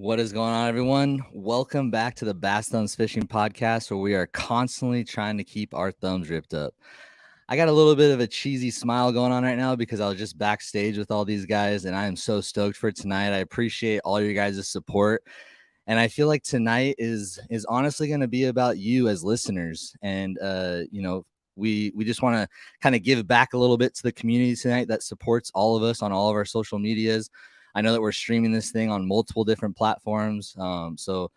What is going on, everyone? Welcome back to the Bass Thumbs Fishing Podcast, where we are constantly trying to keep our thumbs ripped up. I got a little bit of a cheesy smile going on right now because I was just backstage with all these guys, and I am so stoked for tonight. I appreciate all your guys' support, and I feel like tonight is honestly going to be about you as listeners. And we just want to kind of give back a little bit to the community tonight that supports all of us on all of our social medias. I know that we're streaming this thing on multiple different platforms. So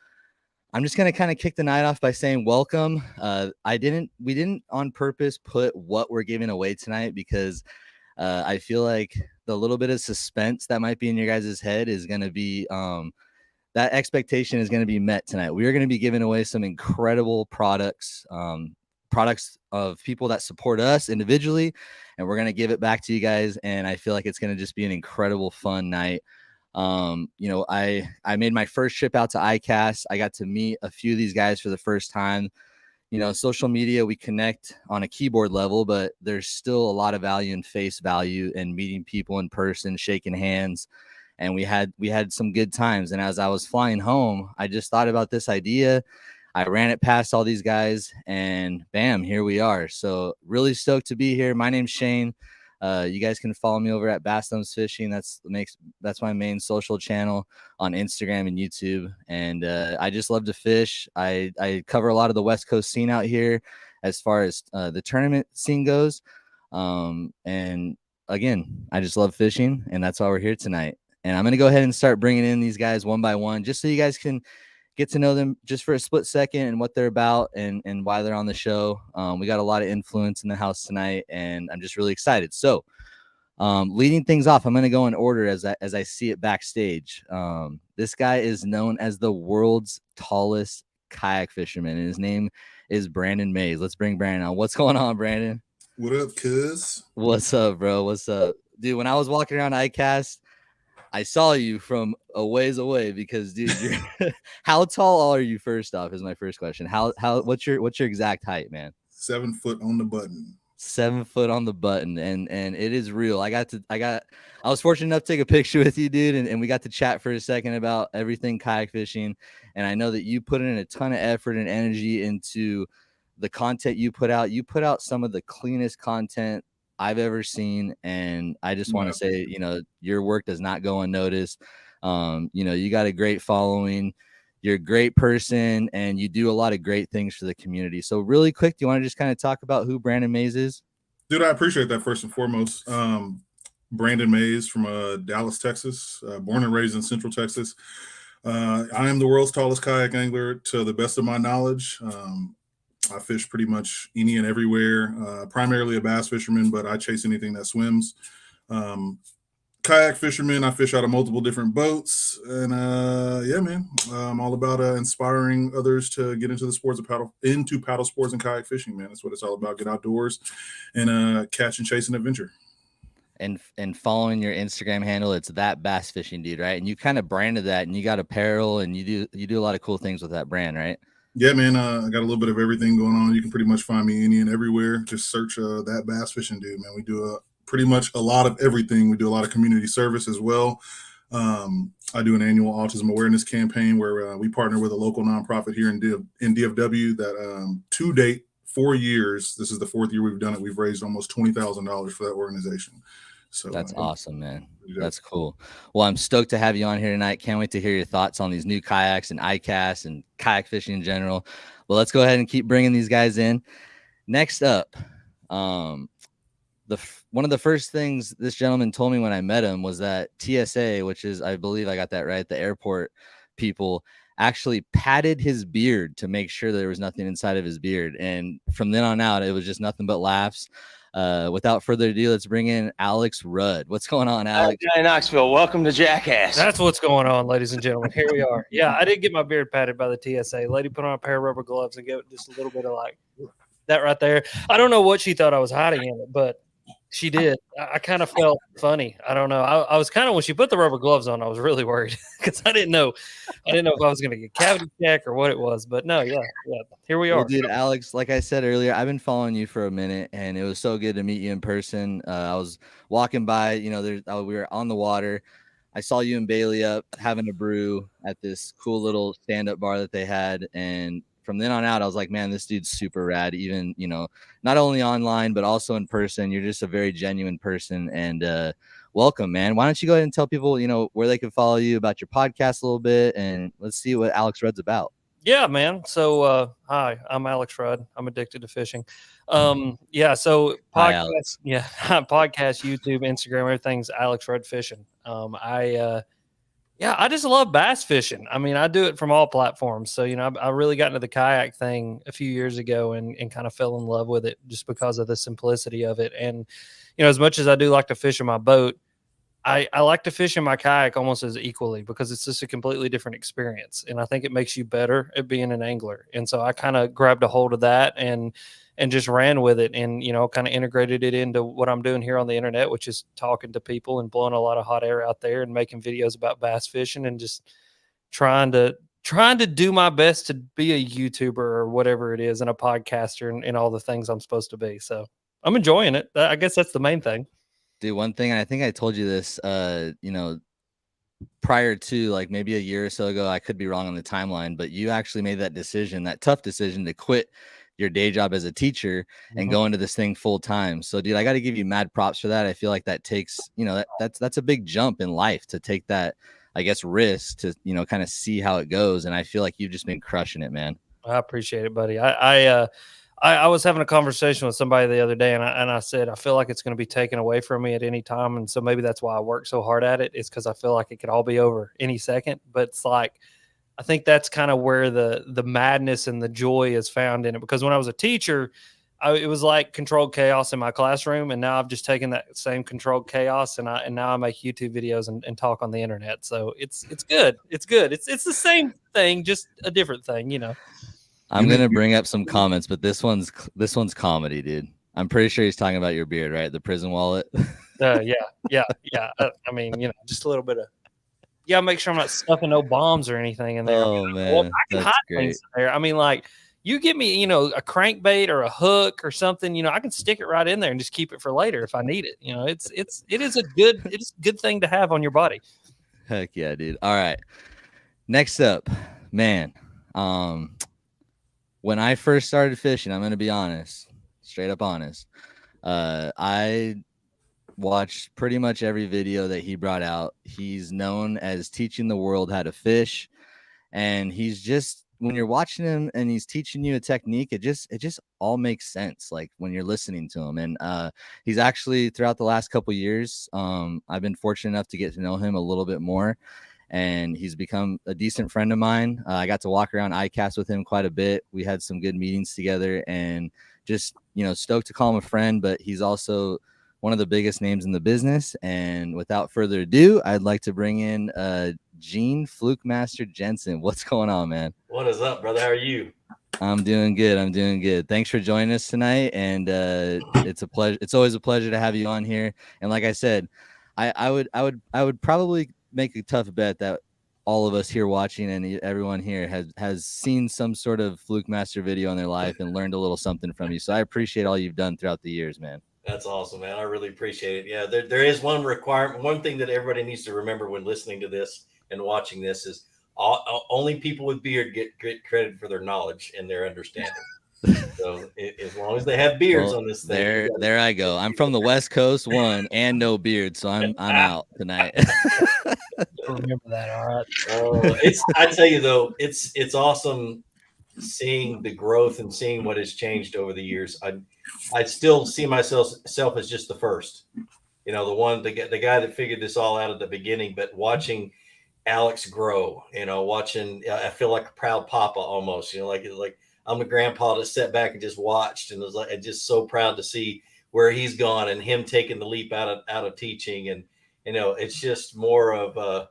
I'm just going to kind of kick the night off by saying welcome. We didn't on purpose put what we're giving away tonight because I feel like the little bit of suspense that might be in your guys' head is going to be that expectation is going to be met tonight. We are going to be giving away some incredible products of people that support us individually, and we're going to give it back to you guys. And I feel like it's going to just be an incredible fun night. I made my first trip out to ICAST. I got to meet a few of these guys for the first time. Social media, we connect on a keyboard level, but there's still a lot of value in face value and meeting people in person, shaking hands. And we had some good times. And as I was flying home, I just thought about this idea. I ran it past all these guys, and bam, here we are. So really stoked to be here. My name's Shane. You guys can follow me over at Bass Thumbs Fishing. That's my main social channel on Instagram and YouTube. And I just love to fish. I cover a lot of the West Coast scene out here as far as the tournament scene goes. And again, I just love fishing, and that's why we're here tonight. And I'm going to go ahead and start bringing in these guys one by one, just so you guys can get to know them just for a split second and what they're about and why they're on the show. We got a lot of influence in the house tonight, and I'm just really excited. So leading things off, I'm going to go in order as I see it backstage. This guy is known as the world's tallest kayak fisherman, and his name is Brandon Mays. Let's bring Brandon on. What's going on, Brandon? What up, cuz? What's up, bro? What's up? Dude, when I was walking around ICAST, I saw you from a ways away because, dude, you're how tall are you? First off, is my first question. What's your exact height, man? 7 foot on the button. 7 foot on the button, and it is real. I was fortunate enough to take a picture with you, dude, and we got to chat for a second about everything kayak fishing. And I know that you put in a ton of effort and energy into the content you put out. You put out some of the cleanest content I've ever seen, and I just want to say, your work does not go unnoticed. You got a great following, you're a great person, and you do a lot of great things for the community. So really quick, do you want to just kind of talk about who Brandon Mays is? Dude, I appreciate that first and foremost. Brandon Mays from Dallas, Texas, born and raised in Central Texas. I am the world's tallest kayak angler to the best of my knowledge. I fish pretty much any and everywhere, primarily a bass fisherman, but I chase anything that swims. Kayak fisherman, I fish out of multiple different boats. And yeah, man, I'm all about inspiring others to get into the sports of paddle sports and kayak fishing, man. That's what it's all about. Get outdoors and catch and chase an adventure. And following your Instagram handle, it's that bass fishing dude, right? And you kind of branded that, and you got apparel, and you do a lot of cool things with that brand, right? Yeah, man, I got a little bit of everything going on. You can pretty much find me any and everywhere. Just search that bass fishing dude, man. We do pretty much a lot of everything. We do a lot of community service as well. I do an annual autism awareness campaign where we partner with a local nonprofit here in DFW that to date, 4 years, this is the 4th year we've done it. We've raised almost $20,000 for that organization. So that's awesome, man. That's cool. Well, I'm stoked to have you on here tonight. Can't wait to hear your thoughts on these new kayaks and ICAST and kayak fishing in general. Well, let's go ahead and keep bringing these guys in. Next up, one of the first things this gentleman told me when I met him was that TSA, which is, I believe I got that right, the airport people, actually patted his beard to make sure there was nothing inside of his beard. And from then on out, it was just nothing but laughs. Without further ado, let's bring in Alex Rudd. What's going on, Alex? Hi, Knoxville. Welcome to Jackass. That's what's going on, ladies and gentlemen. Here we are. Yeah, I did get my beard patted by the TSA. Lady put on a pair of rubber gloves and gave it just a little bit of like that right there. I don't know what she thought I was hiding in it, but she did. I kind of felt funny. I don't know. I was kind of, when she put the rubber gloves on, I was really worried because I didn't know if I was going to get cavity check or what it was. But no, yeah. Here we are. Well, dude, Alex, like I said earlier, I've been following you for a minute, and it was so good to meet you in person. I was walking by, we were on the water. I saw you and Bailey up having a brew at this cool little stand-up bar that they had, and from then on out, I was like, man, this dude's super rad. Even, you know, not only online but also in person. You're just a very genuine person, and welcome, man. Why don't you go ahead and tell people, you know, where they can follow you, about your podcast a little bit, and let's see what Alex Rudd's about. Yeah, man. So, hi, I'm Alex Rudd. I'm addicted to fishing. Yeah. So Hi, podcast, Alex. yeah, podcast, YouTube, Instagram, everything's Alex Rudd Fishing. Yeah, I just love bass fishing. I mean, I do it from all platforms. So, you know, I really got into the kayak thing a few years ago and kind of fell in love with it just because of the simplicity of it. And, you know, as much as I do like to fish in my boat, I like to fish in my kayak almost as equally because it's just a completely different experience. And I think it makes you better at being an angler. And so I kind of grabbed a hold of that and just ran with it and, you know, kind of integrated it into what I'm doing here on the internet, which is talking to people and blowing a lot of hot air out there and making videos about bass fishing and just trying to do my best to be a YouTuber or whatever it is and a podcaster and all the things I'm supposed to be. So I'm enjoying it. I guess that's the main thing. Dude, one thing, and I think I told you this, you know, prior to like maybe a year or so ago, I could be wrong on the timeline, but you actually made that decision, that tough decision to quit your day job as a teacher and go into this thing full time. So, dude, I got to give you mad props for that. I feel like that takes, you know, that's a big jump in life to take that, I guess, risk to, you know, kind of see how it goes. And I feel like you've just been crushing it, man. I appreciate it, buddy. I was having a conversation with somebody the other day, and I said I feel like it's going to be taken away from me at any time, and so maybe that's why I work so hard at it. It's because I feel like it could all be over any second. But it's like I think that's kind of where the madness and the joy is found in it. Because when I was a teacher, it was like controlled chaos in my classroom, and now I've just taken that same controlled chaos and now I make YouTube videos and talk on the internet. So it's good. It's good. It's the same thing, just a different thing, you know. I'm gonna bring up some comments, but this one's comedy, dude. I'm pretty sure he's talking about your beard, right? The prison wallet. Yeah. I mean, you know, just a little bit of. Yeah, make sure I'm not stuffing no bombs or anything in there. Oh man, I can that's hide great. things in there. I mean, like you give me, you know, a crankbait or a hook or something, you know, I can stick it right in there and just keep it for later if I need it. You know, it is a good thing to have on your body. Heck yeah, dude. All right. Next up, man. When I first started fishing, I'm gonna be honest, straight up honest. I watched pretty much every video that he brought out. He's known as teaching the world how to fish, and he's just, when you're watching him and he's teaching you a technique, it just all makes sense, like when you're listening to him. And he's actually, throughout the last couple years, I've been fortunate enough to get to know him a little bit more, and he's become a decent friend of mine. I got to walk around ICAST with him quite a bit. We had some good meetings together, and just, you know, stoked to call him a friend. But he's also one of the biggest names in the business. And without further ado, I'd like to bring in Gene Flukemaster Jensen. What's going on, man? What is up, brother? How are you? I'm doing good. Thanks for joining us tonight. And it's a pleasure. It's always a pleasure to have you on here. And like I said, I would probably make a tough bet that all of us here watching and everyone here has seen some sort of Flukemaster video in their life and learned a little something from you. So I appreciate all you've done throughout the years, man. That's awesome, man. I really appreciate it. Yeah, there is one requirement. One thing that everybody needs to remember when listening to this and watching this is only people with beard get credit for their knowledge and their understanding. So as long as they have beards on this thing. There I go. I'm from the West Coast, one, and no beard, so I'm out tonight. Remember that, all right. I tell you though, it's awesome seeing the growth and seeing what has changed over the years. I still see myself as just the first, you know, the guy that figured this all out at the beginning, but watching Alex grow, you know, I feel like a proud papa almost, you know, like I'm the grandpa that sat back and just watched and was like, just so proud to see where he's gone and him taking the leap out of teaching. And, you know, it's just more of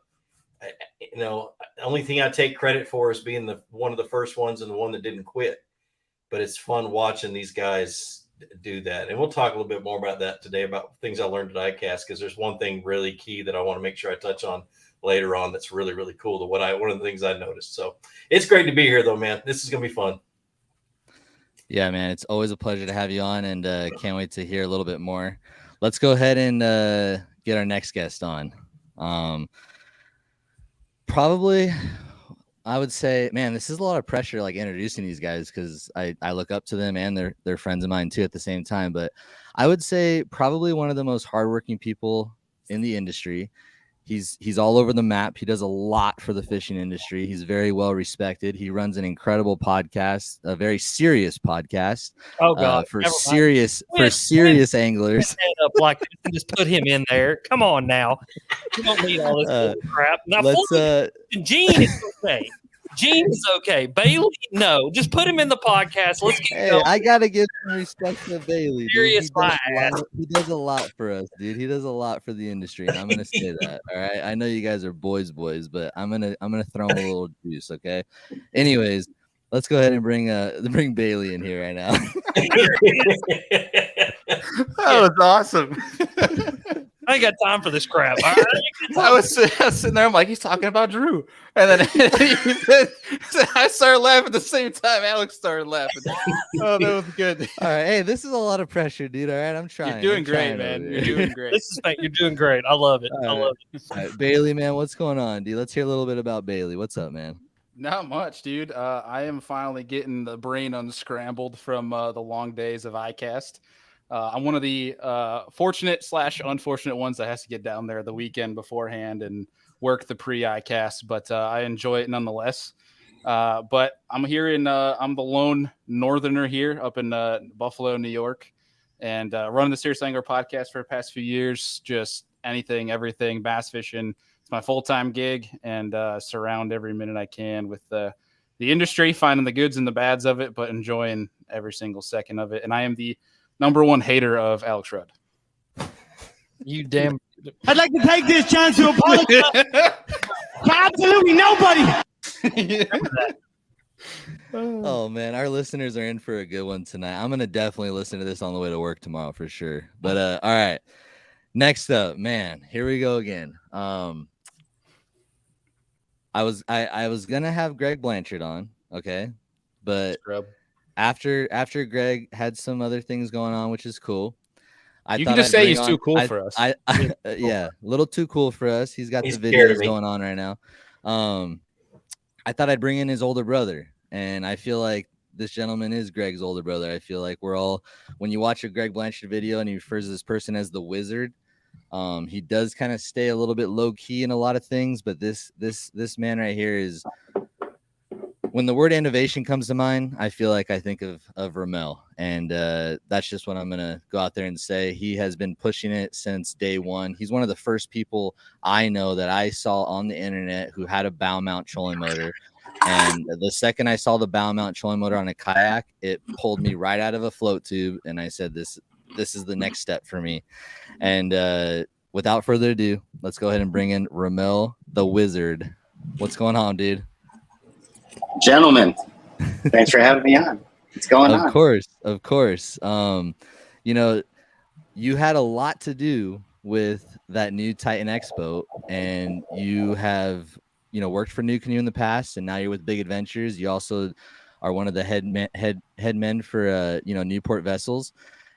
you know, the only thing I take credit for is being one of the first ones and the one that didn't quit. But it's fun watching these guys do that. And we'll talk a little bit more about that today, about things I learned at ICAST, because there's one thing really key that I want to make sure I touch on later on that's really, really cool to one of the things I noticed. So it's great to be here though, man. This is going to be fun. Yeah, man, it's always a pleasure to have you on, and can't wait to hear a little bit more. Let's go ahead and get our next guest on. Probably, I would say, man, this is a lot of pressure, like introducing these guys, because I look up to them and they're friends of mine too at the same time. But I would say probably one of the most hardworking people in the industry. He's all over the map. He does a lot for the fishing industry. He's very well respected. He runs an incredible podcast, a very serious podcast. Oh God, for never mind. serious anglers. Head up like this and just put him in there. Come on now, you don't need all this crap. Now, Gene is okay. Gene is okay. Bailey, no, just put him in the podcast. Let's get going. I gotta give some respect to Bailey. Serious He does a lot for us, dude. He does a lot for the industry, and I'm gonna say that. All right, I know you guys are boys, but I'm gonna throw him a little juice. Okay. Anyways, let's go ahead and bring Bailey in here right now. That was awesome. I ain't got time for this crap. I was sitting there. I'm like, he's talking about Drew, and then I started laughing at the same time. Alex started laughing. Oh, that was good. All right, hey, this is a lot of pressure, dude. All right, I'm trying. You're doing great, man. You're doing great. You're doing great. I love it. I love it. All right, Bailey, man, what's going on, dude? Let's hear a little bit about Bailey. What's up, man? Not much, dude. I am finally getting the brain unscrambled from the long days of ICAST. I'm one of the fortunate / unfortunate ones that has to get down there the weekend beforehand and work the pre-ICAST, but I enjoy it nonetheless. But I'm here I'm the lone northerner here up in Buffalo, New York, and running the Serious Angler podcast for the past few years. Just anything, everything, bass fishing. It's my full-time gig, and surround every minute I can with the industry, finding the goods and the bads of it, but enjoying every single second of it. And I am the number one hater of Alex Rudd. You damn. I'd like to take this chance to apologize to absolutely nobody. Oh man, our listeners are in for a good one tonight. I'm gonna definitely listen to this on the way to work tomorrow for sure. But all right, next up, man, here we go again. I was gonna have Greg Blanchard on, okay, but after Greg had some other things going on, which is cool. You can just say he's too cool for us. Yeah, a little too cool for us. He's got the videos going on right now. I thought I'd bring in his older brother, and I feel like this gentleman is Greg's older brother. I feel like we're all, when you watch a Greg Blanchard video and he refers to this person as the Wizard, he does kind of stay a little bit low key in a lot of things, but this man right here is, when the word innovation comes to mind, I feel like I think of Romel, and that's just what I'm going to go out there and say. He has been pushing it since day one. He's one of the first people I know that I saw on the internet who had a bow mount trolling motor. And the second I saw the bow mount trolling motor on a kayak, it pulled me right out of a float tube. And I said, this is the next step for me. And without further ado, let's go ahead and bring in Romel, the Wizard. What's going on, dude? Gentlemen, thanks for having me on. What's going on? Of course. You know, you had a lot to do with that new Titan X boat, and you have, worked for New Canoe in the past, and now you're with Big Adventures. You also are one of the head men for Newport Vessels,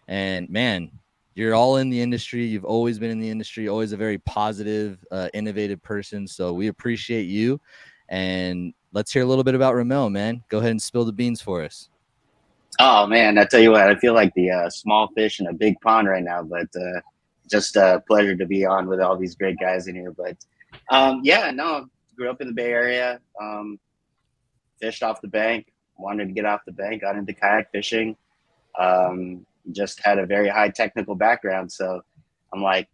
and man, you're all in the industry. You've always been in the industry, always a very positive, innovative person. So we appreciate you. And let's hear a little bit about Romel, man. Go ahead and spill the beans for us. Oh, man, I tell you what, I feel like the small fish in a big pond right now, but just a pleasure to be on with all these great guys in here. But, grew up in the Bay Area, fished off the bank, wanted to get off the bank, got into kayak fishing, just had a very high technical background. So I'm like,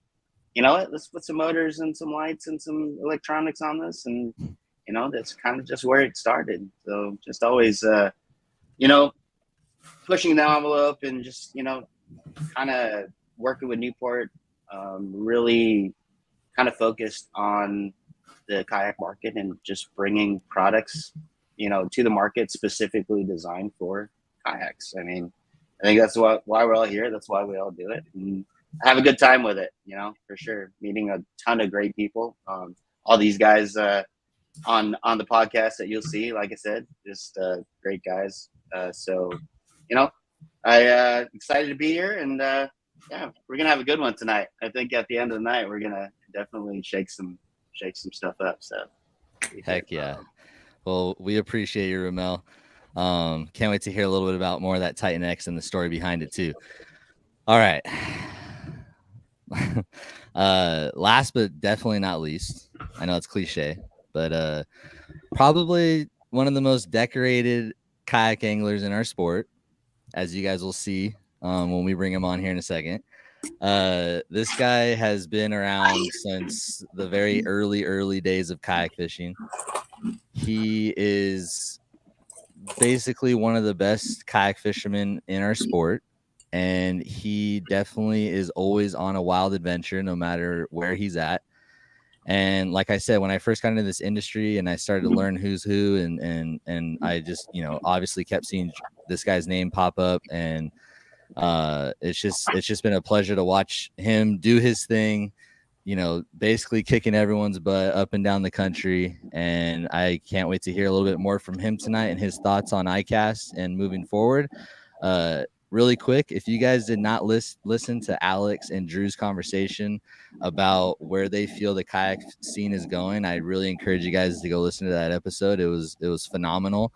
you know what, let's put some motors and some lights and some electronics on this, and that's kind of just where it started. So just always, pushing the envelope and just, kind of working with Newport, really kind of focused on the kayak market and just bringing products, to the market specifically designed for kayaks. I mean, I think that's why we're all here. That's why we all do it. And I have a good time with it, for sure. Meeting a ton of great people. All these guys, on the podcast that you'll see, like I said, just great guys. I excited to be here, and we're gonna have a good one tonight. I think at the end of the night we're gonna definitely shake some stuff up. So Heck yeah. Well, we appreciate you, Romel. Can't wait to hear a little bit about more of that Titan X and the story behind it too. All right. Last but definitely not least, I know it's cliche, but probably one of the most decorated kayak anglers in our sport, as you guys will see when we bring him on here in a second. This guy has been around since the very early days of kayak fishing. He is basically one of the best kayak fishermen in our sport, and he definitely is always on a wild adventure no matter where he's at. And like I said, when I first got into this industry and I started to learn who's who, and I just, obviously kept seeing this guy's name pop up, and it's just been a pleasure to watch him do his thing, basically kicking everyone's butt up and down the country. And I can't wait to hear a little bit more from him tonight and his thoughts on ICAST and moving forward. Really quick, if you guys did not listen to Alex and Drew's conversation about where they feel the kayak scene is going, I really encourage you guys to go listen to that episode. It was phenomenal.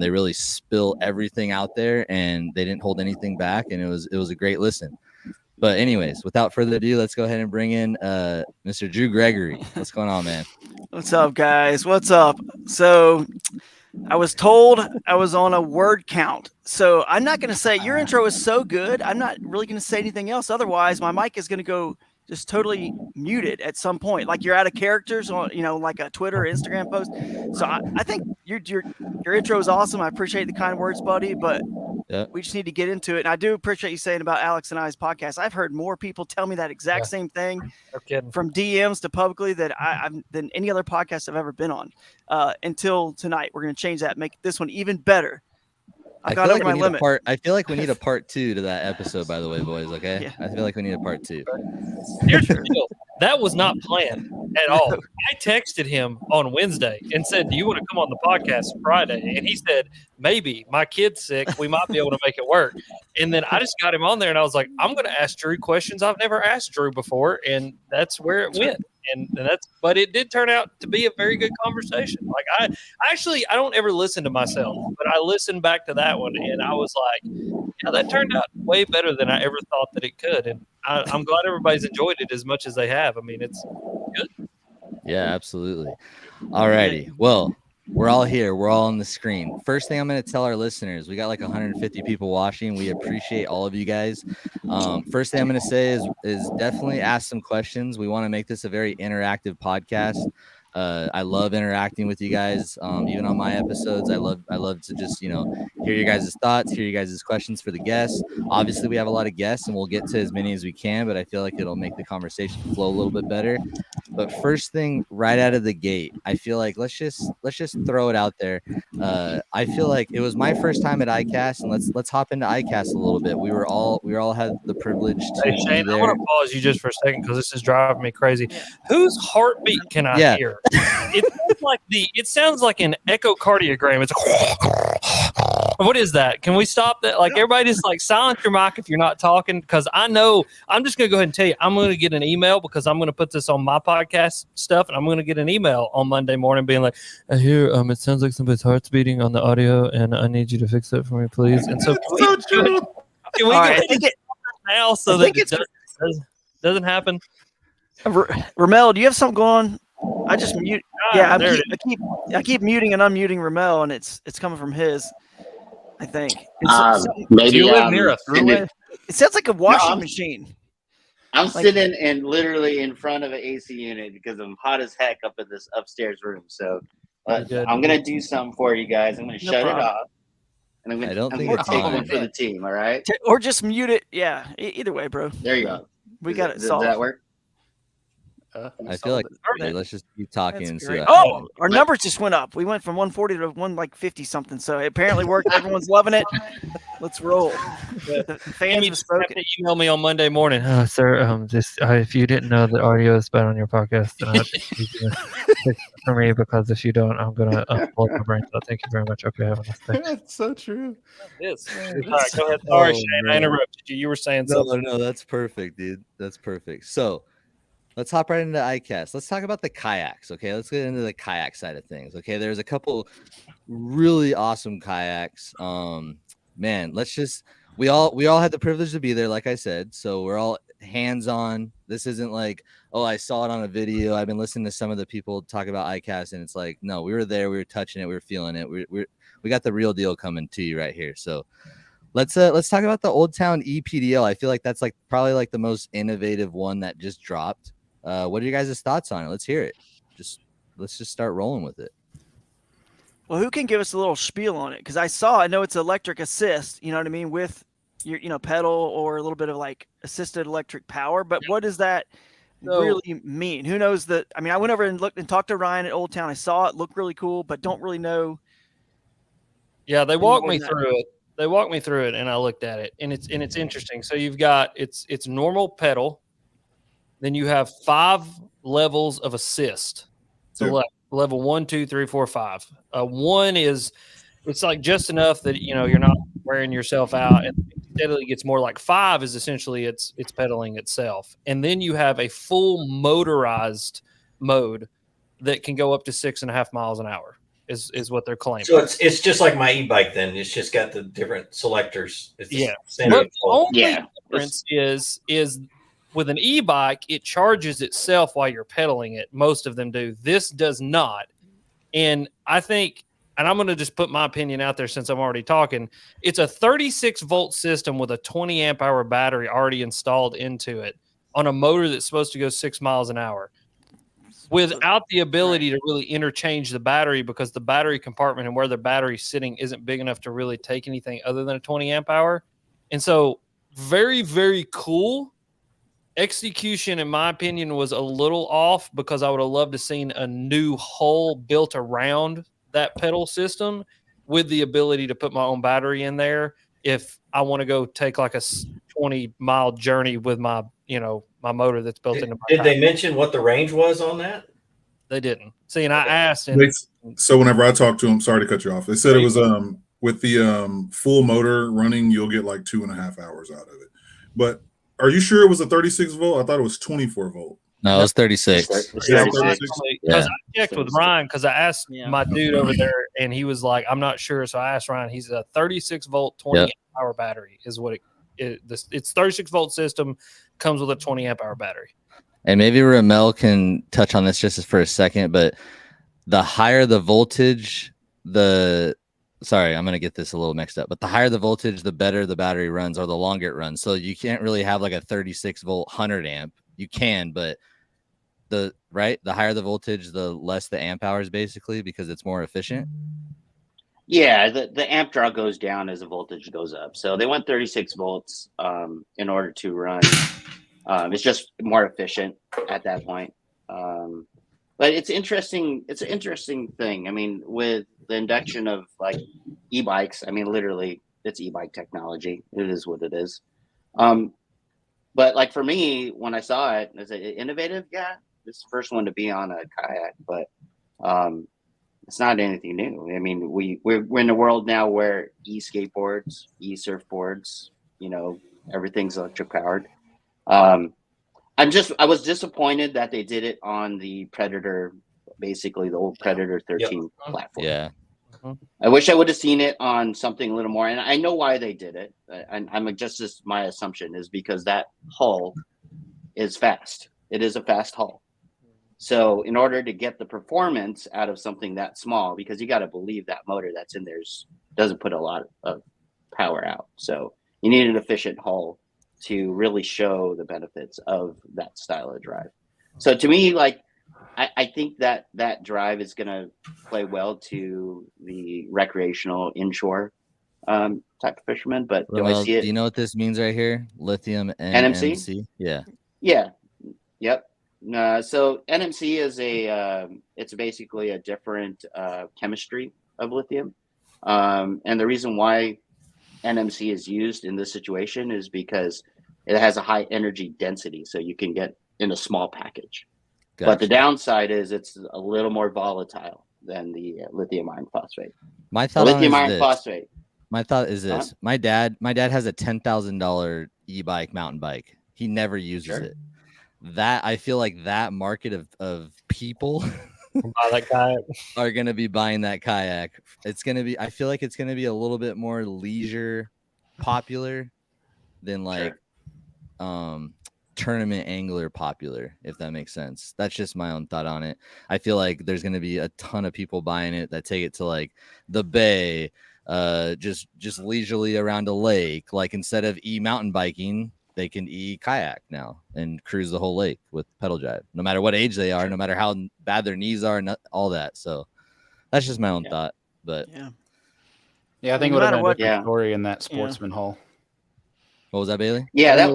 They really spill everything out there, and they didn't hold anything back, and it was a great listen. But anyways, without further ado, let's go ahead and bring in Mr. Drew Gregory. What's going on, man? What's up, guys? What's up? So I was told I was on a word count. So I'm not going to say your intro is so good. I'm not really going to say anything else. Otherwise, my mic is going to go just totally muted at some point. Like you're out of characters on, like a Twitter or Instagram post. So I think your intro is awesome. I appreciate the kind words, buddy, but we just need to get into it. And I do appreciate you saying about Alex and I's podcast. I've heard more people tell me that exact same thing from DMs to publicly than any other podcast I've ever been on until tonight. We're going to change that, make this one even better. I got over my limit. I feel like we need a part 2 to that episode, by the way, boys. Okay. Yeah. I feel like we need a part 2. Here's the deal. That was not planned at all. I texted him on Wednesday and said, "Do you want to come on the podcast Friday?" And he said, "Maybe. My kid's sick. We might be able to make it work." And then I just got him on there, and I was like, "I'm going to ask Drew questions I've never asked Drew before," and that's where it went. But it did turn out to be a very good conversation. Like I don't ever listen to myself, but I listened back to that one, and I was like, yeah, that turned out way better than I ever thought that it could. And I'm glad everybody's enjoyed it as much as they have. I mean, it's good. Yeah, absolutely. All righty. Well, we're all here. We're all on the screen. First thing I'm going to tell our listeners, we got like 150 people watching. We appreciate all of you guys. First thing I'm going to say is definitely ask some questions. We want to make this a very interactive podcast. I love interacting with you guys. Even on my episodes, I love to just, hear your guys' thoughts, hear you guys' questions for the guests. Obviously, we have a lot of guests, and we'll get to as many as we can, but I feel like it'll make the conversation flow a little bit better. But first thing right out of the gate, I feel like let's just throw it out there. I feel like it was my first time at ICAST, and let's hop into ICAST a little bit. We all had the privilege to Hey, Shane, be there. I want to pause you just for a second because this is driving me crazy. Whose heartbeat can I hear? It sounds like an echocardiogram. It's what is that? Can we stop that? Like everybody just like silence your mic if you're not talking, because I know I'm just gonna go ahead and tell you I'm gonna get an email because I'm gonna put this on my podcast stuff, and I'm gonna get an email on Monday morning being like, I hear it sounds like somebody's heart's beating on the audio, and I need you to fix it for me, please. And so can we go ahead and now so that it doesn't happen? Romel, do you have something going? I just mute. Yeah, I keep muting and unmuting Romel, and it's coming from his. I think. Maybe do you live near us? It sounds like a washing machine. I'm sitting and literally in front of an AC unit because I'm hot as heck up in this upstairs room. So I'm gonna do something for you guys. I'm gonna shut it off, and I'm gonna take one for the team. All right, or just mute it. Yeah, either way, bro. There you go. We got it solved. Does that work? I feel like let's just keep talking and see. Our numbers just went up. We went from 140 to 150 something. So it apparently worked. Everyone's loving it. Let's roll. The fans have spoken. Email me on Monday morning, sir. If you didn't know that audio is bad on your podcast, then for me, because if you don't, I'm gonna upload my brain. So thank you very much. Okay, have a nice day. That's so true. It is. All right, go ahead. Sorry, Shane, I interrupted you. You were saying something. No, that's perfect, dude. That's perfect. So, let's hop right into ICAST. Let's talk about the kayaks. Okay, let's get into the kayak side of things. Okay, there's a couple really awesome kayaks. Man, we all had the privilege to be there, like I said. So we're all hands-on. This isn't like, oh, I saw it on a video. I've been listening to some of the people talk about ICAST, and it's like, no, we were there, we were touching it, we were feeling it. We got the real deal coming to you right here. So let's talk about the Old Town EPDL. I feel like that's like probably like the most innovative one that just dropped. What are you guys' thoughts on it? Let's hear it. Let's just start rolling with it. Well, who can give us a little spiel on it? Because I know it's electric assist, you know what I mean, with your, pedal or a little bit of like assisted electric power. But what does that really mean? Who knows that? I mean, I went over and looked and talked to Ryan at Old Town. I saw it, looked really cool, but don't really know. Yeah, they walked me through it. They walked me through it, and I looked at it, and it's interesting. So you've got it's normal pedal, then you have 5 levels of assist. So level 1, 2, 3, 4, 5. 1 is it's like just enough that you're not wearing yourself out, and steadily gets more. Like 5 is essentially it's pedaling itself, and then you have a full motorized mode that can go up to 6.5 miles an hour. Is what they're claiming. So it's just like my e-bike then. It's just got the different selectors. It's But the only difference is with an e-bike, it charges itself while you're pedaling it. Most of them do. This does not. And I think, and I'm going to just put my opinion out there since I'm already talking, it's a 36-volt system with a 20-amp-hour battery already installed into it on a motor that's supposed to go 6 miles an hour, without the ability to really interchange the battery, because the battery compartment and where the battery's sitting isn't big enough to really take anything other than a 20 amp hour. And so very, very cool. Execution, in my opinion, was a little off, because I would have loved to seen a new hull built around that pedal system with the ability to put my own battery in there if I want to go take like a 20-mile journey with my, my motor that's built into my Did they mention what the range was on that? They didn't. See, and I asked. And so whenever I talked to them, sorry to cut you off, they said it was with the full motor running, you'll get like 2.5 hours out of it. But are you sure it was a 36 volt? I thought it was 24 volt. No, it was 36. Because I checked with Ryan, because I asked my dude over there, and he was like, I'm not sure. So I asked Ryan. He's a 36 volt 20 hour battery is what it's 36 volt system, comes with a 20 amp hour battery. And maybe Romel can touch on this just for a second, but the higher the voltage, sorry, I'm going to get this a little mixed up, but the higher the voltage, the better the battery runs, or the longer it runs. So you can't really have like a 36 volt 100 amp. You can, but the higher the voltage, the less the amp hours, basically, because it's more efficient. Yeah, the amp draw goes down as the voltage goes up. So they went 36 volts in order to run. It's just more efficient at that point. But it's interesting. It's an interesting thing. I mean, with the induction of like e-bikes, I mean, literally, it's e-bike technology. It is what it is. But like for me, when I saw it, is it innovative? Yeah, this is the first one to be on a kayak, but it's not anything new. I mean, we're in a world now where e-skateboards, e-surfboards, everything's electric powered. I was disappointed that they did it on the Predator, basically the old Predator 13 platform. Yeah. I wish I would have seen it on something a little more, and I know why they did it. My assumption is because that hull is fast. It is a fast hull. So in order to get the performance out of something that small, because you got to believe that motor that's in there doesn't put a lot of power out. So you need an efficient hull to really show the benefits of that style of drive. So to me, like, I think that drive is going to play well to the recreational inshore type of fisherman. But do I see it? Do you know what this means right here? Lithium NMC? Yeah. Yeah. Yep. So NMC is it's basically a different chemistry of lithium. And the reason why NMC is used in this situation is because it has a high energy density. So you can get in a small package. Gotcha. But the downside is it's a little more volatile than the lithium iron phosphate. My thought is this. Huh? My dad has a $10,000 e-bike mountain bike. He never uses it. that I feel like that market of people Buy that kayak. are going to be buying that kayak. It's going to be, I feel like it's going to be a little bit more leisure popular than like tournament angler popular, if that makes sense. That's just my own thought on it. I feel like there's going to be a ton of people buying it that take it to like the bay, just leisurely around a lake. Like instead of mountain biking, they can kayak now and cruise the whole lake with pedal drive, no matter what age they are, no matter how bad their knees are, and all that. So that's just my own thought. But yeah, I think it would have been a different story in that Sportsman Hall. What was that, Bailey? Yeah, that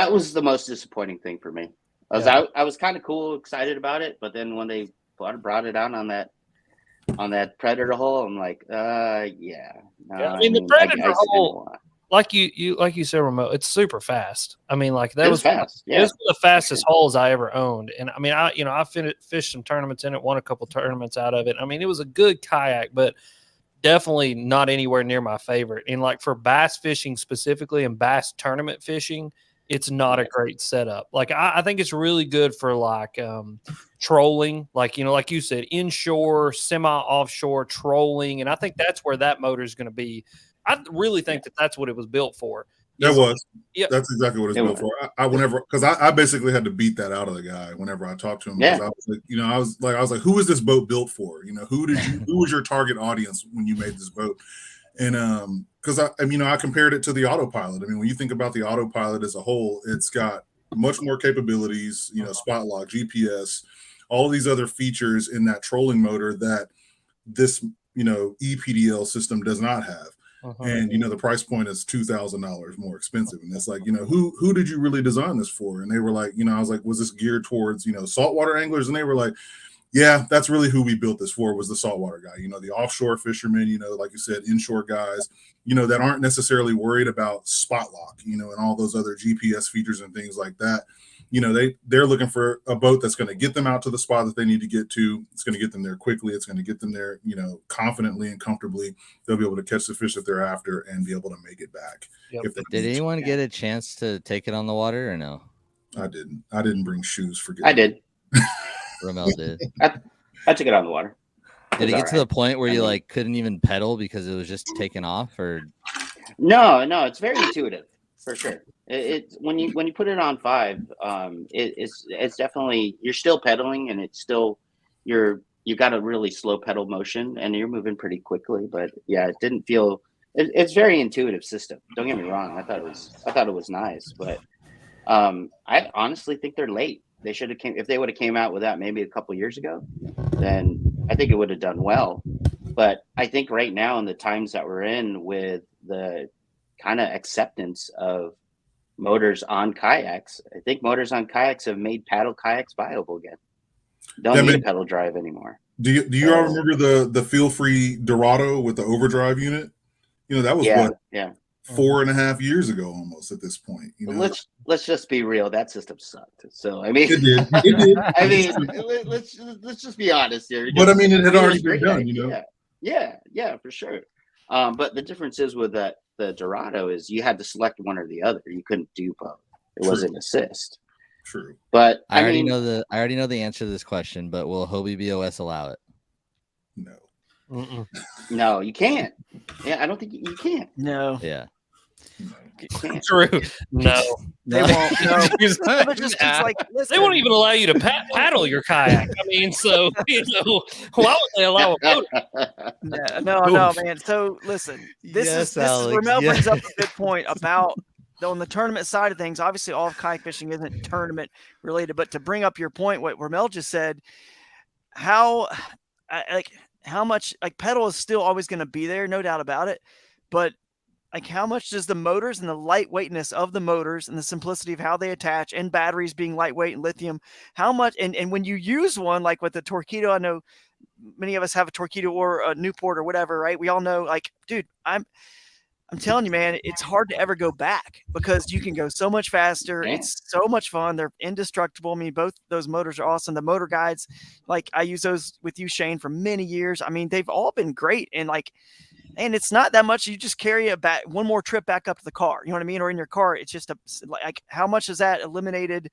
was the most disappointing thing for me. I was kind of cool, excited about it, but then when they brought it out on that Predator hole, I'm like, I mean, the Predator hole, like you said, Romel, it's super fast. I mean, like that was fast. Yeah. It was the fastest holes I ever owned, and I mean, I fished some tournaments in it, won a couple tournaments out of it. I mean, it was a good kayak, but definitely not anywhere near my favorite. And like for bass fishing specifically and bass tournament fishing, it's not a great setup. Like I think it's really good for like trolling, like like you said, inshore, semi-offshore trolling, and I think that's where that motor is going to be. I really think that's what it was built for. That's exactly what it's built for. Because I basically had to beat that out of the guy whenever I talked to him. Yeah. I was like, who is this boat built for? Who was your target audience when you made this boat? And because I compared it to the autopilot. I mean, when you think about the autopilot as a whole, it's got much more capabilities, spot lock, GPS, all these other features in that trolling motor that this, EPDL system does not have. And the price point is $2,000 more expensive, and it's like, who did you really design this for? And they were like, I was like, was this geared towards saltwater anglers? And they were like, yeah, that's really who we built this for, was the saltwater guy, the offshore fishermen, like you said, inshore guys, that aren't necessarily worried about spot lock, and all those other GPS features and things like that. They're looking for a boat that's going to get them out to the spot that they need to get to. It's going to get them there quickly. It's going to get them there, confidently and comfortably. They'll be able to catch the fish that they're after and be able to make it back. Yep. Did anyone get a chance to take it on the water or no? I didn't. I didn't bring shoes for I did. Romel did. I took it on the water. Did it get to the point where you couldn't even pedal because it was just taken off, or? No, it's very intuitive for sure. It's when you put it on 5, it's definitely, you're still pedaling, and it's still you got a really slow pedal motion, and you're moving pretty quickly. But yeah, it didn't feel. It's very intuitive system. Don't get me wrong. I thought it was nice, but I honestly think they're late. They should have if they would have came out with that maybe a couple years ago, then I think it would have done well. But I think right now, in the times that we're in, with the kind of acceptance of motors on kayaks, I think motors on kayaks have made paddle kayaks viable again. Don't need a pedal drive anymore. Do you all remember the feel free Dorado with the overdrive unit? That was 4.5 years ago almost at this point. Let's just be real. That system sucked. So I mean, it did. I mean, let's just be honest here. But I mean, it had already been done. Yeah, for sure. But the difference is with the Dorado is you had to select one or the other. You couldn't do both. It wasn't assist. True. But I already know the answer to this question. But will Hobie BOS allow it? No. No, you can't. Yeah, I don't think you can't. No. Yeah. True. No. They won't. No. They won't even allow you to paddle your kayak. I mean, so why would they allow a boat? No, man. So listen, this is Romel brings up a good point about on the tournament side of things. Obviously, all of kayak fishing isn't tournament related, but to bring up your point, what Romel just said, how much pedal is still always going to be there, no doubt about it, but how much does the motors and the lightweightness of the motors and the simplicity of how they attach, and batteries being lightweight and lithium, how much, and when you use one, like with the Torqeedo, I know many of us have a Torqeedo or a Newport or whatever, right? We all know, dude, I'm telling you, man, it's hard to ever go back because you can go so much faster. Yeah. It's so much fun. They're indestructible. I mean, both those motors are awesome. The motor guides, I use those with you, Shane, for many years. I mean, they've all been great. And and it's not that much. You just carry it back one more trip back up to the car. You know what I mean? Or in your car, it's just like how much has that eliminated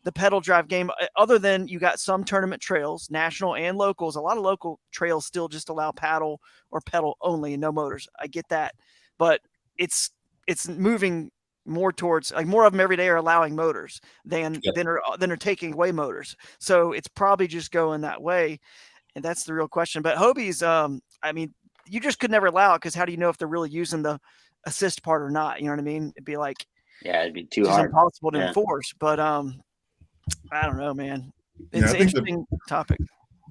the pedal drive game? Other than you got some tournament trails, national and locals. A lot of local trails still just allow paddle or pedal only and no motors. I get that, but it's moving more towards like more of them every day are allowing motors than are taking away motors. So it's probably just going that way. And that's the real question. But Hobie's, I mean, you just could never allow it because how do you know if they're really using the assist part or not? You know what I mean? It'd be like, yeah, it'd be too hard. Impossible to enforce. But I don't know, man. It's an interesting topic.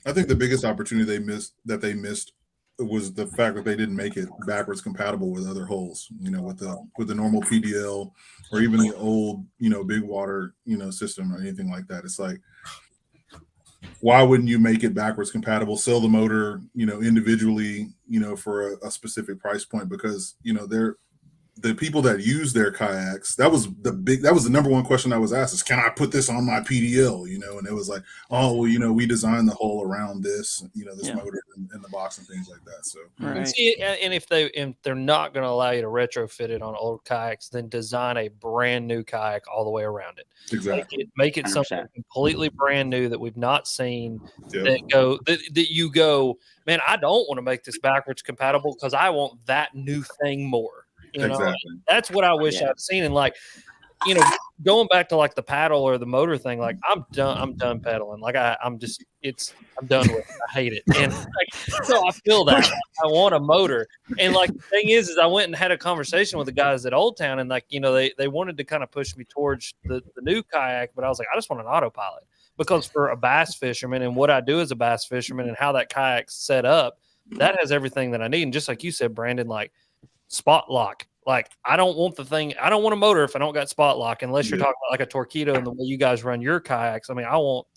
I think the biggest opportunity they missed was the fact that they didn't make it backwards compatible with other holes, you know, with the normal PDL or even the old, you know, big water, you know, system or anything like that. It's like, why wouldn't you make it backwards compatible, sell the motor, you know, individually, you know, for a specific price point? Because, you know, the people that use their kayaks, that was the number one question I was asked is, can I put this on my PDL? You know, and it was like, oh, well, you know, we designed the hole around this, you know, this motor in the box and things like that. So, right. See, and if they're not going to allow you to retrofit it on old kayaks, then design a brand new kayak all the way around it. Exactly. Make it something completely brand new that we've not seen. That you go, man, I don't want to make this backwards compatible because I want that new thing more. You know, that's what I wish I'd seen. And like, you know, going back to like the paddle or the motor thing, like I'm done pedaling. Like I'm done with it. I hate it. And like, so I feel that I want a motor. And like the thing is I went and had a conversation with the guys at Old Town, and like, you know, they wanted to kind of push me towards the new kayak, but I was like, I just want an autopilot, because for a bass fisherman and what I do as a bass fisherman and how that kayak's set up, that has everything that I need. And just like you said, Brandon, like spot lock. Like I don't want a motor if I don't got spot lock, unless you're talking about like a Torpedo and the way you guys run your kayaks. I mean, I want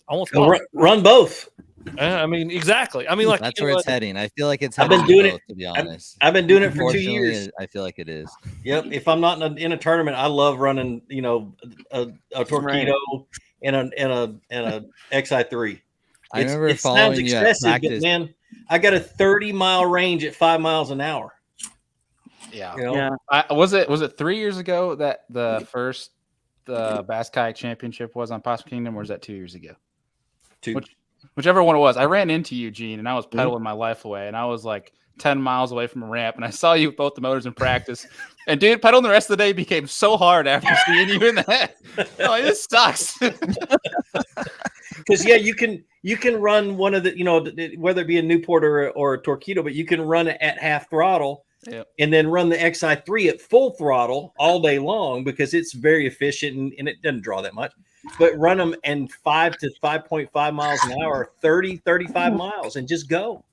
run both. I mean, exactly. I mean, like that's where it's heading. I feel like it's. I've been doing it, to be honest. I've been doing it for 2 years. I feel like it is. Yep. If I'm not in a tournament, I love running, you know, a Torpedo and a XI3. I remember following you at practice. But man, I got a 30-mile range at 5 miles an hour. Yeah. You know? Was it 3 years ago that the first Bass Kayak Championship was on Possum Kingdom, or was that 2 years ago? Whichever one it was. I ran into you, Gene, and I was pedaling my life away, and I was like 10 miles away from a ramp, and I saw you with both the motors in practice. And dude, pedaling the rest of the day became so hard after seeing you in that. Oh, this sucks. Because you can run one of the, you know, whether it be a Newport or a Torpedo, but you can run it at half throttle. Yep. And then run the XI3 at full throttle all day long, because it's very efficient and it doesn't draw that much. But run them in 5 to 5.5 miles an hour, 30, 35 miles, and just go.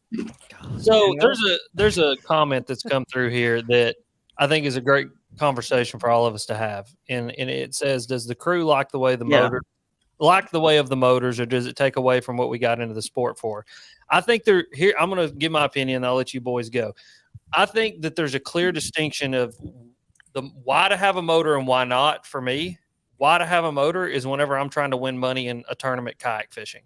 So there's a comment that's come through here that I think is a great conversation for all of us to have. And it says, does the crew like the way the motor like the way of the motors, or does it take away from what we got into the sport for? I think here. I'm going to give my opinion. I'll let you boys go. I think that there's a clear distinction of why to have a motor and why not. For me, why to have a motor is whenever I'm trying to win money in a tournament kayak fishing.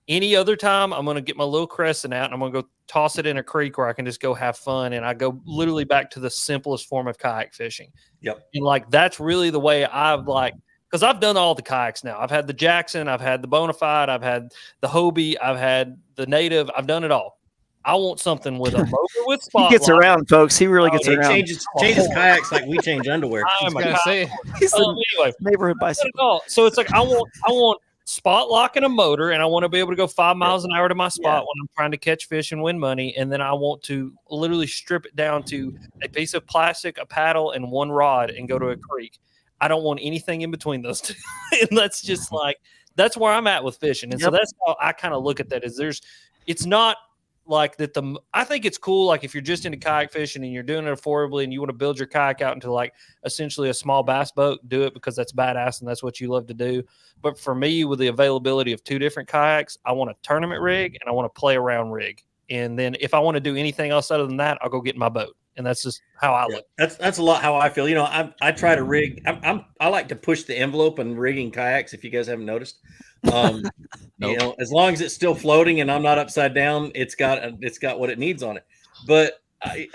Any other time, I'm going to get my little crescent out and I'm going to go toss it in a creek where I can just go have fun. And I go literally back to the simplest form of kayak fishing. Yep. And like, that's really the way because I've done all the kayaks now. I've had the Jackson, I've had the Bonafide, I've had the Hobie, I've had the Native. I've done it all. I want something with a motor with spotlight. He gets around, folks. He really gets around. Changes kayaks like we change underwear. I'm going to say. Anyway, neighborhood bicycle. So it's like I want spot lock and a motor, and I want to be able to go 5 miles an hour to my spot when I'm trying to catch fish and win money. And then I want to literally strip it down to a piece of plastic, a paddle, and one rod, and go to a creek. I don't want anything in between those two. And that's just like, that's where I'm at with fishing. And so that's how I kind of look at that. It's not like that. I think it's cool. Like if you're just into kayak fishing and you're doing it affordably and you want to build your kayak out into like essentially a small bass boat, do it because that's badass and that's what you love to do. But for me, with the availability of two different kayaks, I want a tournament rig and I want a play around rig. And then if I want to do anything else other than that, I'll go get in my boat. And that's just how I look. That's a lot how I feel. You know, I try to rig. I like to push the envelope in rigging kayaks. If you guys haven't noticed, nope. You know, as long as it's still floating and I'm not upside down, it's got what it needs on it. But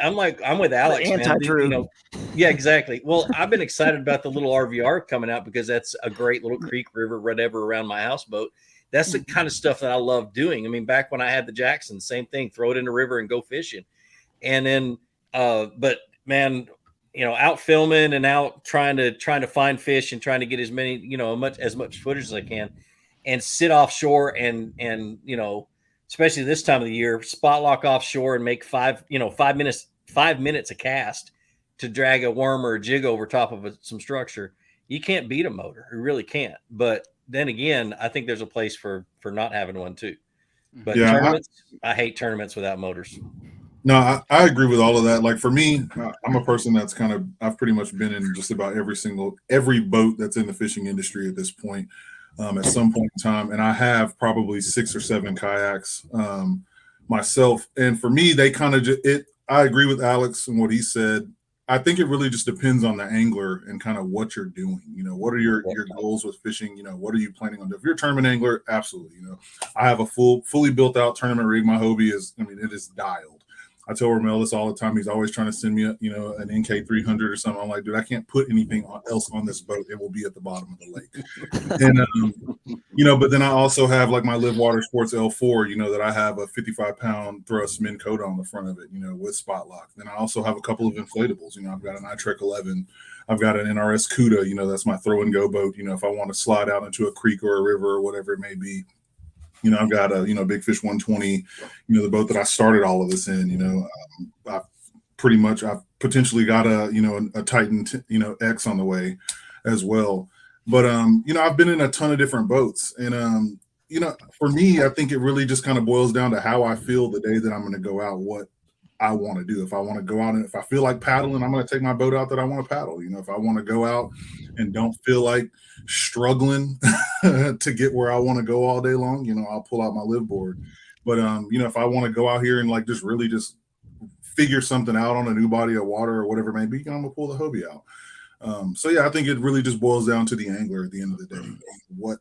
I'm with Alex, man. Anti-Drew. You know, yeah, exactly. Well, I've been excited about the little RVR coming out because that's a great little creek, river, whatever around my houseboat. That's the kind of stuff that I love doing. I mean, back when I had the Jackson, same thing, throw it in the river and go fishing. And then, but man, you know, out filming and out trying to find fish and trying to get as many, you know, as much footage as I can, and sit offshore and you know, especially this time of the year, spot lock offshore and make 5 minutes a cast to drag a worm or a jig over top of some structure. You can't beat a motor. You really can't. But then again, I think there's a place for not having one too. But Yeah, tournaments, I hate tournaments without motors. No, I agree with all of that. Like for me, I'm a person that's I've pretty much been in just about every boat that's in the fishing industry at this point, at some point in time. And I have probably 6 or 7 kayaks myself. And for me, they kind of I agree with Alex and what he said. I think it really just depends on the angler and kind of what you're doing. You know, what are your goals with fishing? You know, what are you planning on doing? If you're a tournament angler, absolutely. You know, I have a fully built out tournament rig. My Hobie it is dialed. I tell Romel this all the time. He's always trying to send me an NK 300 or something. I'm like, dude, I can't put anything else on this boat. It will be at the bottom of the lake. And, but then I also have like my Live Water Sports L4, that I have a 55-pound thrust Minn Kota on the front of it, with spot lock. Then I also have a couple of inflatables. I've got an iTrek 11. I've got an NRS Cuda, that's my throw and go boat. If I want to slide out into a creek or a river or whatever it may be. I've got a, Big Fish 120, the boat that I started all of this in, I've potentially got a Titan, X on the way as well. But, I've been in a ton of different boats and, for me, I think it really just kind of boils down to how I feel the day that I'm going to go out, what I want to do. If I want to go out and if I feel like paddling, I'm going to take my boat out that I want to paddle. If I want to go out and don't feel like struggling to get where I want to go all day long, I'll pull out my live board. But, if I want to go out here and like just really just figure something out on a new body of water or whatever it may be, I'm going to pull the Hobie out. So, yeah, I think it really just boils down to the angler at the end of the day, what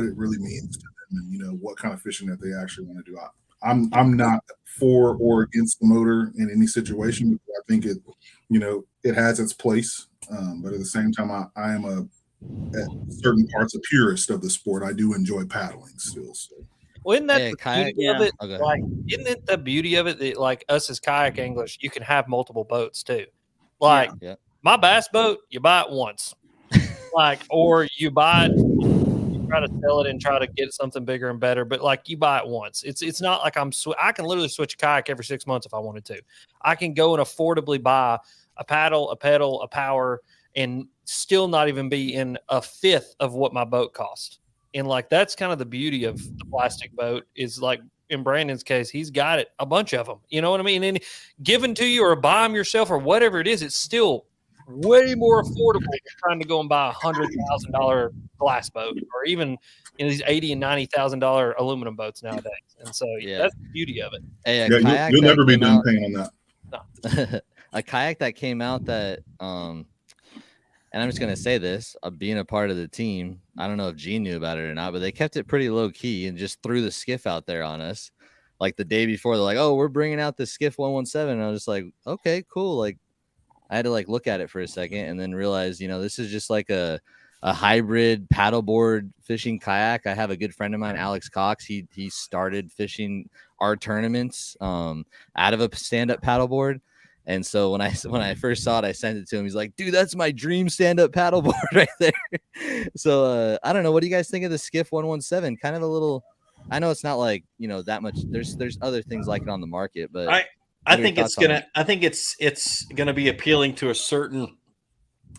it really means to them and, what kind of fishing that they actually want to do. I'm not for or against the motor in any situation. I think it, it has its place. But at the same time, I am at certain parts a purist of the sport. I do enjoy paddling still. So. Well, isn't that the kayak, beauty of it? Okay. Like, isn't it the beauty of it that like us as kayak anglers, you can have multiple boats too. Like my bass boat, you buy it once, or you buy it. Try to sell it and try to get something bigger and better, but like you buy it once. It's not like I can literally switch a kayak every 6 months if I wanted to. I can go and affordably buy a paddle, a pedal, a power, and still not even be in a fifth of what my boat cost. And like that's kind of the beauty of the plastic boat is like in Brandon's case, he's got it, a bunch of them. You know what I mean? And given to you or buy them yourself or whatever it is, it's still way more affordable than trying to go and buy $100,000 glass boat or even these $80,000 and $90,000 aluminum boats nowadays. And so that's the beauty of it. Hey, you'll never be done paying on that. No. A kayak that came out that, and I'm just gonna say this, being a part of the team, I don't know if Gene knew about it or not, but they kept it pretty low key and just threw the skiff out there on us. Like the day before, they're like, "Oh, we're bringing out the skiff 117," and I was just like, "Okay, cool." Like. I had to like look at it for a second and then realize, this is just like a hybrid paddleboard fishing kayak. I have a good friend of mine, Alex Cox. He started fishing our tournaments out of a stand-up paddleboard. And so when I first saw it, I sent it to him. He's like, dude, that's my dream stand-up paddleboard right there. So I don't know. What do you guys think of the Skiff 117? Kind of a little, I know it's not like, that much. There's other things like it on the market, but I think it's gonna be appealing to a certain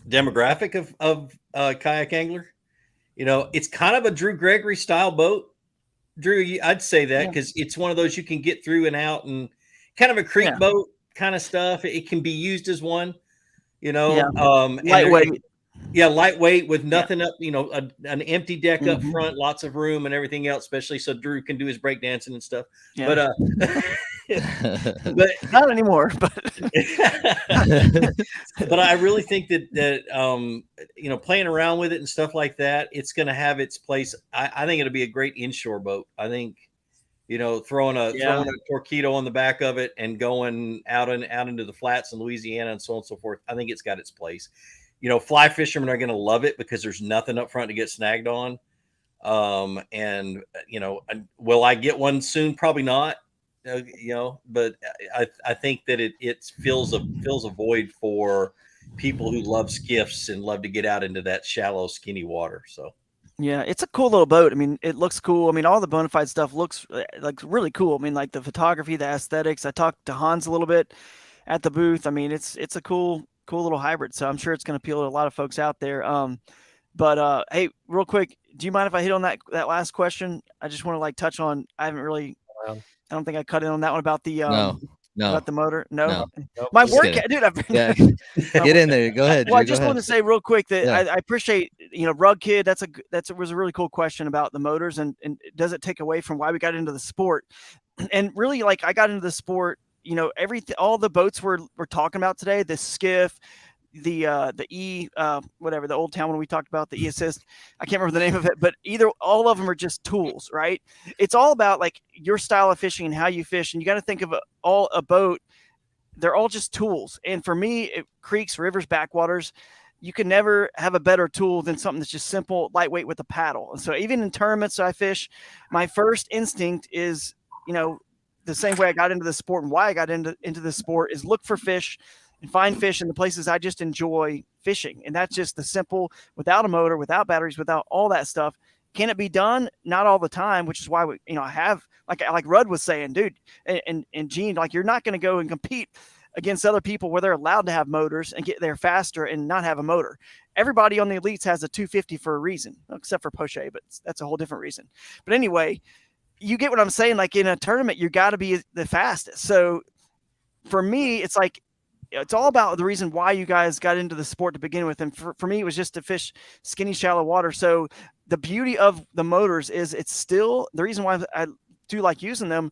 demographic of kayak angler. It's kind of a Drew Gregory style boat. Drew, I'd say that because it's one of those you can get through and out and kind of a creek boat kind of stuff. It can be used as one, lightweight. Lightweight with nothing up, an empty deck up front, lots of room and everything else, especially so Drew can do his breakdancing and stuff. Yeah. But not anymore. But but I really think that playing around with it and stuff like that, it's going to have its place. I think it'll be a great inshore boat. I think throwing a torpedo on the back of it and going out into the flats in Louisiana and so on and so forth. I think it's got its place. Fly fishermen are going to love it because there's nothing up front to get snagged on. And will I get one soon? Probably not. But I think that it fills a void for people who love skiffs and love to get out into that shallow, skinny water. So. Yeah, it's a cool little boat. I mean, it looks cool. I mean, all the bona fide stuff looks like really cool. I mean, like the photography, the aesthetics. I talked to Hans a little bit at the booth. I mean, it's a cool little hybrid. So I'm sure it's going to appeal to a lot of folks out there. But hey, real quick, do you mind if I hit on that last question? I just want to touch on. I don't think I cut in on that one about the No. About the motor? No. Nope. My workout, dude. I've been Get in there. Go ahead. Well, Drew, I just want to say real quick that I appreciate, Rug Kid. That was a really cool question about the motors and does it take away from why we got into the sport? And really, I got into the sport, all the boats we're talking about today, the skiff, the whatever, the Old Town one we talked about, the E-Assist. I can't remember the name of it, but all of them are just tools, right? It's all about your style of fishing and how you fish. And you got to think of a boat. They're all just tools. And for me, creeks, rivers, backwaters, you can never have a better tool than something that's just simple, lightweight with a paddle. And so even in tournaments I fish, my first instinct is, the same way I got into the sport and why I got into the sport is look for fish and find fish in the places I just enjoy fishing. And that's just the simple, without a motor, without batteries, without all that stuff. Can it be done? Not all the time, which is why I have, like Rudd was saying, dude, and Gene, you're not going to go and compete against other people where they're allowed to have motors and get there faster and not have a motor. Everybody on the elites has a 250 for a reason, except for Poche, but that's a whole different reason. But anyway, you get what I'm saying? In a tournament, you got to be the fastest. So for me, it's all about the reason why you guys got into the sport to begin with. And for me, it was just to fish skinny, shallow water. So the beauty of the motors is it's still the reason why I do like using them.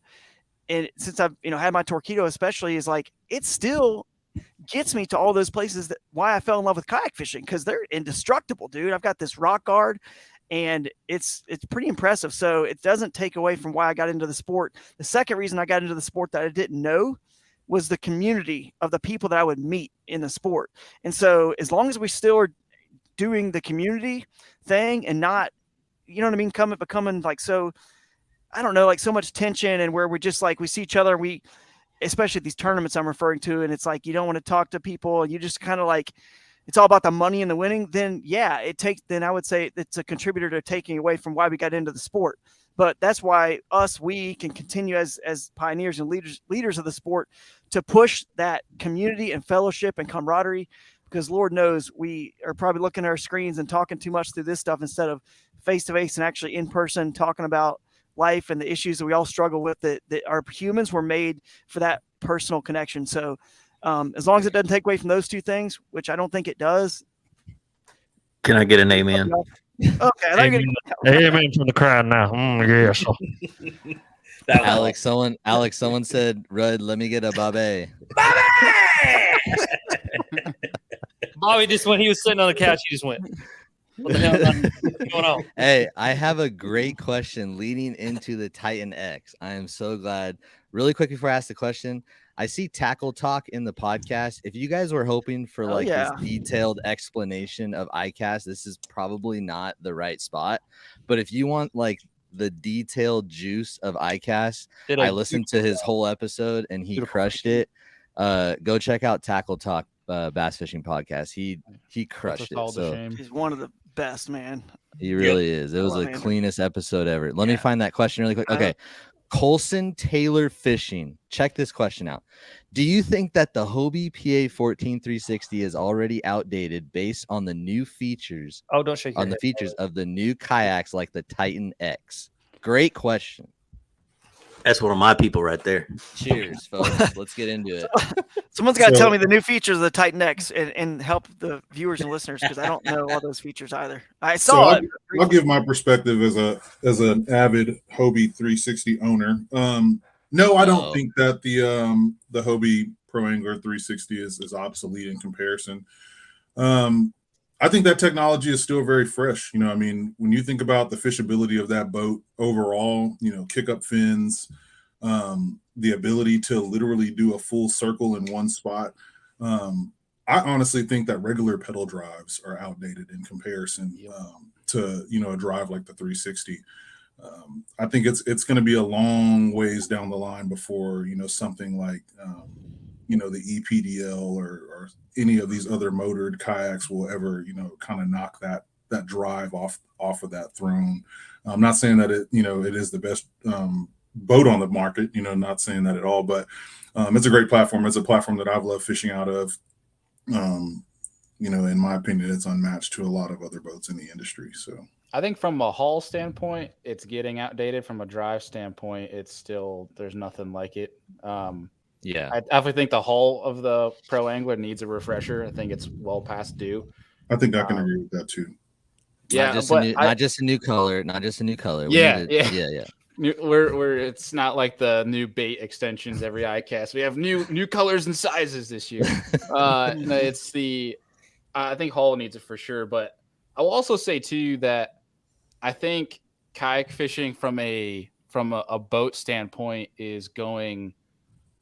And since I've, had my Torpedo especially is it still gets me to all those places why I fell in love with kayak fishing. Cause they're indestructible, dude. I've got this rock guard and it's pretty impressive. So it doesn't take away from why I got into the sport. The second reason I got into the sport that I didn't know was the community of the people that I would meet in the sport. And so as long as we still are doing the community thing and not, becoming so, I don't know, so much tension and where we're just we see each other, especially these tournaments I'm referring to. And it's you don't want to talk to people. You just kind of it's all about the money and the winning. Then then I would say it's a contributor to taking away from why we got into the sport. But that's why we can continue as pioneers and leaders of the sport to push that community and fellowship and camaraderie, because Lord knows we are probably looking at our screens and talking too much through this stuff instead of face-to-face and actually in person talking about life and the issues that we all struggle with, that our humans were made for that personal connection. So as long as it doesn't take away from those two things, which I don't think it does. Can I get an amen? Okay. Amen from the crowd now. Yes. Alex, someone said, Rudd, let me get a Bobby. Bobby just when he was sitting on the couch, he just went, what the hell is going on? Hey, I have a great question leading into the Titan X. I am so glad. Really quick before I ask the question, I see Tackle Talk in the podcast. If you guys were hoping for this detailed explanation of ICAST, this is probably not the right spot. But if you want the detailed juice of ICAST, I listened to his whole episode and he crushed it. Go check out Tackle Talk Bass Fishing Podcast. He crushed it. So he's one of the best, man. He really is. It was the cleanest episode ever. Let me find that question really quick. Okay. Colson Taylor Fishing. Check this question out. Do you think that the Hobie PA 14360 is already outdated based on the new features? Oh, don't shake your on head. the features of the new kayaks like the Titan X? Great question. That's one of my people right there. Cheers, folks. Let's get into it. Someone's got to tell me the new features of the Titan X and help the viewers and listeners, because I don't know all those features either. I saw it. I'll give my perspective as an avid Hobie 360 owner. No, I don't think that the Hobie Pro Angler 360 is obsolete in comparison. I think that technology is still very fresh. I mean, when you think about the fishability of that boat overall, kick up fins, the ability to literally do a full circle in one spot. I honestly think that regular pedal drives are outdated in comparison to a drive like the 360. I think it's going to be a long ways down the line before something like the EPDL or any of these other motored kayaks will ever kind of knock that drive off of that throne. I'm not saying that it is the best boat on the market, not saying that at all, but it's a great platform. It's a platform that I've loved fishing out of. In my opinion, it's unmatched to a lot of other boats in the industry. So I think from a hull standpoint, it's getting outdated. From a drive standpoint, there's nothing like it. Yeah, I definitely think the hull of the Pro Angler needs a refresher. I think it's well past due. I think I can agree with that too. Yeah, not just a new color. Yeah. Yeah. We're it's not like the new bait extensions every ICAST. We have new colors and sizes this year. It's I think hull needs it for sure. But I will also say too that I think kayak fishing from a boat standpoint is going.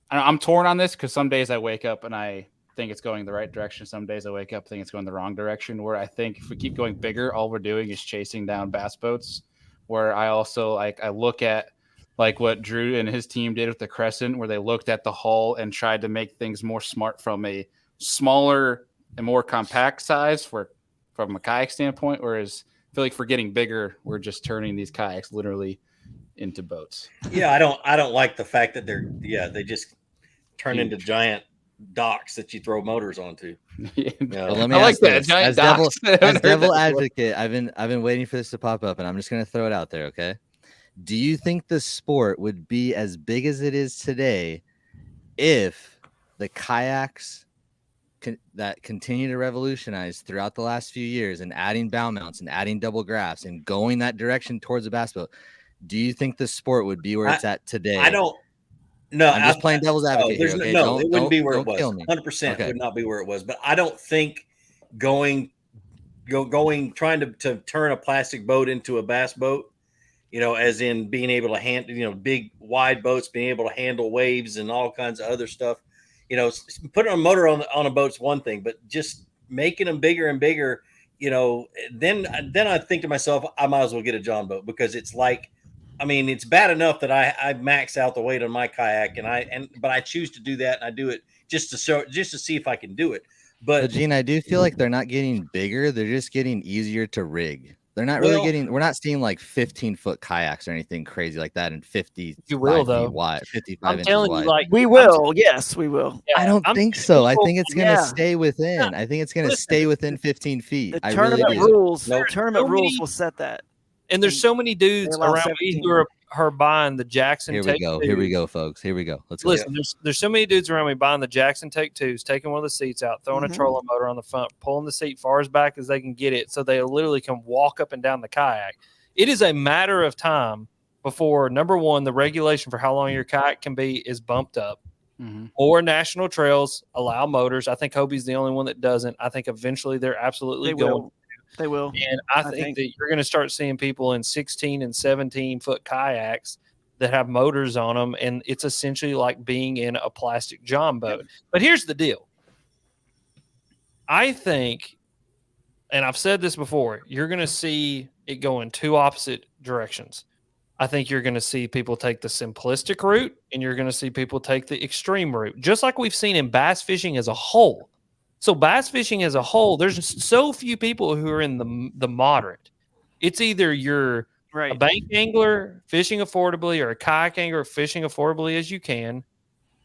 I'm torn on this because some days I wake up and I think it's going the right direction. Some days I wake up think it's going the wrong direction. Where I think if we keep going bigger, all we're doing is chasing down bass boats. Where I also I look at like what Drew and his team did with the Crescent, where they looked at the hull and tried to make things more smart from a smaller and more compact size from a kayak standpoint. Whereas I feel like for getting bigger, we're just turning these kayaks literally into boats. Yeah, I don't like the fact that they just turn into giant docks that you throw motors onto. Well, let me ask this. As devil advocate, I've been waiting for this to pop up, and I'm just going to throw it out there. Okay, do you think the sport would be as big as it is today if the kayaks that continue to revolutionize throughout the last few years and adding bow mounts and adding double graphs and going that direction towards a bass boat? Do you think the sport would be where it's at today? I don't. No, I'm just playing devil's advocate here. Okay? No, it wouldn't be where it was. 100% would not be where it was. But I don't think trying to turn a plastic boat into a bass boat, as in being able to handle, big wide boats, being able to handle waves and all kinds of other stuff. Putting a motor on a boat's one thing, but just making them bigger and bigger, then I think to myself, I might as well get a John boat, because it's like, it's bad enough that I max out the weight on my kayak, but I choose to do that, and I do it just to see if I can do it. But Gene, I do feel like they're not getting bigger; they're just getting easier to rig. They're not really getting. We're not seeing like 15-foot kayaks or anything crazy like that, and 50. You will though. Wide, 55 I'm inches telling wide. you, like We will. Yes, we will. Yeah, I don't think so. I think it's going to Yeah. stay within. I think it's going to stay within 15 feet. The I really tournament do. rules. Nope. Tournament So rules many- will set that. and there's so many dudes They allow around me 17. who are buying the Jackson Here we Take go. 2s. Here we go, folks. Here we go. Let's go. Listen, there's so many dudes around me buying the Jackson Take 2s, taking one of the seats out, throwing a trolling motor on the front, pulling the seat far as back as they can get it, so they literally can walk up and down the kayak. It is a matter of time before, number one, the regulation for how long your kayak can be is bumped up. More national trails allow motors. I think Hobie's the only one that doesn't. I think eventually they're absolutely going. They will. And I think that you're going to start seeing people in 16 and 17 foot kayaks that have motors on them, and it's essentially like being in a plastic John boat. But here's the deal. I think, and I've said this before, you're going to see it go in two opposite directions. I think you're going to see people take the simplistic route, and you're going to see people take the extreme route, just like we've seen in bass fishing as a whole. So bass fishing as a whole, there's so few people who are in the moderate. It's either you're a bank angler fishing affordably, or a kayak angler fishing affordably as you can,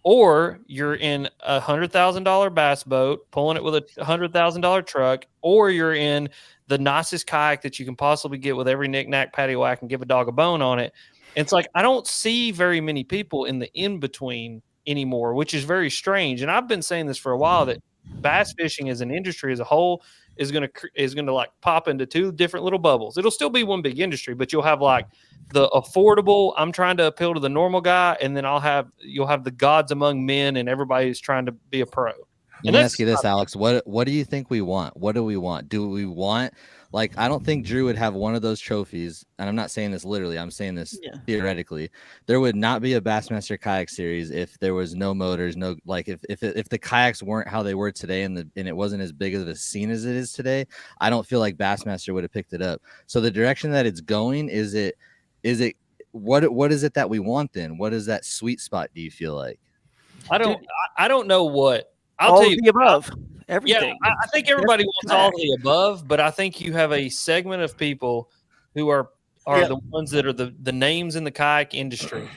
or you're in $100,000 bass boat pulling it with a $100,000 truck, or you're in the nicest kayak that you can possibly get with every knick-knack, paddywhack, and give a dog a bone on it. And it's like, I don't see very many people in the in-between anymore, which is very strange. And I've been saying this for a while, that bass fishing as an industry as a whole is going to like pop into two different little bubbles. It'll still be one big industry, but you'll have like the affordable, I'm trying to appeal to the normal guy, and then you'll have the gods among men and everybody who's trying to be a pro. Let me ask you this, Alex. What do you think we want? What do we want? Do we want, like, I don't think Drew would have one of those trophies, and I'm not saying this literally, I'm saying this theoretically. There would not be a Bassmaster kayak series if there was no motors, no, like, if the kayaks weren't how they were today and it wasn't as big of a scene as it is today. I don't feel like Bassmaster would have picked it up. So the direction that it's going, what is it that we want then? What is that sweet spot, do you feel like? I don't know what. I'll all tell of you the above. Everything. Yeah, I think everybody wants all of the above, but I think you have a segment of people who are the ones that are the names in the kayak industry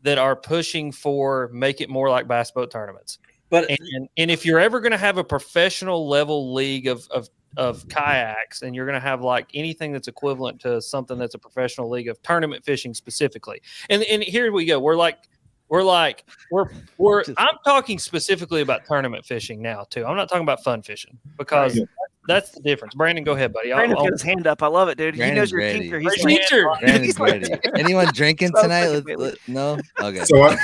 that are pushing for make it more like bass boat tournaments. But and if you're ever going to have a professional level league of kayaks, and you're going to have like anything that's equivalent to something that's a professional league of tournament fishing specifically, and here we go. I'm talking specifically about tournament fishing now too. I'm not talking about fun fishing because that's the difference. Brandon, go ahead, buddy. Brandon's got his hand up. I love it, dude. Brandon's he knows your teacher. He's teacher. Brandon's ready. Anyone drinking tonight? No. Okay. So I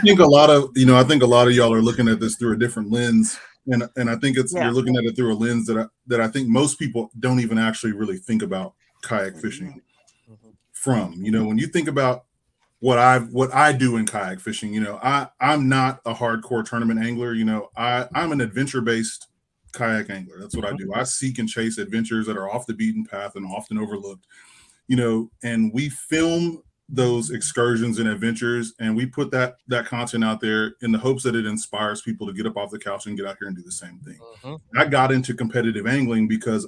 think a lot of y'all are looking at this through a different lens, and I think you're looking at it through a lens that I think most people don't even actually really think about kayak fishing from. When you think about what I do in kayak fishing, I'm not a hardcore tournament angler. I'm an adventure-based kayak angler. That's what I do. I seek and chase adventures that are off the beaten path and often overlooked, and we film those excursions and adventures, and we put that content out there in the hopes that it inspires people to get up off the couch and get out here and do the same thing. I got into competitive angling because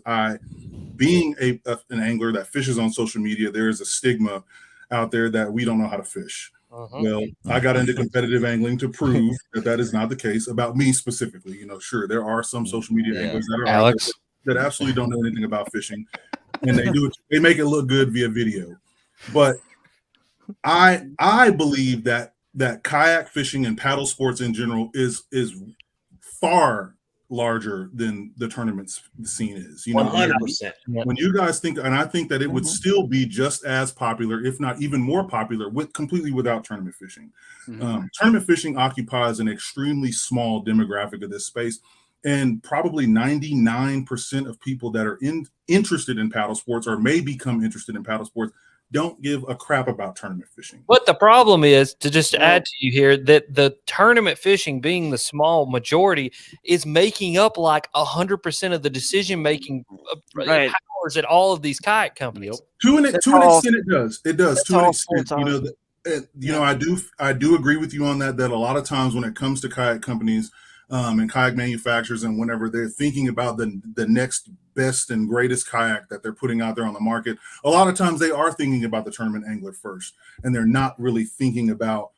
being an angler that fishes on social media, there is a stigma out there that we don't know how to fish. Well, I got into competitive angling to prove that is not the case about me specifically. Sure, there are some social media anglers that are Alex that absolutely don't know anything about fishing, and they make it look good via video. But I believe that kayak fishing and paddle sports in general is far larger than the tournament scene is. 100%. When you guys think, and I think that it would still be just as popular, if not even more popular, completely without tournament fishing. Tournament fishing occupies an extremely small demographic of this space, and probably 99% of people that are interested in paddle sports or may become interested in paddle sports don't give a crap about tournament fishing. But the problem is, to just add to you here, that the tournament fishing, being the small majority, is making up like 100% of the decision-making powers at all of these kayak companies. To an extent, it does. It does. To an extent, I do agree with you on that a lot of times when it comes to kayak companies and kayak manufacturers, and whenever they're thinking about the next best and greatest kayak that they're putting out there on the market, a lot of times they are thinking about the tournament angler first, and they're not really thinking about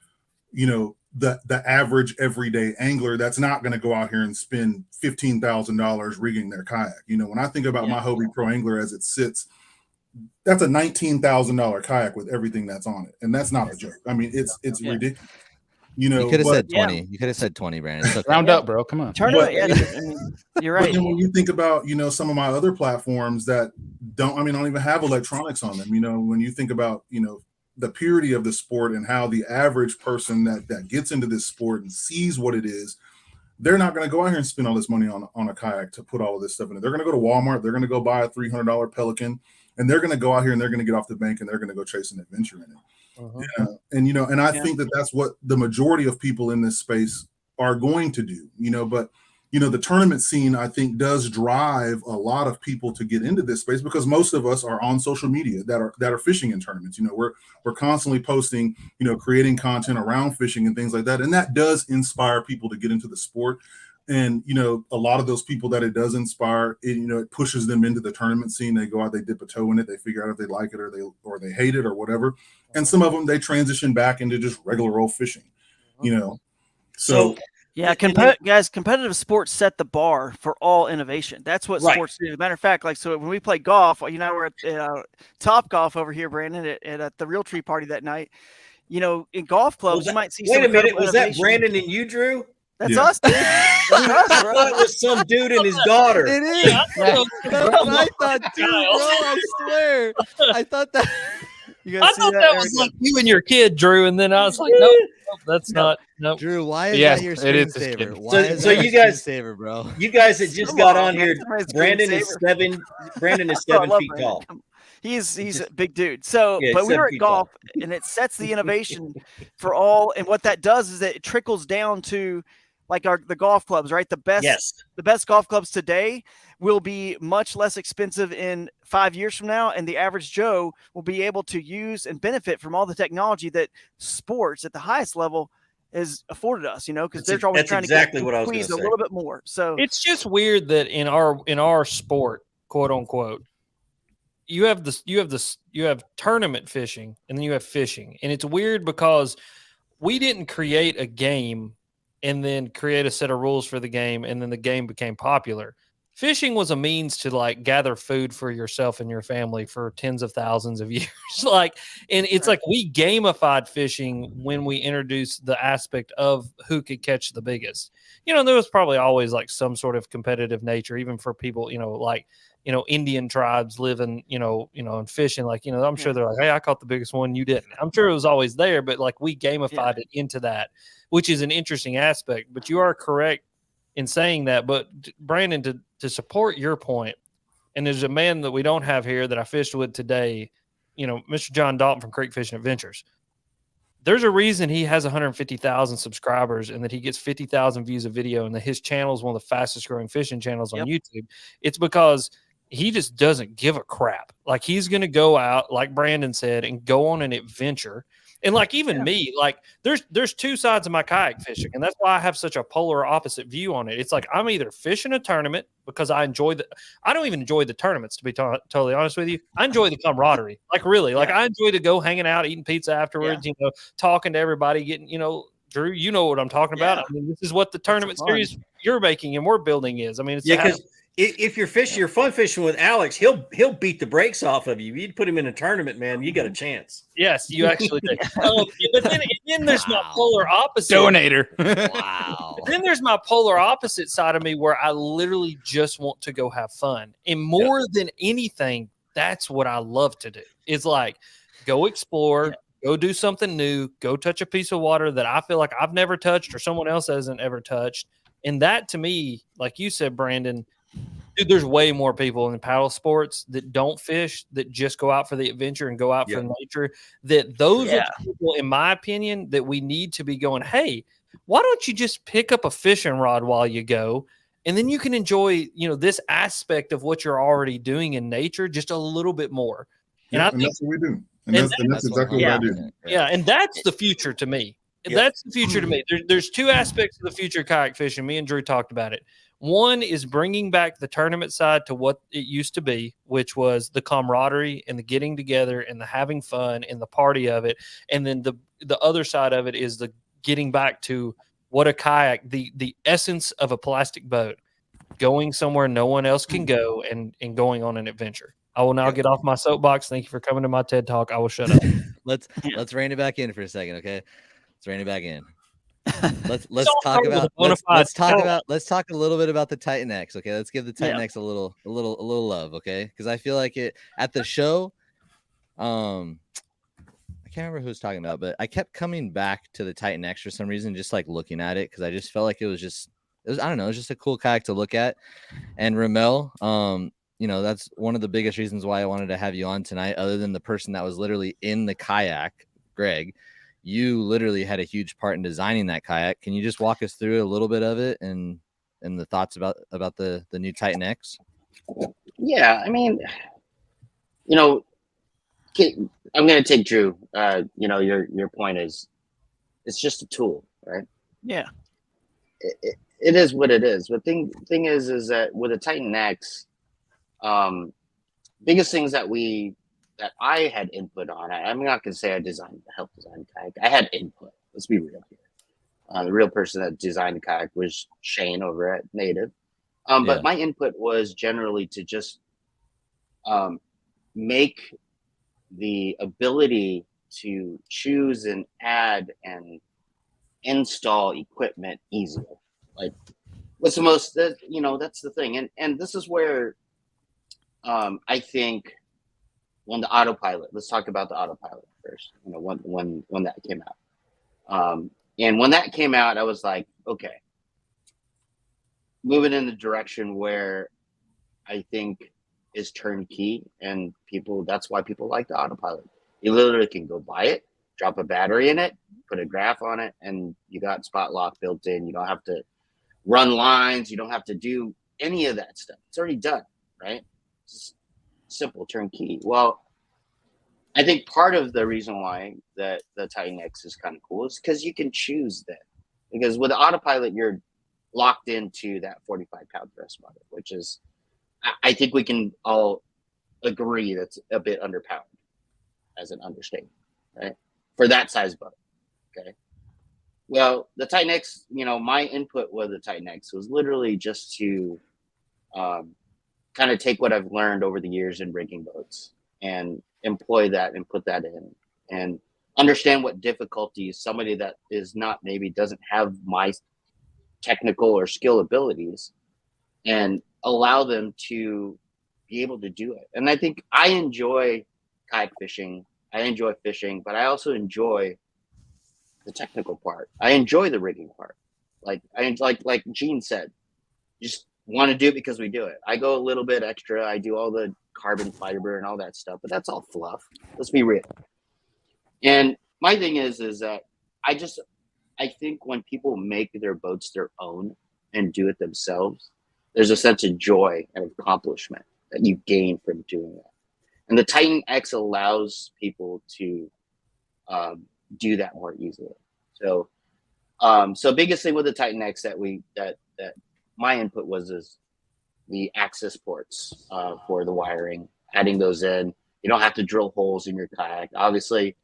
the average everyday angler that's not going to go out here and spend $15,000 rigging their kayak. When I think about my Hobie Pro Angler as it sits, that's a $19,000 kayak with everything that's on it, and that's not a joke. I mean, it's ridiculous. You could have said 20. You could have said 20, Brandon. Okay. Round up, bro. Come on. You're right. But then when you think about, some of my other platforms that don't even have electronics on them, when you think about, the purity of the sport and how the average person that gets into this sport and sees what it is, they're not going to go out here and spend all this money on a kayak to put all of this stuff in it. They're going to go to Walmart. They're going to go buy a $300 Pelican, and they're going to go out here and they're going to get off the bank and they're going to go chase an adventure in it. And I think that's what the majority of people in this space are going to do, but the tournament scene, I think, does drive a lot of people to get into this space, because most of us are on social media that are fishing in tournaments. We're constantly posting, creating content around fishing and things like that. And that does inspire people to get into the sport. And, a lot of those people that it does inspire, it pushes them into the tournament scene. They go out, they dip a toe in it, they figure out if they like it or they hate it or whatever. And some of them, they transition back into just regular old fishing, So yeah, guys, competitive sports set the bar for all innovation. That's what sports do. As a matter of fact, so when we play golf, we're at Top Golf over here, Brandon, at the Real Tree party that night. In golf clubs, you might see. Wait a minute, was that Brandon and you, Drew? That's us, dude. I thought it was some dude and his daughter. It is. That's what I thought too, bro. I swear. I thought that. I thought that was like you and your kid, Drew, and then I was like, no, That's not no. Drew, why is Yes, that your it is his screensaver? kid. Why is So that you your guys- screensaver, bro? You guys that just Come got on, on man, here, somebody's Brandon is screensaver. 7 I love feet Brandon. tall. He's Just- a big dude. So, Yeah, but we 7 were at feet tall. golf, and it sets the innovation for all. And what that does is that it trickles down to like the golf clubs, right? The best golf clubs today will be much less expensive in 5 years from now, and the average Joe will be able to use and benefit from all the technology that sports at the highest level has afforded us. You know, because they're always That's trying exactly to what I was squeeze a gonna say. little bit more. So It's just weird that in our sport, quote unquote, you have tournament fishing and then you have fishing. And it's weird because we didn't create a game and then create a set of rules for the game and then the game became popular. Fishing was a means to like gather food for yourself and your family for tens of thousands of years. And it's like we gamified fishing when we introduced the aspect of who could catch the biggest. You know, there was probably always like some sort of competitive nature, even for people, like, Indian tribes living, and fishing. Like, I'm sure they're like, hey, I caught the biggest one, you didn't. I'm sure it was always there, but like we gamified it into that, which is an interesting aspect. But you are correct in saying that. But Brandon, to support your point, and there's a man that we don't have here that I fished with today, Mr. John Dalton from Creek Fishing Adventures. There's a reason he has 150,000 subscribers and that he gets 50,000 views of video and that his channel is one of the fastest growing fishing channels on YouTube. It's because he just doesn't give a crap. Like he's going to go out, like Brandon said, and go on an adventure. And like even me, like there's two sides of my kayak fishing, and that's why I have such a polar opposite view on it. It's like I'm either fishing a tournament because I don't even enjoy the tournaments, to be totally honest with you. I enjoy the camaraderie, like really, like I enjoy to go hanging out, eating pizza afterwards, talking to everybody, getting, Drew, you know what I'm talking about. I mean, this is what the tournament series you're making and we're building is. I mean, it's because if you're fun fishing with Alex, he'll beat the brakes off of you. You'd put him in a tournament, man. You got a chance. Yes, you actually do. But then there's my polar opposite. Donator. Wow. Then there's my polar opposite side of me where I literally just want to go have fun. And more than anything, that's what I love to do. Is like go explore, go do something new, go touch a piece of water that I feel like I've never touched or someone else hasn't ever touched. And that to me, like you said, Brandon, dude, there's way more people in paddle sports that don't fish, that just go out for the adventure and go out for nature. That those are the people, in my opinion, that we need to be going, hey, why don't you just pick up a fishing rod while you go? And then you can enjoy, this aspect of what you're already doing in nature just a little bit more. And I think that's what we do. And that's exactly what I do. Yeah, and that's the future to me. That's the future to me. There's two aspects of the future of kayak fishing. Me and Drew talked about it. One is bringing back the tournament side to what it used to be, which was the camaraderie and the getting together and the having fun and the party of it. And then the other side of it is the getting back to what a kayak, the essence of a plastic boat, going somewhere no one else can go and going on an adventure. I will now get off my soapbox. Thank you for coming to my TED Talk. I will shut up. Let's rein it back in for a second, okay? Let's rein it back in. Let's talk a little bit about the Titan X, okay? Let's give the Titan X a little love, okay? Because I feel like it at the show. I can't remember who was talking about, but I kept coming back to the Titan X for some reason, just like looking at it because I just felt like it was I don't know, it was just a cool kayak to look at. And Romel, that's one of the biggest reasons why I wanted to have you on tonight, other than the person that was literally in the kayak, Greg. You literally had a huge part in designing that kayak. Can you just walk us through a little bit of it and the thoughts about the new Titan X? Yeah, I mean, I'm going to take Drew. Your point is, it's just a tool, right? Yeah. It is what it is. But thing is that with a Titan X, biggest things that I had input on. I'm not going to say I helped design the kayak. I had input. Let's be real here. The real person that designed the kayak was Shane over at Native. But my input was generally to just make the ability to choose and add and install equipment easier. Like, what's the most? That's the thing. And this is where I think. When the autopilot, let's talk about the autopilot first. When that came out, And when that came out, I was like, okay, moving in the direction where I think is turnkey, and that's why people like the autopilot. You literally can go buy it, drop a battery in it, put a graph on it, and you got spot lock built in. You don't have to run lines. You don't have to do any of that stuff. It's already done, right? It's simple turnkey. Well, I think part of the reason why the Titan X is kind of cool is because you can choose that. Because with the autopilot, you're locked into that 45-pound thrust motor, which is, I think we can all agree, that's a bit underpowered as an understatement, right? For that size boat, okay? Well, the Titan X, my input with the Titan X was literally just to kind of take what I've learned over the years in rigging boats and employ that and put that in and understand what difficulties somebody that is not, maybe doesn't have my technical or skill abilities, and allow them to be able to do it. And I think I enjoy kayak fishing. I enjoy fishing, but I also enjoy the technical part. I enjoy the rigging part. Like Gene said, just want to do it because we do it. I go a little bit extra. I do all the carbon fiber and all that stuff, but that's all fluff. Let's be real. And my thing is that I think when people make their boats their own and do it themselves, there's a sense of joy and accomplishment that you gain from doing that. And the Titan X allows people to do that more easily. So, biggest thing with the Titan X that my input is the access ports for the wiring, adding those in. You don't have to drill holes in your kayak, obviously.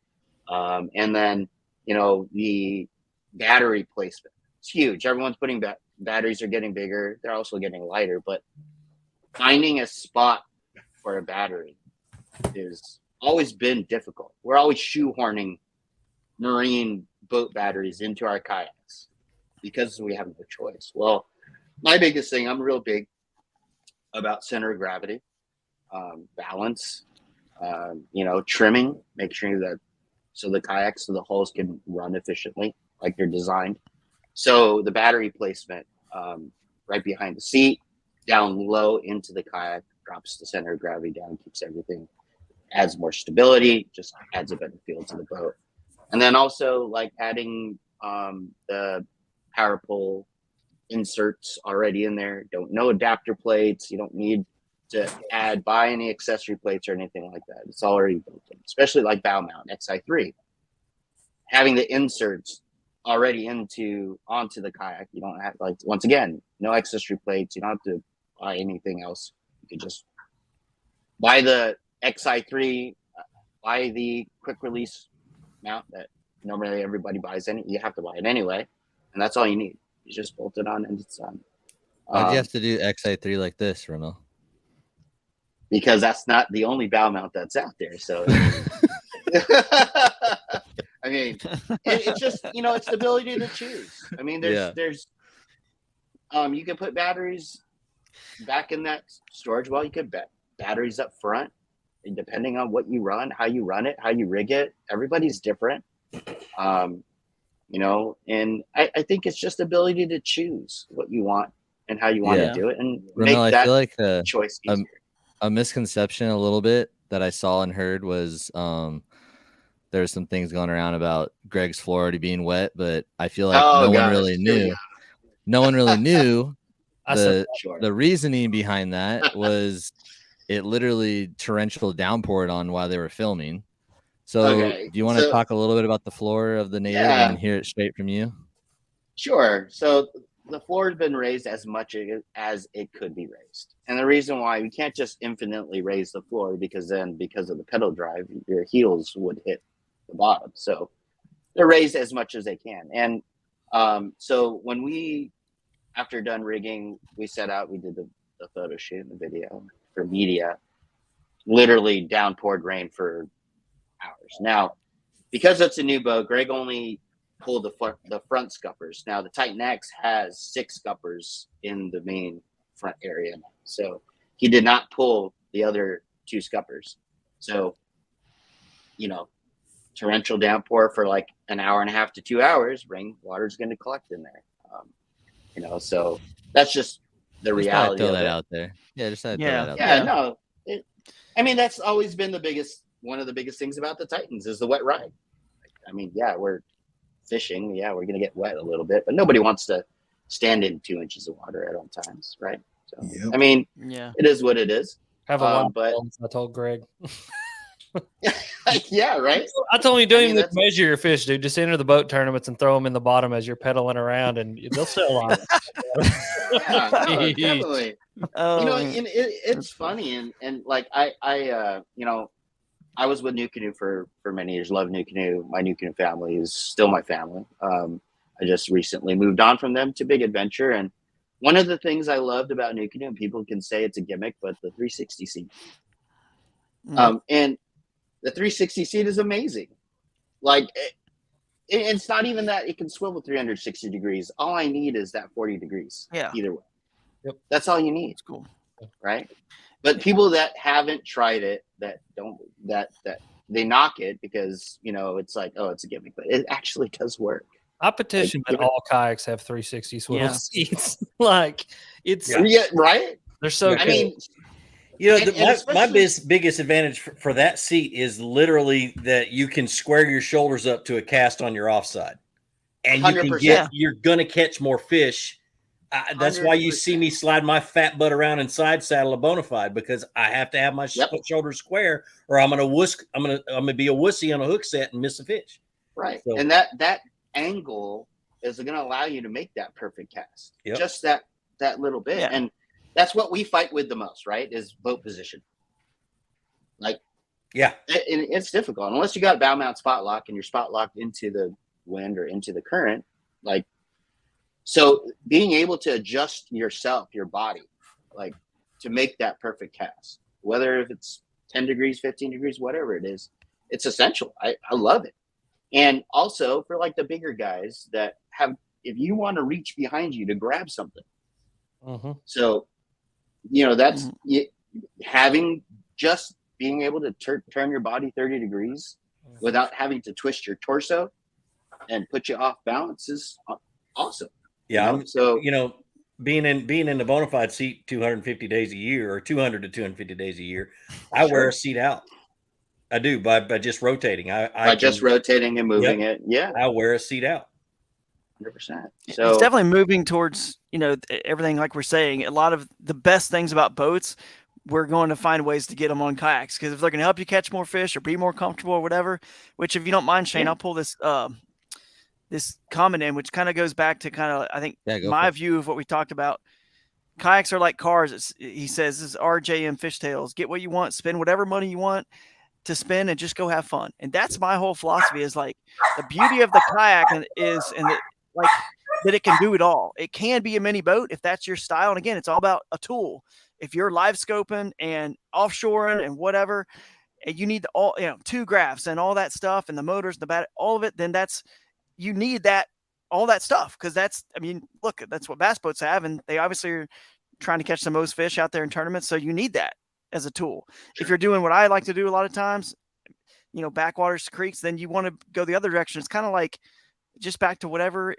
And then, the battery placement. It's huge. Everyone's putting batteries are getting bigger. They're also getting lighter, but finding a spot for a battery is always been difficult. We're always shoehorning marine boat batteries into our kayaks because we have no choice. Well, my biggest thing, I'm real big about center of gravity, balance, trimming, make sure that so the kayaks, so the hulls can run efficiently like they're designed. So the battery placement right behind the seat, down low into the kayak, drops the center of gravity down, keeps everything, adds more stability, just adds a better feel to the boat. And then also like adding the power pole inserts already in there. No adapter plates. You don't need to buy any accessory plates or anything like that. It's already built in, especially like bow mount XI3. Having the inserts already onto the kayak. You don't have, like, once again, no accessory plates. You don't have to buy anything else. You can just buy the XI3, buy the quick release mount that normally everybody buys. You have to buy it anyway, and that's all you need. You just bolt it on and it's done. Why'd you have to do XI3 like this, Romel? Because that's not the only bow mount that's out there. So, I mean, it's just, it's the ability to choose. I mean, there's, you can put batteries back in that storage well. You could bet batteries up front, and depending on what you run, how you run it, how you rig it. Everybody's different. And I think it's just ability to choose what you want and how you want to do it, and make Romel, that I feel like choice easier. A misconception a little bit that I saw and heard was there's some things going around about Greg's floor already being wet, but I feel like no one really knew the reasoning behind that was it literally torrential downpoured on while they were filming. So do you want to talk a little bit about the floor of the Native and hear it straight from you? Sure. So the floor has been raised as much as it could be raised. And the reason why we can't just infinitely raise the floor, because of the pedal drive, your heels would hit the bottom. So they're raised as much as they can. And so when we, after done rigging, we set out, we did the photo shoot and the video for media, literally downpoured rain for hours. Now, because it's a new boat, Greg only pulled the front scuppers. Now, the Titan X has 6 scuppers in the main front area. So he did not pull the other 2 scuppers. So, torrential downpour for like an hour and a half to 2 hours, rainwater is going to collect in there. So that's just the Just thought I'd reality throw of that it. out there. Yeah, just thought I'd Yeah. throw that out Yeah, there. no. I mean, that's always been one of the biggest things about the Titans is the wet ride. I mean, yeah, we're fishing. Yeah, we're going to get wet a little bit, but nobody wants to stand in 2 inches of water at all times, right? So, Yep. I mean, Yeah. it is what it is. Have a lot. But I told Greg. yeah, right. I told him you don't I mean, even need to measure your fish, dude. Just enter the boat tournaments and throw them in the bottom as you're pedaling around, and they'll sell on it. Yeah, no, definitely. Oh, And it's funny, and like I was with New Canoe for many years. Love New Canoe. My New Canoe family is still my family. I just recently moved on from them to Big Adventure, and one of the things I loved about New Canoe, and people can say it's a gimmick, but the 360 seat. And the 360 seat is amazing. Like it's not even that it can swivel 360 degrees. All I need is that 40 degrees. Yeah. Either way. Yep. That's all you need. It's cool. Right. But people that haven't tried it, that they knock it because, it's like, oh, it's a gimmick, but it actually does work. I petition that all kayaks have 360 swivel Yeah. seats. Like it's Yeah, right. they're so I good. mean, My especially- biggest advantage for that seat is literally that you can square your shoulders up to a cast on your offside, and you can 100%. you're gonna catch more fish. That's why you see me slide my fat butt around and side saddle a Bonafide, because I have to have my shoulders square, or I'm gonna be a wussy on a hook set and miss a fish. Right. So- And that angle is going to allow you to make that perfect cast. Yep. Just that little bit. Yeah. And that's what we fight with the most, right? Is boat position. Like, Yeah. and it's difficult unless you got bow mount spot lock and you're spot locked into the wind or into the current. Like, so being able to adjust yourself, your body, like to make that perfect cast, whether if it's 10 degrees, 15 degrees, whatever it is, it's essential. I love it. And also for like the bigger guys that have, if you want to reach behind you to grab something. So, that's having just being able to turn your body 30 degrees without having to twist your torso and put you off balance is awesome. Yeah. So, being in the Bonafide seat 250 days a year, or 200 to 250 days a year, I wear a seat out. I do by just rotating. Just rotating and moving it. Yeah. I wear a seat out. 100%. It's So definitely moving towards, everything like we're saying. A lot of the best things about boats, we're going to find ways to get them on kayaks, because if they're going to help you catch more fish or be more comfortable or whatever, which if you don't mind, Shane, I'll pull this this comment in, which kind of goes back to I think my view of what we talked about. Kayaks are like cars. He says, this is RJM Fishtails. Get what you want, spend whatever money you want to spend, and just go have fun. And that's my whole philosophy, is like the beauty of the kayak that it can do it all. It can be a mini boat if that's your style. And again, it's all about a tool. If you're live scoping and offshoring and whatever, and you need all, 2 graphs and all that stuff and the motors, the battery, all of it, then you need all that stuff. Cause that's what bass boats have. And they obviously are trying to catch the most fish out there in tournaments. So you need that as a tool. Sure. If you're doing what I like to do a lot of times, backwaters to creeks, then you want to go the other direction. It's kind of like just back to whatever,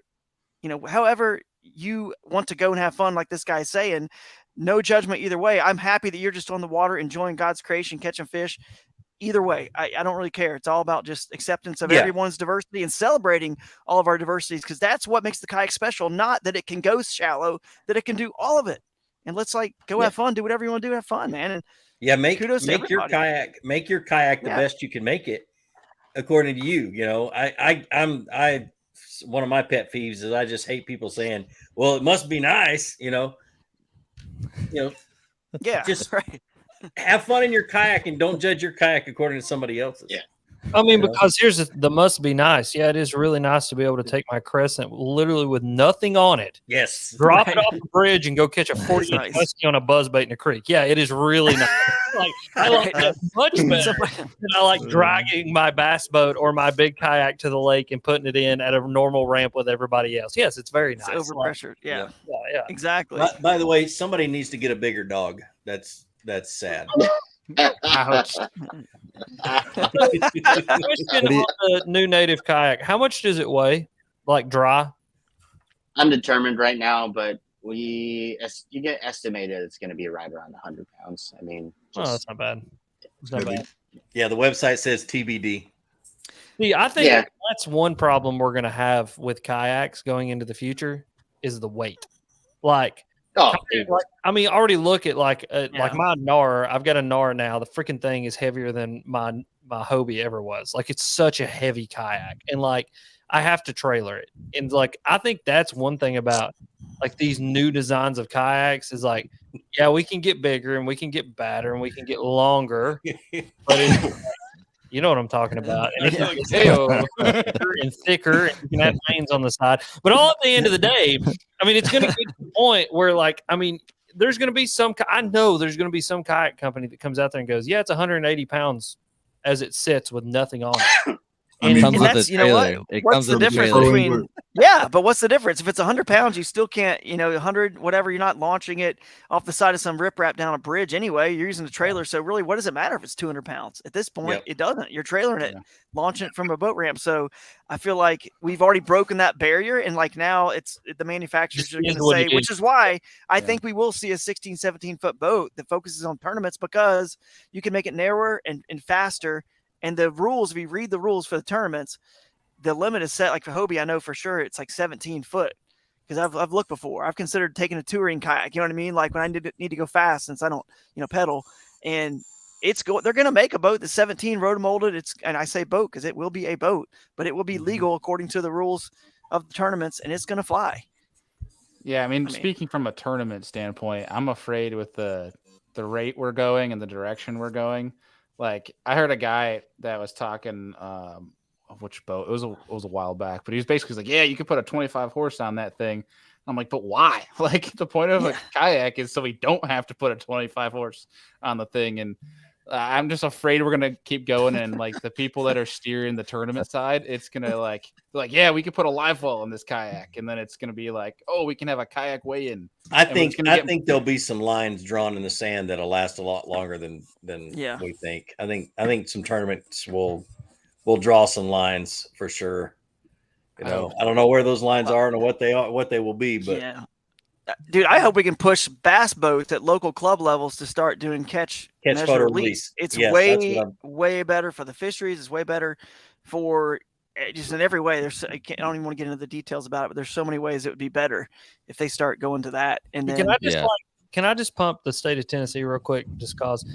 however you want to go and have fun, like this guy's saying. No judgment either way. I'm happy that you're just on the water, enjoying God's creation, catching fish. Either way, I don't really care. It's all about just acceptance of everyone's diversity and celebrating all of our diversities, because that's what makes the kayak special. Not that it can go shallow, that it can do all of it. And let's go have fun, do whatever you want to do, have fun, man. And make your kayak the best you can make it, according to you. I one of my pet peeves is I just hate people saying, "Well, it must be nice," Yeah, just right. Have fun in your kayak and don't judge your kayak according to somebody else's. Yeah. I mean, because here's the must be nice. Yeah, it is really nice to be able to take my Crescent literally with nothing on it. Yes. Drop it off the bridge and go catch a 40-inch husky on a buzzbait in a creek. Yeah, it is really nice. I like that much better than I like dragging my bass boat or my big kayak to the lake and putting it in at a normal ramp with everybody else. Yes, it's very nice. It's overpressured. Yeah, exactly. By the way, somebody needs to get a bigger dog. That's sad. Ouch. Question on the new native kayak. How much does it weigh? Like dry? Undetermined right now, but you get estimated it's going to be right around 100 pounds. I mean, Oh, that's not bad. It's not bad. Yeah, the website says TBD. See, I think that's one problem we're going to have with kayaks going into the future is the weight. Like, I mean, already look at like my Nar. I've got a Nar now. The freaking thing is heavier than my Hobie ever was. Like, it's such a heavy kayak, and like I have to trailer it. And like I think that's one thing about like these new designs of kayaks is like, yeah, we can get bigger and we can get badder and we can get longer, but it's, you know what I'm talking about. And it's thicker and thicker, and you can have lanes on the side. But all at the end of the day, I mean, it's going to get to the point where, like, I mean, there's going to be I know there's going to be some kayak company that comes out there and goes, yeah, it's 180 pounds as it sits with nothing on it. It comes with a trailer. What's the difference between? Yeah, but what's the difference? If it's 100 pounds, you still can't, 100, whatever. You're not launching it off the side of some riprap down a bridge anyway. You're using the trailer. So really, what does it matter if it's 200 pounds? At this point, it doesn't. You're trailering it, launching it from a boat ramp. So I feel like we've already broken that barrier. And like now it's the manufacturers are going to say, which is why I think we will see a 16, 17-foot boat that focuses on tournaments because you can make it narrower and faster. And the rules, if you read the rules for the tournaments, the limit is set. Like for Hobie, I know for sure it's like 17 foot because I've looked before. I've considered taking a touring kayak. You know what I mean? Like when I need to go fast since I don't pedal, and they're going to make a boat that's 17 rotomolded. And I say boat because it will be a boat, but it will be legal according to the rules of the tournaments, and it's going to fly. Yeah, I mean, speaking from a tournament standpoint, I'm afraid with the rate we're going and the direction we're going. Like I heard a guy that was talking of which boat it was a while back, but he was basically like, yeah, you could put a 25 horse on that thing. I'm like, but why? Like the point of a kayak is so we don't have to put a 25 horse on the thing. And I'm just afraid we're gonna keep going, and like the people that are steering the tournament side, it's gonna like yeah, we could put a live well in this kayak, and then it's gonna be like, oh, we can have a kayak weigh-in. I think there'll be some lines drawn in the sand that'll last a lot longer than we think. I think some tournaments will draw some lines for sure. I don't know where those lines are and what they will be, but yeah. Dude, I hope we can push bass boats at local club levels to start doing catch photo release. It's way better for the fisheries. It's way better for just in every way. I don't even want to get into the details about it, but there's so many ways it would be better if they start going to that. And then can I just pump the state of Tennessee real quick, just cause?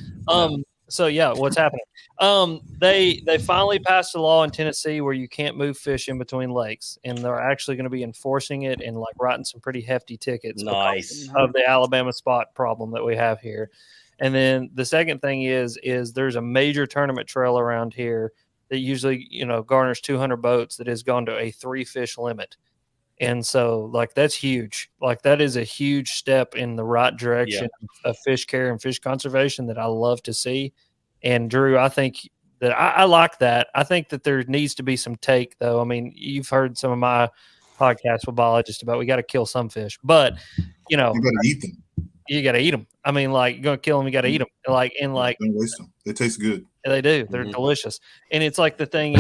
So yeah, what's happening? They finally passed a law in Tennessee where you can't move fish in between lakes, and they're actually going to be enforcing it and like writing some pretty hefty tickets. Nice. Of the Alabama spot problem that we have here. And then the second thing is there's a major tournament trail around here that usually garners 200 boats that has gone to a 3 fish limit. And so, like, that's huge. Like, that is a huge step in the right direction of fish care and fish conservation that I love to see. And, Drew, I think that I like that. I think that there needs to be some take, though. I mean, you've heard some of my podcasts with biologists about we got to kill some fish. But, you got to eat them. You got to eat them. I mean, like, you're going to kill them, you got to eat them. Don't waste them. They taste good. They do. They're delicious. And it's like the thing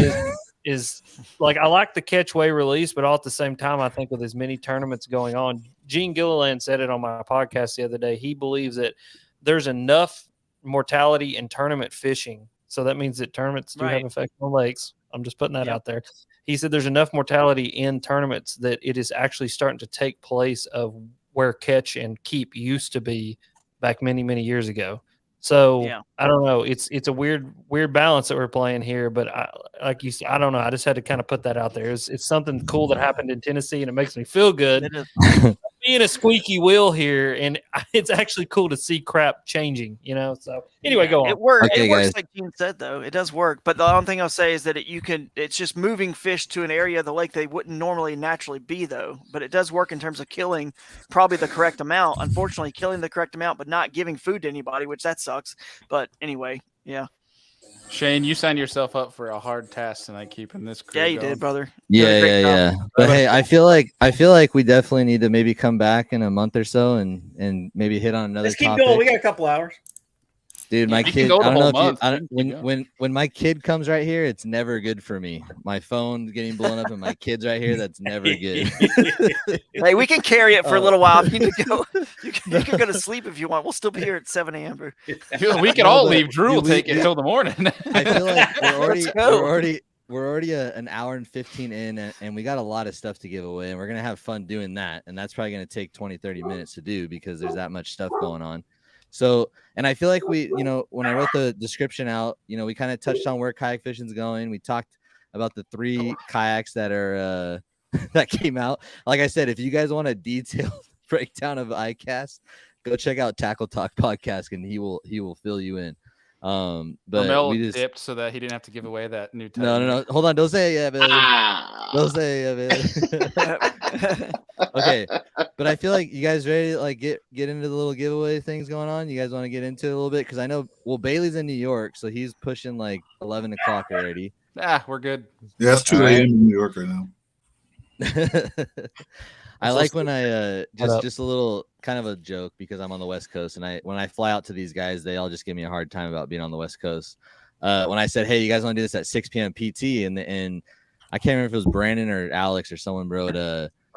is like I like the catch, weigh, release, but all at the same time, I think with as many tournaments going on, Gene Gilliland said it on my podcast the other day. He believes that there's enough mortality in tournament fishing. So that means that tournaments do have effect on lakes. I'm just putting that out there. He said there's enough mortality in tournaments that it is actually starting to take place of where catch and keep used to be back many, many years ago. So I don't know. It's a weird balance that we're playing here, but like you said, I don't know. I just had to kind of put that out there. It's something cool that happened in Tennessee, and it makes me feel good. Being a squeaky wheel here, and it's actually cool to see crap changing. So anyway, go on. It works. Okay, it works like Gene said, though. It does work. But the only thing I'll say is that it's just moving fish to an area of the lake they wouldn't normally naturally be, though. But it does work in terms of killing probably the correct amount. Unfortunately, killing the correct amount, but not giving food to anybody, which that sucks. But anyway, yeah. Shane, you signed yourself up for a hard task tonight, keeping this crew you going. did, brother. Yeah. But hey, I feel like we definitely need to maybe come back in a month or so and maybe hit on another. Let's keep topic. going. We got a couple hours. Dude, my You can kid. go I the don't know whole if you. month. I You don't, can keep when my kid comes right here, it's never good for me. My phone's getting blown up, and my kid's right here. That's never good. Hey, we can carry it for a Oh. little while. If you need to go, you can go to sleep if you want. We'll still be here at 7 a.m. bro. We can No, all but leave. Drew will we- take it we- till the morning. I feel like Let's go. we're already an hour and 15 in, and we got a lot of stuff to give away, and we're gonna have fun doing that, and that's probably gonna take 20-30 minutes to do because there's that much stuff going on. So, and I feel like we, when I wrote the description out, we kind of touched on where kayak fishing's going. We talked about the 3 kayaks that are that came out. Like I said, if you guys want a detailed breakdown of ICAST, go check out Tackle Talk podcast, and he will fill you in. But Romel we just dipped so that he didn't have to give away that new. no. Hold on, don't say yeah, man. Don't say yeah, man. Okay, but I feel like you guys ready to like get into the little giveaway things going on. You guys want to get into it a little bit because I know Bailey's in New York, so he's pushing like 11 o'clock already. We're good. Yeah, it's 2 a.m. in New York right now. I like when I just a little kind of a joke because I'm on the West Coast, and when I fly out to these guys, they all just give me a hard time about being on the West Coast. When I said, "Hey, you guys want to do this at 6 p.m. PT," and I can't remember if it was Brandon or Alex or someone wrote,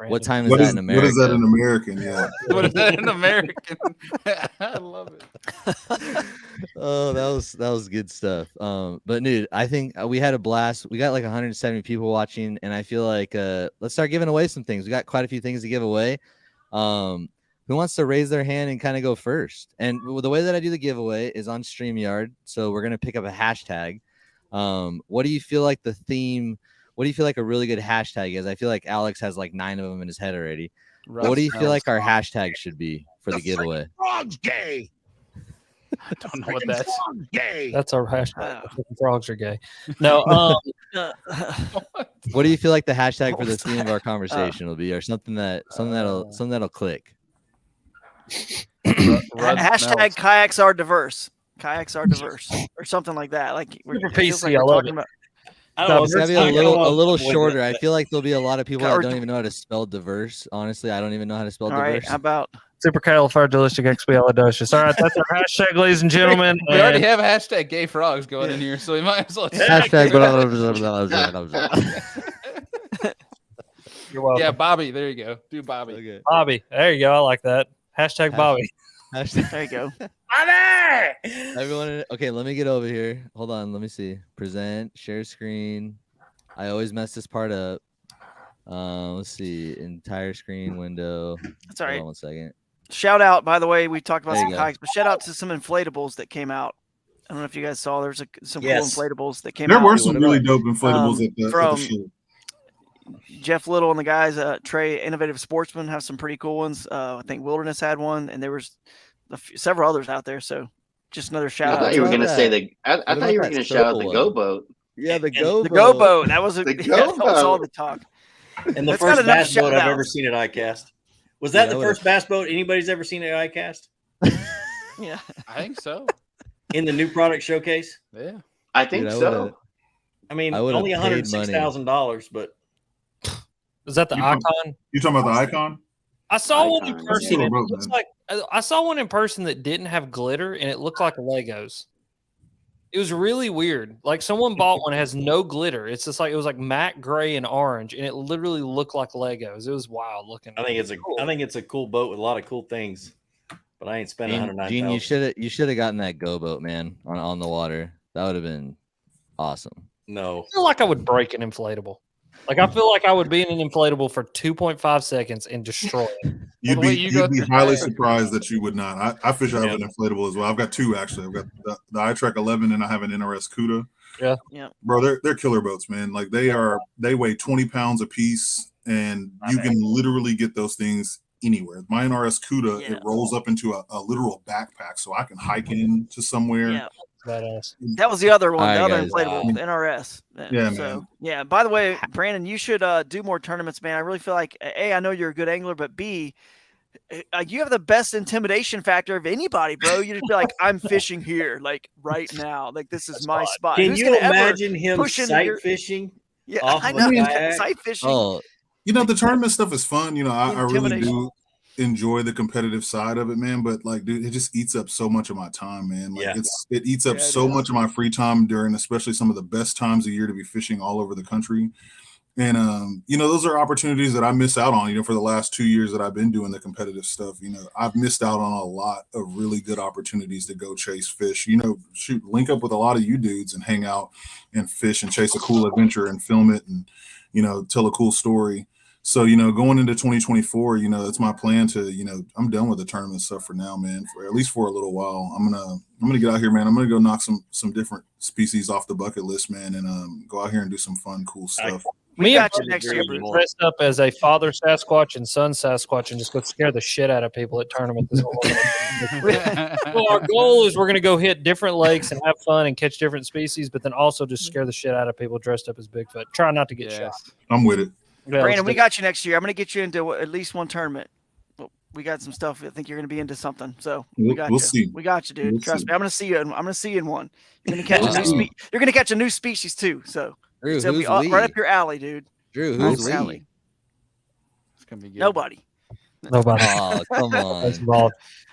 "What time is that in America?" What is that in American? Yeah. What is that in American? I love it. Oh, that was good stuff. But dude, I think we had a blast. We got like 170 people watching, and I feel like let's start giving away some things. We got quite a few things to give away. Who wants to raise their hand and kind of go first? And the way that I do the giveaway is on StreamYard. So we're gonna pick up a hashtag. What do you feel like the theme? What do you feel like a really good hashtag is? I feel like Alex has like 9 of them in his head already. What do you feel like our hashtag should be for the giveaway? Frog's gay. I don't know what that's. Gay. That's our hashtag. Frogs are gay. No. What do you feel like the hashtag for the theme of our conversation will be, or something that'll click? Hashtag kayaks are diverse. Kayaks are diverse, or something like that. Like Super PC. I love it. It's gotta be a little shorter. I feel like there'll be a lot of people that don't even know how to spell diverse. Honestly, I don't even know how to spell diverse. All right, how about supercalifragilisticexpialidocious? All right, that's our hashtag, ladies and gentlemen. We already have hashtag gay frogs going in here, so we might as well. Hashtag. You're welcome. Yeah, Bobby. There you go. Do Bobby. Okay. Bobby. There you go. I like that. Hashtag Bobby. there you go. Everyone, okay, let me get over here. Hold on, let me see. Present, share screen. I always mess this part up. Let's see. Entire screen window. That's all right. Hold on 1 second. Shout out, by the way, we talked about There some you go. kayaks, but shout out to some inflatables that came out. I don't know if you guys saw. There's some Yes. cool inflatables that came There out. were some really dope inflatables at the from show. Jeff Little and the guys, Trey Innovative Sportsman, have some pretty cool ones. I think Wilderness had one, and there was several others out there. So just another shout I out. thought you were What going to about say that? I What thought you were about going to that shout out the circle Go one? Boat. Yeah, the The Go Go Boat. That was The that was all Go the talk. And the That's got first enough bass boat I've shout-outs. ever seen at ICAST. Was that Yeah, the I first bass boat anybody's ever seen at ICAST? Yeah. I think so. In the new product showcase? Yeah. I think Dude, I so. would've- I mean, I would've only paid $106,000, but Is that the You icon? You talking about the icon? I saw one in Icon. person. That's It cool, looks man. like I saw one in person that didn't have glitter and it looked like Legos. It was really weird. Like someone bought one that has no glitter. It's just like it was like matte gray and orange, and it literally looked like Legos. It was wild looking. I think it's a cool boat with a lot of cool things. But I ain't spending Gene, $109,000. you should have gotten that Go Boat, man, on the water. That would have been awesome. No. I feel like I would break an inflatable. Like I feel like I would be in an inflatable for 2.5 seconds and destroy it. You'd the way be you go you'd be through highly that. surprised that you would not. I fish out of an inflatable as well. I've got 2 actually. I've got the iTrek 11 and I have an NRS Cuda. Yeah. Yeah. Bro, they're killer boats, man. Like they weigh 20 pounds a piece, and you can literally get those things anywhere. My NRS Cuda, Yeah. it rolls up into a literal backpack, so I can hike into somewhere. Yeah. Badass. That was the other one, All the right, other guys. inflatable, the NRS. Yeah, so, man. Yeah. By the way, Brandon, you should do more tournaments, man. I really feel like A, I know you're a good angler, but B, you have the best intimidation factor of anybody, bro. You just be like, I'm fishing here, like right now, like this is my spot. Can Who's you gonna ever imagine him push into sight your- fishing? Yeah, off I of a know. kayak? Sight fishing. Oh, You know, the tournament stuff is fun. You know, I really Intimidation. do. enjoy the competitive side of it, man. But like, dude, it just eats up so much of my time, man. Like it eats up so much of my free time during especially some of the best times of year to be fishing all over the country. And those are opportunities that I miss out on, for the last 2 years that I've been doing the competitive stuff. I've missed out on a lot of really good opportunities to go chase fish, link up with a lot of you dudes and hang out and fish and chase a cool adventure and film it and, tell a cool story. So, going into 2024, it's my plan to, I'm done with the tournament stuff for now, man, for at least for a little while. I'm going to get out here, man. I'm going to go knock some different species off the bucket list, man, and go out here and do some fun, cool stuff. We got you next year, Bruce. Dressed up as a father Sasquatch and son Sasquatch and just go scare the shit out of people at tournament this whole Well, our goal is we're going to go hit different lakes and have fun and catch different species, but then also just scare the shit out of people dressed up as Bigfoot. Try not to get shot. I'm with it. Yeah, Brandon, we got you next year. I'm going to get you into at least one tournament. We got some stuff. I think you're going to be into something. So we'll see. We got you, dude. Trust me. I'm going to see you. I'm going to see you in one. You're going to catch a new You're going to catch a new species too. So Drew, it's going to be right up your alley, dude. Drew, who's your we? alley. It's going to be good. Nobody. Oh, come on.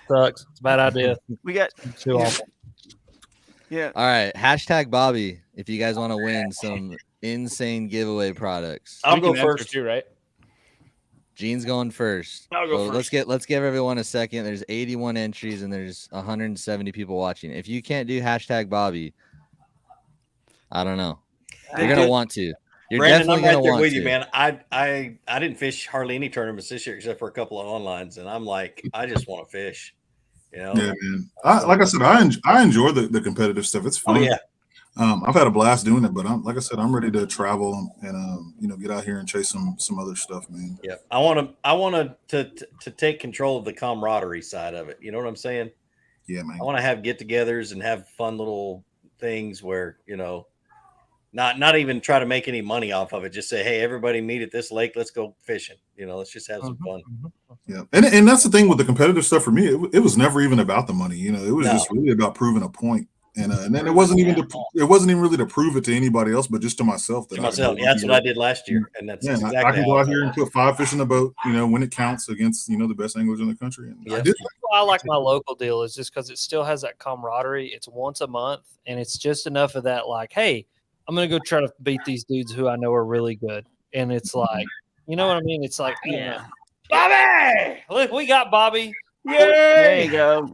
Sucks. It's a bad idea. We got too awful. Yeah. All right. Hashtag Bobby if you guys want to win some insane giveaway products. I'll go first too, right? Gene's going first. I'll go first. Let's give everyone a second. There's 81 entries and there's 170 people watching. If you can't do hashtag Bobby, I don't know. You're gonna want to. You're Brandon, definitely I'm gonna right there want with to. you, man. I didn't fish hardly any tournaments this year except for a couple of onlines, and I'm like, I just want to fish. Yeah, man. Like I said, I enjoy the competitive stuff. It's fun. Oh, yeah. I've had a blast doing it, but like I said, I'm ready to travel and get out here and chase some other stuff, man. Yeah, I want to take control of the camaraderie side of it. You know what I'm saying? Yeah, man. I want to have get-togethers and have fun little things where not even try to make any money off of it. Just say, hey, everybody meet at this lake. Let's go fishing. Let's just have some fun. Yeah, and that's the thing with the competitive stuff for me. It was never even about the money. It was just really about proving a point. And then it wasn't even really to prove it to anybody else, but just to myself. Yeah, that's what I did last year, and that's exactly I can go out here and put 5 fish in the boat, when it counts against the best anglers in the country. And I did. I like my local deal is just because it still has that camaraderie. It's once a month, and it's just enough of that. Like, hey, I'm gonna go try to beat these dudes who I know are really good, and it's like, you know what I mean? It's like, yeah, Bobby, look, we got Bobby. Yay! There you go.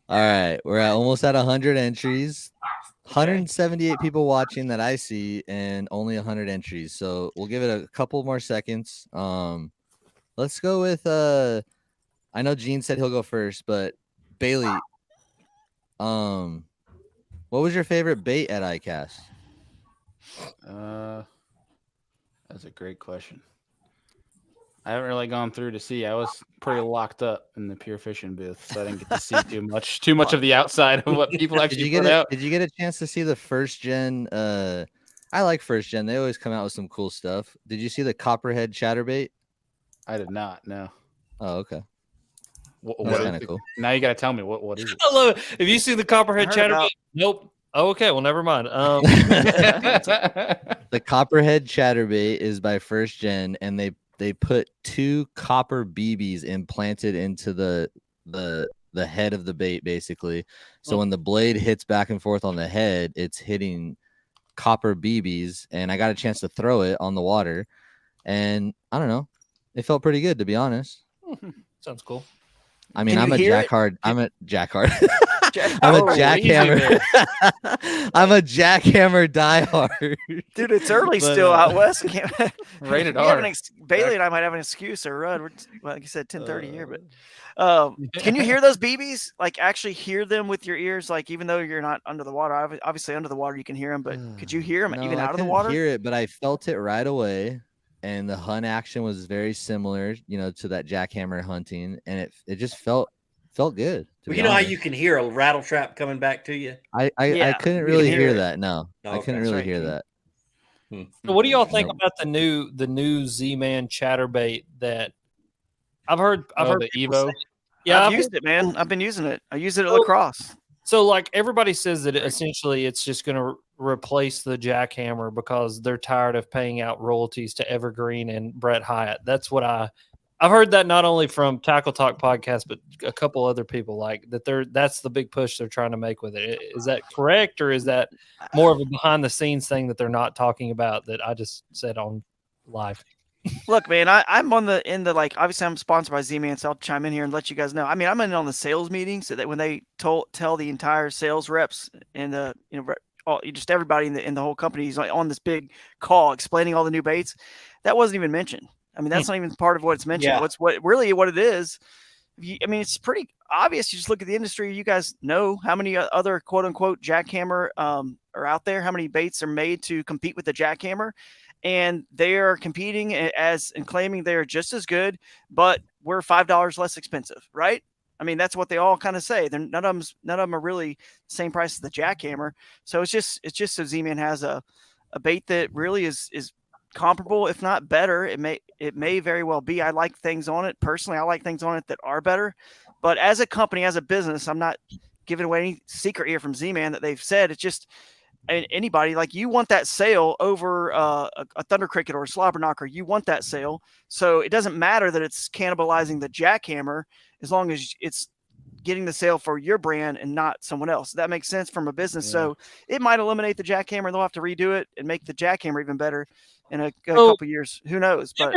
All right, we're almost at 100 entries, 178 people watching that I see, and only 100 entries. So we'll give it a couple more seconds. Let's go with I know Gene said he'll go first, but Bailey, what was your favorite bait at ICAST? That's a great question. I haven't really gone through to see. I was pretty locked up in the pure fishing booth, so I didn't get to see too much of the outside of what people actually put out. Did you get a chance to see the first gen? I like first gen. They always come out with some cool stuff. Did you see the copperhead chatterbait? I did not. No. Oh, okay. That's kind of cool. Now you got to tell me what is it? I love it. Have you seen the copperhead chatterbait? Nope. Oh, okay. Well, never mind. The copperhead chatterbait is by first gen, and they put 2 copper BBs implanted into the head of the bait, basically. So when the blade hits back and forth on the head, it's hitting copper BBs. And I got a chance to throw it on the water, and I don't know, it felt pretty good, to be honest. Sounds cool. I mean, I'm a jackhard. I'm a jackhammer. I'm a jackhammer diehard. Dude, it's early still out west. Rated R. Bailey and I might have an excuse or run. Well, like you said, 10:30 here, but can you hear those BBs? Like actually hear them with your ears? Like even though you're not under the water, obviously under the water you can hear them, but could you hear them even out of the water? I hear it, but I felt it right away. And the hunt action was very similar, to that jackhammer hunting, and it just felt good. Well, you know how you can hear a rattle trap coming back to you? I couldn't really hear that. No, I couldn't really hear that. So what do y'all think about the new Z-Man chatterbait that I've heard the Evo? Yeah, I've used it, man. I've been using it. I use it at lacrosse. So like everybody says that essentially it's just going to replace the jackhammer because they're tired of paying out royalties to Evergreen and Brett Hyatt. That's what I've heard that not only from Tackle Talk podcast, but a couple other people like that. That's the big push they're trying to make with it. Is that correct, or is that more of a behind the scenes thing that they're not talking about that I just said on live? Look, man, I'm on the end of like, obviously I'm sponsored by Z-Man, so I'll chime in here and let you guys know. I mean, I'm in on the sales meeting so that when they tell the entire sales reps and the, just everybody in the whole company is like on this big call explaining all the new baits. That wasn't even mentioned. I mean, that's not even part of what it's mentioned. Yeah. What it is. I mean, it's pretty obvious. You just look at the industry. You guys know how many other quote unquote jackhammer are out there. How many baits are made to compete with the jackhammer, and they are competing and claiming they are just as good, but we're $5 less expensive, right? I mean, that's what they all kind of say. None of them are really the same price as the jackhammer. So it's just so Z-Man has a bait that really is comparable, if not better. It may very well be. I like things on it personally. I like things on it that are better. But as a company, as a business, I'm not giving away any secret here from Z-Man that they've said. It's just anybody, like, you want that sale over a Thunder Cricket or a Slobber Knocker. You want that sale. So it doesn't matter that it's cannibalizing the jackhammer as long as it's getting the sale for your brand and not someone else. That makes sense from a business. Yeah. So it might eliminate the jackhammer. They'll have to redo it and make the jackhammer even better in a couple of years. Who knows? But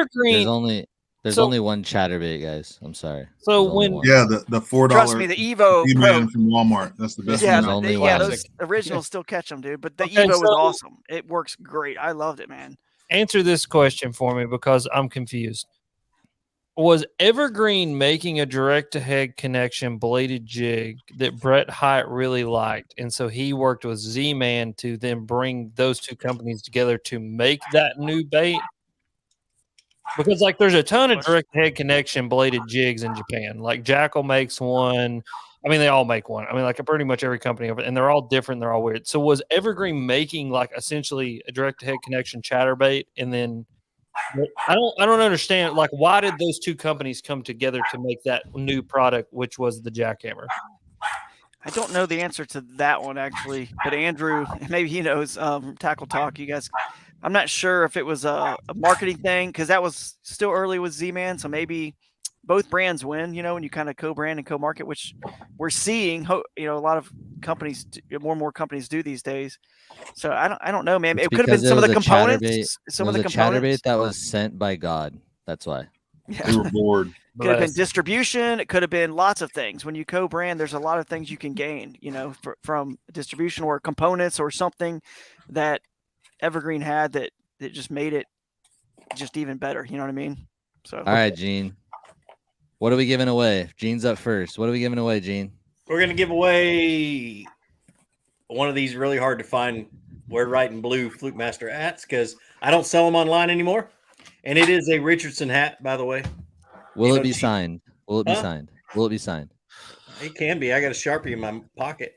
there's only one chatterbait, guys. I'm sorry. So the $4 trust me, the Evo Pro from Walmart. That's the best one. Those originals still catch them, dude. But the Evo is awesome. It works great. I loved it, man. Answer this question for me because I'm confused. Was Evergreen making a direct-to-head connection bladed jig that Brett Hyatt really liked, and so he worked with Z-Man to then bring those two companies together to make that new bait? Because, like, there's a ton of direct-to-head connection bladed jigs in Japan. Like, Jackal makes one. I mean, they all make one. I mean, like, pretty much every company over, and they're all different. They're all weird. So was Evergreen making, like, essentially a direct-to-head connection chatterbait, and then I don't understand. Like, why did those two companies come together to make that new product, which was the jackhammer? I don't know the answer to that one, actually. But Andrew, maybe he knows from Tackle Talk. You guys, I'm not sure if it was a marketing thing because that was still early with Z-Man. So maybe both brands win, when you kind of co-brand and co-market, which we're seeing, a lot of companies, more and more companies do these days. So I don't know, man. It could have been some of the components. Some of the components chatterbait that was sent by God. That's why. Yeah. We were bored. Could have been distribution. It could have been lots of things. When you co-brand, there's a lot of things you can gain, from distribution or components or something that Evergreen had that just made it just even better. You know what I mean? So. All right, Gene. What are we giving away? Gene's up first. What are we giving away, Gene? We're going to give away one of these really hard to find Wear Right in Blue Flukemaster hats because I don't sell them online anymore. And it is a Richardson hat, by the way. Will it be signed? Will it be signed? Will it be signed? It can be. I got a Sharpie in my pocket.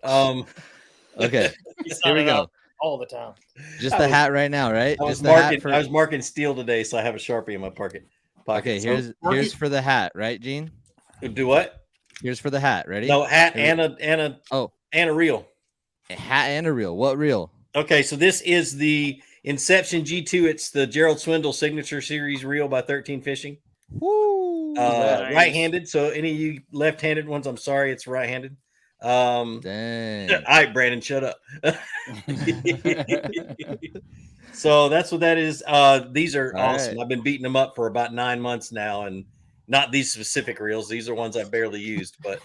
Okay. Here we go. All the time. Just the hat right now, right? I was marking steel today, so I have a Sharpie in my pocket. Okay, here's for the hat, right, Gene? Do what? Here's for the hat. Ready? No, hat and a reel. A hat and a reel. What reel? Okay, so this is the Inception G2. It's the Gerald Swindle Signature Series reel by 13 Fishing. Woo! Nice. Right-handed. So any of you left-handed ones, I'm sorry, it's right-handed. Dang. All right, Brandon, shut up. So that's what that is. These are awesome. Right. I've been beating them up for about 9 months now, and not these specific reels. These are ones I barely used, but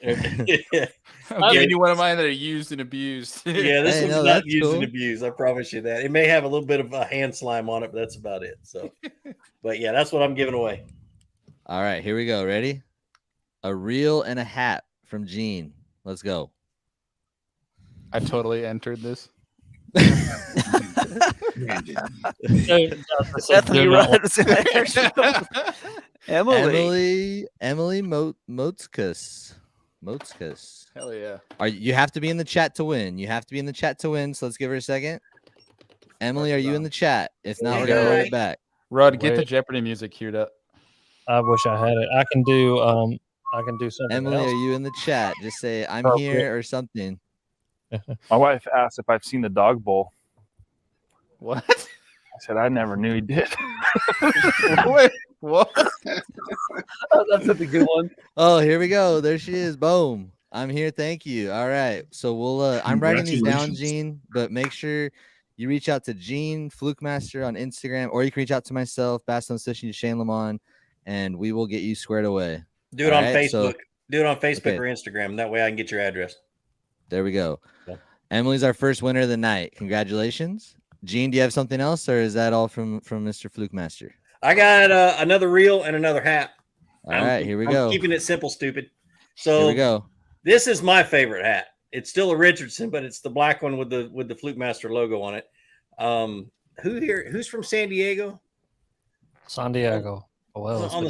I'm giving you one of mine that are used and abused. Yeah, this one's not used and abused. I promise you that. It may have a little bit of a hand slime on it, but that's about it. So, but yeah, that's what I'm giving away. All right, here we go. Ready? A reel and a hat from Gene. Let's go. I totally entered this. Emily Motzkus. Hell yeah. You have to be in the chat to win. You have to be in the chat to win. So let's give her a second. Emily, are you in the chat? If not, we're gonna run it back. Rod, get the Jeopardy music queued up. I wish I had it. I can do something. Emily, else. are you in the chat? Just say I'm here or something. My wife asked if I've seen the dog bowl. What? I said I never knew he did. Wait, what? Oh, that's such a good one. Oh, here we go. There she is. Boom. I'm here. Thank you. All right. So we'll I'm writing these down, Congratulations. Gene, but make sure you reach out to Gene Flukemaster on Instagram, or you can reach out to myself, Baston Fishing, Shane Lamont, and we will get you squared away. Do it All on right, so- Facebook. Do it on Facebook Okay. or Instagram. That way I can get your address. There we go. Yeah. Emily's our first winner of the night. Congratulations. Gene, do you have something else, or is that all from Mr. Flukemaster? I got another reel and another hat. All right, here we I'm go. keeping it simple, stupid. Here So we go. this is my favorite hat. It's still a Richardson, but it's the black one with the Flukemaster logo on it. Who's from San Diego? San Diego. Oh, well, on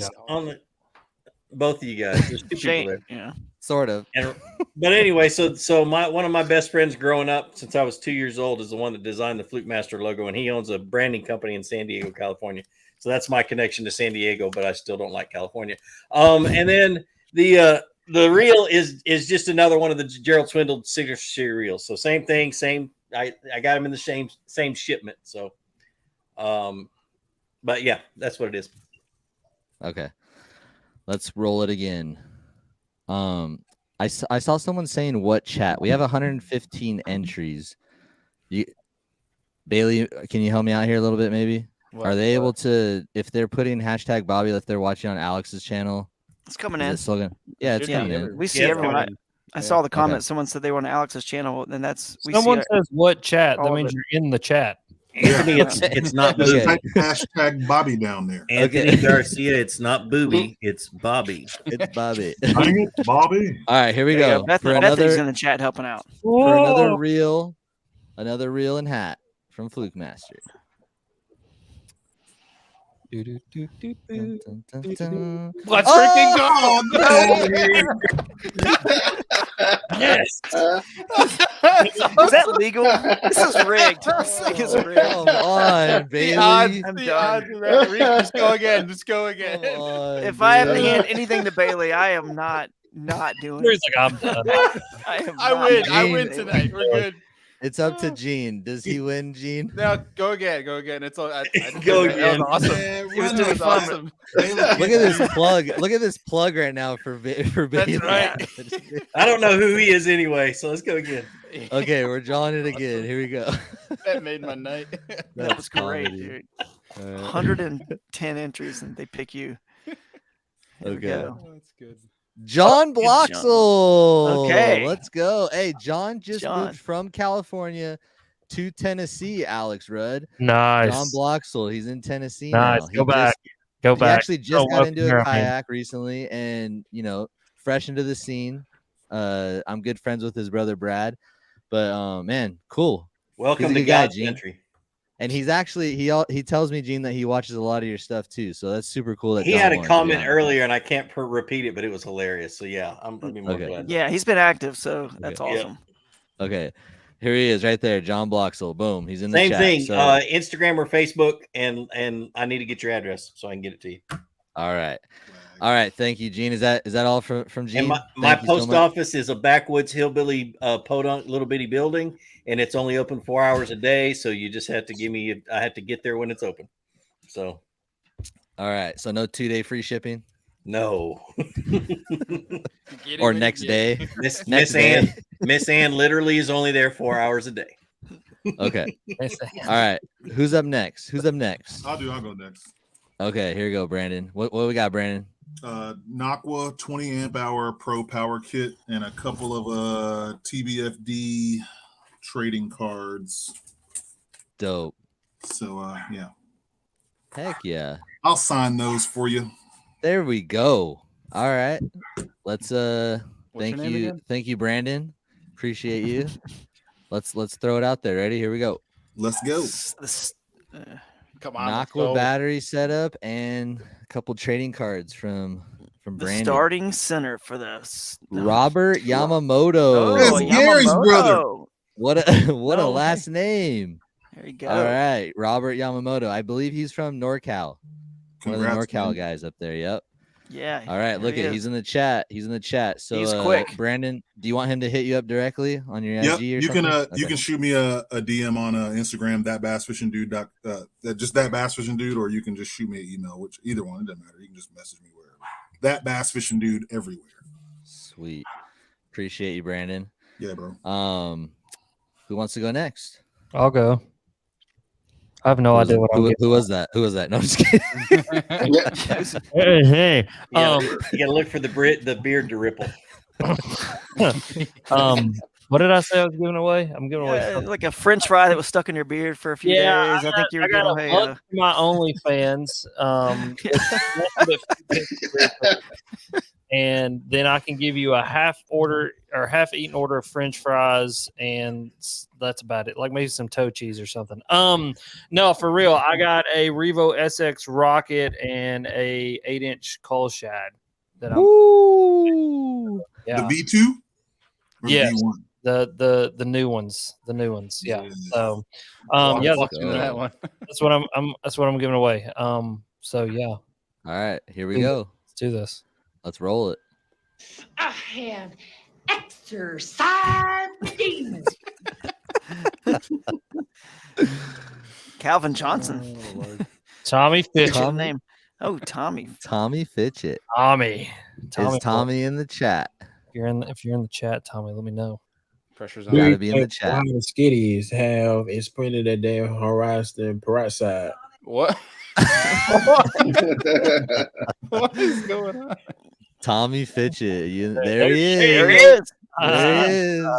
the both of you guys. There's two people Shane, there. yeah. Sort of. But anyway, so one of my best friends growing up since I was 2 years old is the one that designed the Flukemaster logo, and he owns a branding company in San Diego, California. So that's my connection to San Diego, but I still don't like California. And then the reel is just another one of the Gerald Swindle signature reels. So same thing, same. I got them in the same shipment. So, but yeah, that's what it is. Okay. Let's roll it again. I saw someone saying what chat. We have 115 entries. Bailey, can you help me out here a little bit, maybe? Are they able to, if they're putting hashtag Bobby, if they're watching on Alex's channel? It's coming is in. it still gonna, yeah, it's coming in. We see everyone. I saw the comment. Someone said they were on Alex's channel, and that's Someone says what chat? That all of means it. you're in the chat. Anthony, it's not Just booby. type hashtag Bobby down there. Anthony Garcia, it's not booby, it's Bobby. It's Bobby. Dang it, Bobby. All right, here we There you go. Beth, For Bethany's in the chat helping out. for another reel and hat from Flukemaster. Dun, dun, dun, dun. Let's freaking go! Yes. Is that legal? This is rigged. This thing is rigged. Come on, Bailey. I'm The done. odds of that. Just go again. Just go again. Come on, If I have to dude. hand anything to Bailey, I am not doing He's it. like, I'm done. I win Gene. tonight. We're good. It's up to Gene. Does he win, Gene? Now go again. Go again. It's all. Go That again. was awesome. Man, It was run doing it. fun. awesome. Look at this plug. Look at this plug right now for Bailey. right. I don't know who he is anyway, so let's go again. Okay, we're drawing it again. Here we go. That made my night. That was great, comedy. dude. All right. 110 entries, and they pick you. Here we Okay. go. That's good. John good, John. Bloxel. Okay. Let's go. Hey, John just John. moved from California to Tennessee, Alex Rudd. Nice. John Bloxel. He's in Tennessee Nice. now. Go back. Go He back. actually just Oh, got up into here, a man. kayak recently and, fresh into the scene. I'm good friends with his brother, Brad. But, man, cool. Welcome He's a to good guy, God's Gene. country. And he's actually he tells me, Gene, that he watches a lot of your stuff too. So that's super cool. That He John had a wanted to be comment on. earlier, and I can't repeat it, but it was hilarious. So yeah, I'd be more Okay. glad. Yeah, he's been active, so that's Okay. Yeah. awesome. Okay, here he is, right there, John Bloxel. Boom, he's in the Same chat. thing. So, Instagram or Facebook, and I need to get your address so I can get it to you. all right. Thank you, Gene. Is that all from Gene? And my Thank you so post much. office is a backwoods hillbilly podunk little bitty building, and it's only open 4 hours a day. So you just have to give me. I have to get there when it's open. So All right, so no 2-day free shipping no. or next day. Miss Next day. Miss Ann literally is only there 4 hours a day. Okay. All right. Who's up next? I'll go next. Okay, here we go, Brandon. What we got, Brandon? Naqua 20 amp hour pro power kit and a couple of TBFD trading cards. Dope. So yeah, Heck yeah. I'll sign those for you. There we go. All right. Let's What's thank your name you. again? Thank you, Brandon. Appreciate you. Let's throw it out there. Ready? Here we go. Let's go. Come on. let's Naqua go. battery setup and a couple trading cards from The Brandon. starting center for the Robert Yamamoto. That's Gary's brother. What a what a No last name. There you go. All right, Robert Yamamoto. I believe he's from NorCal. One of the Congrats, NorCal man. guys up there. Yep. Yeah. All right, there look he at is. he's in the chat. He's in the chat. So He's quick. Brandon, do you want him to hit you up directly on your Yep, IG or you something? can Okay. you can shoot me a DM on Instagram, that bass fishing dude, just that bass fishing dude, or you can just shoot me an email, which either one, it doesn't matter. You can just message me wherever. That bass fishing dude everywhere. Sweet. Appreciate you, Brandon. Yeah, bro. Who wants to go next? I'll go. I have no idea what I'm getting. Who was that? Who was that? No, I'm just kidding. Hey. You gotta look for the beard to ripple. What did I say I was giving away? I'm giving away something. Like a French fry that was stuck in your beard for a few days. I think you were giving away. One for my OnlyFans. And then I can give you a half-eaten order of French fries, and that's about it. Like maybe some toe cheese or something. No, for real. I got a Revo SX rocket and a 8-inch coal shad. That Ooh. The V2. Yes. The new ones. Yeah. So yeah, that one. that's what I'm giving away. So yeah. All right, here we go. Let's do this. Let's roll it. I have exercise demons. Calvin Johnson. Oh, Tommy Fitchett. Name. Oh, Tommy. Tommy Fitchett. Tommy. Is Tommy in the chat? If you're in the chat, Tommy, let me know. Pressure's on. Gotta be in the chat. Why the skitties have is printed at their horizon peroxide. What? What is going on? Tommy Fitchett. There he is. There he is. There he is.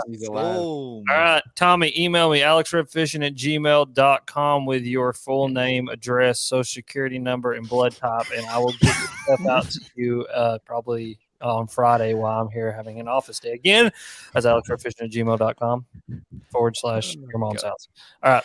He's alive. All right, Tommy, email me, alexrepfishing@gmail.com with your full name, address, social security number, and blood type, and I will get stuff out to you probably on Friday while I'm here having an office day again. That's alexrepfishing@gmail.com /your mom's house. All right.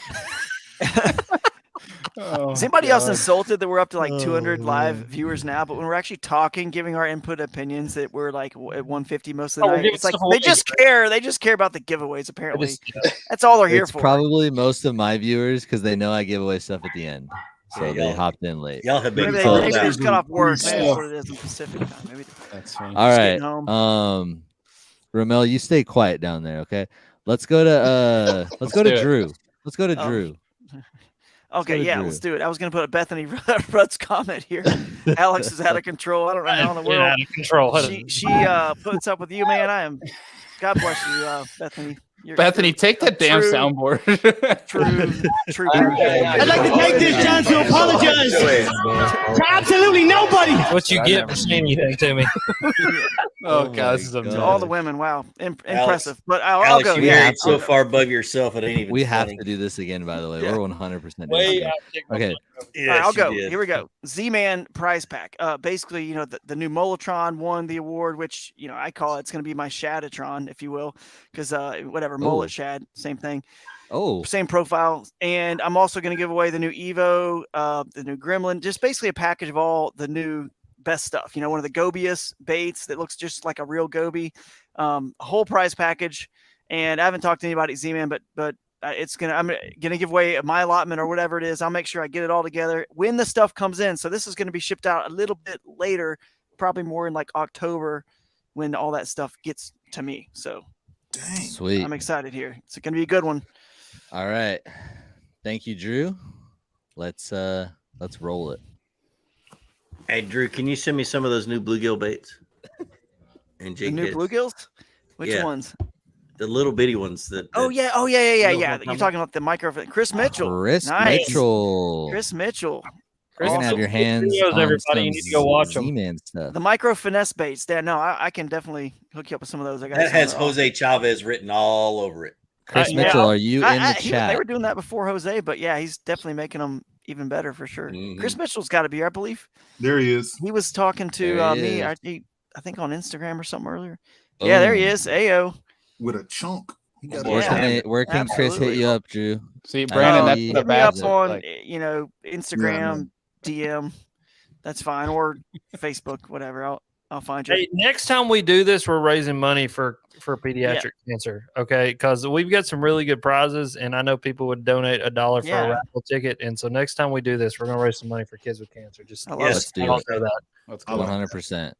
Is anybody else insulted that we're up to like 200 live viewers now? But when we're actually talking, giving our input opinions, that we're like at 150 most of the night. It's like they just care. They just care about the giveaways. Apparently, that's all they're here for. Probably most of my viewers because they know I give away stuff at the end, so they hopped in late. Y'all have been maybe they just cut off work. Maybe that's what it is in Pacific time. Maybe that's fine. All right. Romel, you stay quiet down there, okay? Let's go to Drew. Let's go to Drew. Okay, yeah, let's do it. I was going to put a Bethany Rudd's comment here. Alex is out of control. I don't know how in the world. Out of control. She puts up with you, man. God bless you, Bethany. Bethany, take that damn soundboard. True. I'd like to take this chance to apologize to absolutely nobody. What you get for saying anything to me? Oh God, this is amazing. All the women, wow, impressive. But I'll Alex, go. You married so far above yourself, it ain't even. We have funny. to do this again, by the way. We're 100%. Okay. Yes, I'll go. did. Here we go. Z-Man prize pack. Basically, the new Molotron won the award, which I call it's going to be my Shadatron, if you will, because whatever mullet shad, same thing. Oh, same profile. And I'm also going to give away the new Evo, the new Gremlin, just basically a package of all the new best stuff. One of the Gobius baits that looks just like a real goby. A whole prize package. And I haven't talked to anybody at Z-Man, but I'm gonna give away my allotment or whatever it is. I'll make sure I get it all together when the stuff comes in. So this is going to be shipped out a little bit later, probably more in like October when all that stuff gets to me. So sweet. I'm excited here. It's going to be a good one. All right. Thank you, Drew. Let's roll it. Hey, Drew, can you send me some of those new bluegill baits? And the new bluegills? Which ones? The little bitty ones that. Oh yeah. You're talking about the micro. Chris Mitchell. Chris Mitchell. You're gonna have your hands on everybody. You need to go watch them. Z-Man stuff. The micro finesse baits. No, I can definitely hook you up with some of those. I got that has Jose Chavez written all over it. Chris Mitchell, are you in the chat? They were doing that before Jose, but yeah, he's definitely making them even better for sure. Mm-hmm. Chris Mitchell's got to be, I believe. There he is. He was talking to me, I think on Instagram or something earlier. Oh. Yeah, there he is. Ayo. With a chunk. Where can Chris hit you up, Drew? See, Brandon, that's the hit me up on Instagram, DM. That's fine, or Facebook, whatever. I'll find you. Hey, next time we do this, we're raising money for for pediatric cancer. Okay, because we've got some really good prizes, and I know people would donate $1 for a raffle ticket. And so next time we do this, we're gonna raise some money for kids with cancer. Just let's do it. That. Let's go. 100%.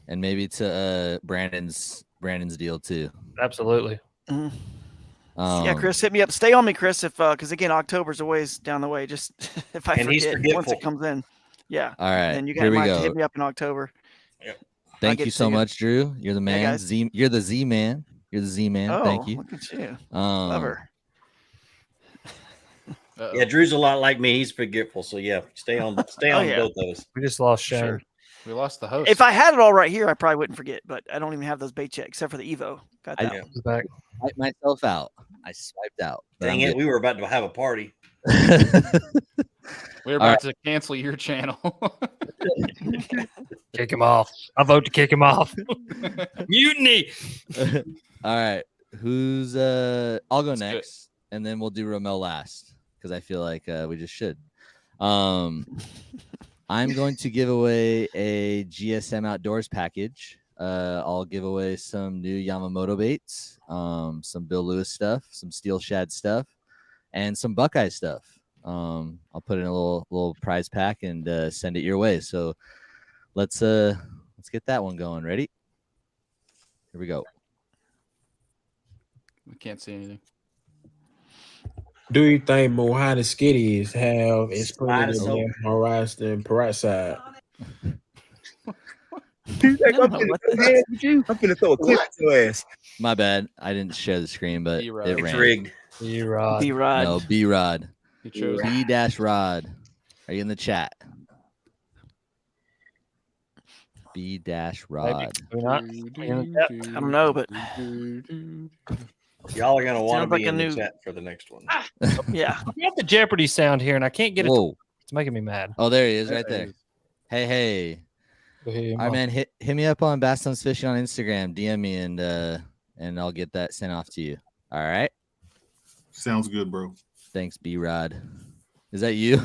And maybe to Brandon's deal too. Absolutely. Yeah, Chris, hit me up. Stay on me, Chris, if because again, October's a ways down the way. Just if I forget once it comes in. Yeah. All right. Then you guys might have to hit me up in October. Yep. Thank you so much, Drew. You're the man. You're the Z man. You're the Z man. Thank you. Look at you. Clever. Yeah, Drew's a lot like me. He's forgetful. So yeah, stay on both of us. We just lost Shane. Sure. We lost the host. If I had it all right here, I probably wouldn't forget, but I don't even have those bait checks except for the Evo. Got that one. Back. Wiped myself out. I swiped out. Dang it, we were about to have a party. We're about to cancel your channel. Kick him off. I vote to kick him off. Mutiny. All right. Who's I'll go next, and then we'll do Romel last because I feel like we just should. I'm going to give away a GSM Outdoors package. I'll give away some new Yamamoto baits, some Bill Lewis stuff, some Steel Shad stuff, and some Buckeye stuff. I'll put in a little prize pack and send it your way. So let's get that one going. Ready? Here we go. We can't see anything. Do you think Mojada Skitties have expanded their horizon peroxide? I'm finna throw a clip at your ass. My bad. I didn't share the screen, but it ran. Rigged. B-Rod. No, B-Rod. chose B-Rod. Are you in the chat? B-Rod. I don't know, but y'all are gonna want to Sounds be like in a the new- chat for the next one. yeah. I got the Jeopardy sound here, and I can't get it. Whoa. It's making me mad. Oh, there he is right there. Hey. All right, man. Hit me up on Baston's Fishing on Instagram. DM me and I'll get that sent off to you. All right. Sounds good, bro. Thanks, B-Rod. Is that you?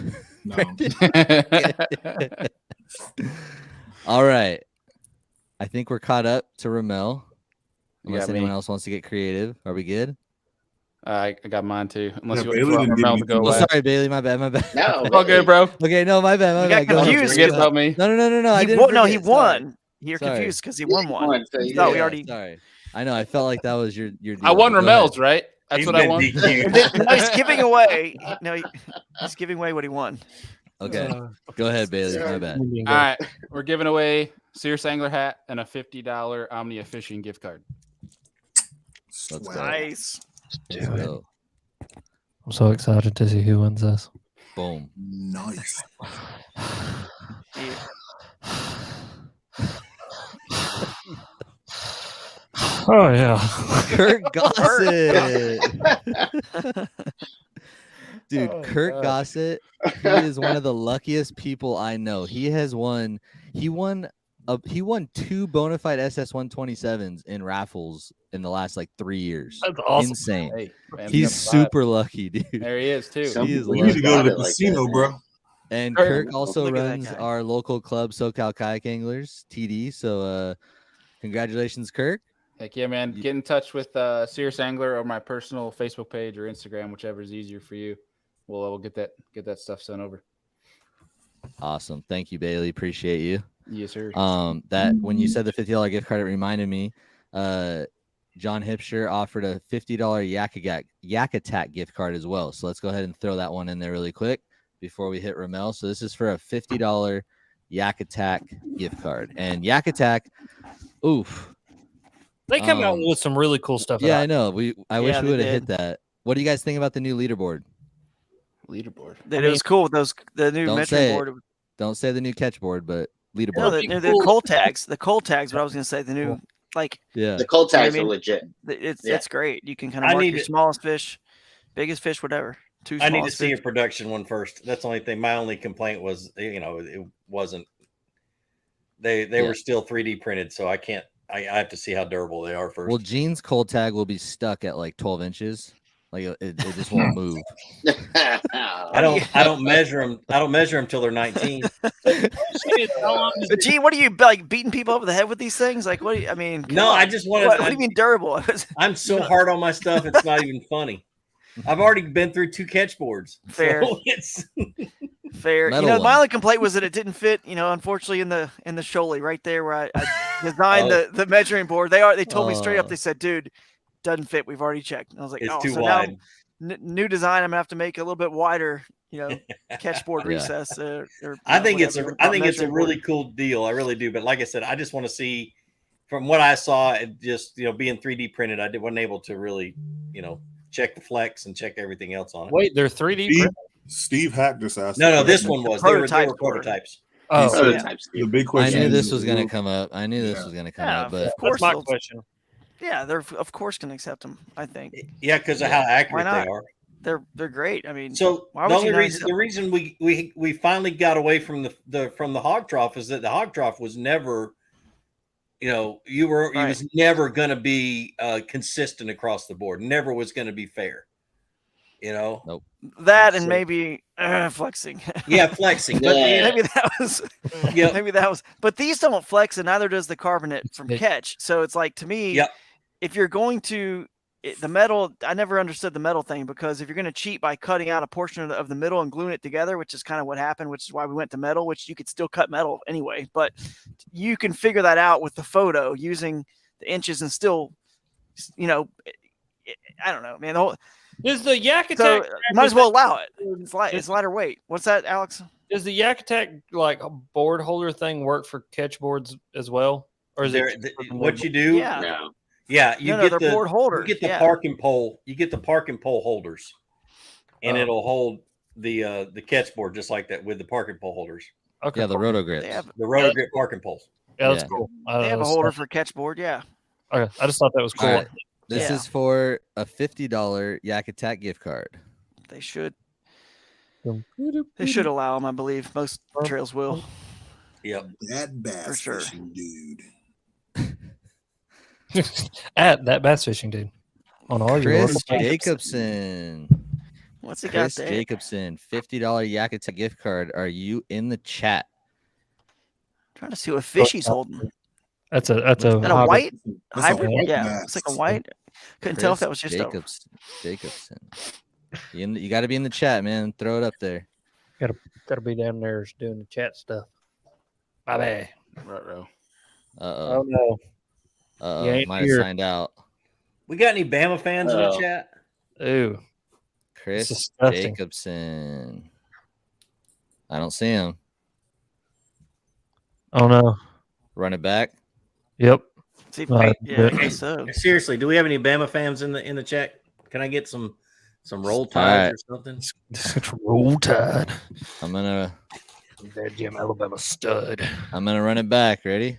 No. All right. I think we're caught up to Romel. Unless got me. anyone else wants to get creative. Are we good? I got mine too. Unless Yeah, you Bailey want didn't give Romel me to go Oh, away. sorry, Bailey. My bad. No, All good, bro. Okay, no, my bad. You got Go ahead. confused. Forget about me. No. I He didn't won, no, he forget. Sorry. won. You're Sorry. confused because he won one. So You thought we Yeah, already. Sorry. I know. I felt like that was your deal. I won but go Romel's, ahead. right? That's He's what I been won. DQ'd. No, he's giving away. No, he's giving away what he won. Okay. Go ahead, Bailey. My bad. All right, we're giving away Sears Angler hat and a $50 Omnia Fishing gift card. Let's go. Nice. Let's go. I'm so excited to see who wins this. Boom. Nice. Oh yeah. Kurt Gossett. Dude, Kurt Gossett, he is one of the luckiest people I know. He won 2 bona fide SS127s in raffles in the last like 3 years. That's awesome. Insane. Hey, man, He's we got five. super lucky, dude. There he is too. He is We need to go to the Like casino, that, bro. And Kurt, Kirk also look at that runs guy. our local club, SoCal Kayak Anglers, TD. So congratulations, Kirk. Heck yeah, man. Get in touch with Sears Angler or my personal Facebook page or Instagram, whichever is easier for you. We'll get that stuff sent over. Awesome. Thank you, Bailey. Appreciate you. Yes, sir. That when you said the $50 gift card, it reminded me. John Hipsher offered a $50 Yak Attack gift card as well. So let's go ahead and throw that one in there really quick before we hit Romel. So this is for a $50 Yak Attack gift card. And Yak Attack, oof. They come out with some really cool stuff. Yeah, I know. I wish Yeah, we they would have hit did. that. What do you guys think about the new leaderboard? Leaderboard. It was cool with the new Don't metric say it. board. Don't say the new catch board, but leaderboard. No, the cold tags. The cold tags. What I was gonna say. The new yeah. The cold tags I mean, are legit. It's great. You can kind of I mark need your to- smallest fish, biggest fish, whatever. I need to see a production one first. That's the only thing. My only complaint was, it wasn't. They were still 3D printed, so I can't. I have to see how durable they are first. Well, Gene's cold tag will be stuck at like 12 inches. Like it just won't move. I don't measure them. I don't measure them till they're 19. But gee, what are you like beating people over the head with these things? Like, what? I mean, No, I just wanted. What do you mean durable? I'm so hard on my stuff. It's not even funny. I've already been through 2 catch boards. Fair. So it's fair. Metal You know, one. my only complaint was that it didn't fit. You know, unfortunately, in the shoalie right there where I designed the measuring board. They told me straight up. They said, "Dude, doesn't fit. We've already checked." And I was like, it's "Oh, too so wide." now new design. I'm gonna have to make a little bit wider. You know, catch board Yeah. recess. Or I think it's whatever, I think it's a measuring board. really cool deal. I really do. But like I said, I just want to see from what I saw. It just being 3D printed, wasn't able to really check the flex and check everything else on it. Wait, they're 3D printed? Steve Hack just asked. No, the this question. one was. They were Prototypes were. prototypes. Oh, Prototypes, The Steve. big I question. knew this is, was going to come up. I knew this was going to come Yeah, up, but of course, that's my they'll- question. Yeah, they're of course gonna accept them. I think Yeah, because of how accurate not? they are. they're great. I mean, So why the would you only not reason accept the reason we finally got away from the hog trough is that the hog trough was never, it was never going to be consistent across the board. Never was going to be fair. Nope. that and So- maybe flexing. Yeah, flexing. But maybe that was. Yep. Maybe that was. But these don't flex, and neither does the carbonate from They- catch. So it's like to me, Yep. if you're going to the metal, I never understood the metal thing because if you're going to cheat by cutting out a portion of the middle and gluing it together, which is kind of what happened, which is why we went to metal, which you could still cut metal anyway, but you can figure that out with the photo using the inches and still, I don't know, man. The whole, Does the Yak so Attack might as well allow it. It's lighter weight. What's that, Alex? does the Yak Attack like a board holder thing work for catch boards as well? Or is it what you do? Yeah. No. Yeah, you No, get they're the board holders. You get the Yeah. parking pole. You get the parking pole holders, and Oh. it'll hold the catch board just like that with the parking pole holders. Okay, yeah, the cool. roto They grips. have The rotor grip parking poles. Yeah, that's Yeah. cool. they have a holder for catch board. Yeah. Okay, I just thought that was cool. All right. This Yeah. is for a $50 Yak Attack gift card. They should. They should allow them. I believe most trails will. Yep. That bass For sure. fishing dude. At that bass fishing dude on all your Chris local pages. Jacobson. What's he Chris got there? Jacobson, $50 Yak Attack gift card. Are you in the chat? Trying to see what fish he's holding. That's a Is that a hybrid. white That's a hybrid? white Yeah, bass. it's like a white. Couldn't tell if that was just a. Jacobson. You got to be in the chat, man. Throw it up there. Gotta be down there doing the chat stuff. My bad. Right, row. Uh-oh. Oh no. Uh-oh. You ain't Might have here. signed out. We got any Bama fans in the Oh. chat? Ooh. Chris disgusting. Jacobson. I don't see him. Oh no. Run it back. Yep. See, Right, yeah, I yeah. guess so. Seriously, do we have any Bama fans in the chat? Can I get some roll All tides right. or something? Roll Tide. I'm gonna That Jim Alabama stud. run it back. Ready?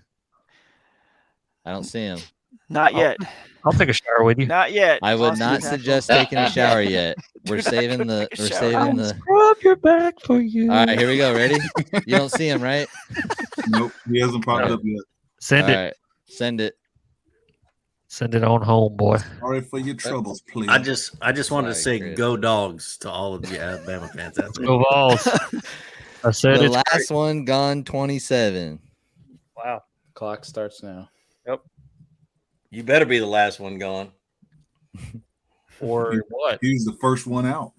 I don't see him. Not yet. I'll take a shower with you. Not yet. I would Austin not is actually- suggest taking a shower yet. We're Do not saving go the. take a We're shower. saving the. Scrub your back for you. All right, here we go. Ready? You don't see him, right? Nope, he hasn't popped up yet. Send All it. right, send it. Send it on home, boy. Sorry for your troubles, please. I just wanted to Sorry, say Chris. go dogs to all of the Bama fans out there. Go balls. I said The it's last one gone 27. wow. Clock starts now. You better be the last one gone. Or what? He's the first one out.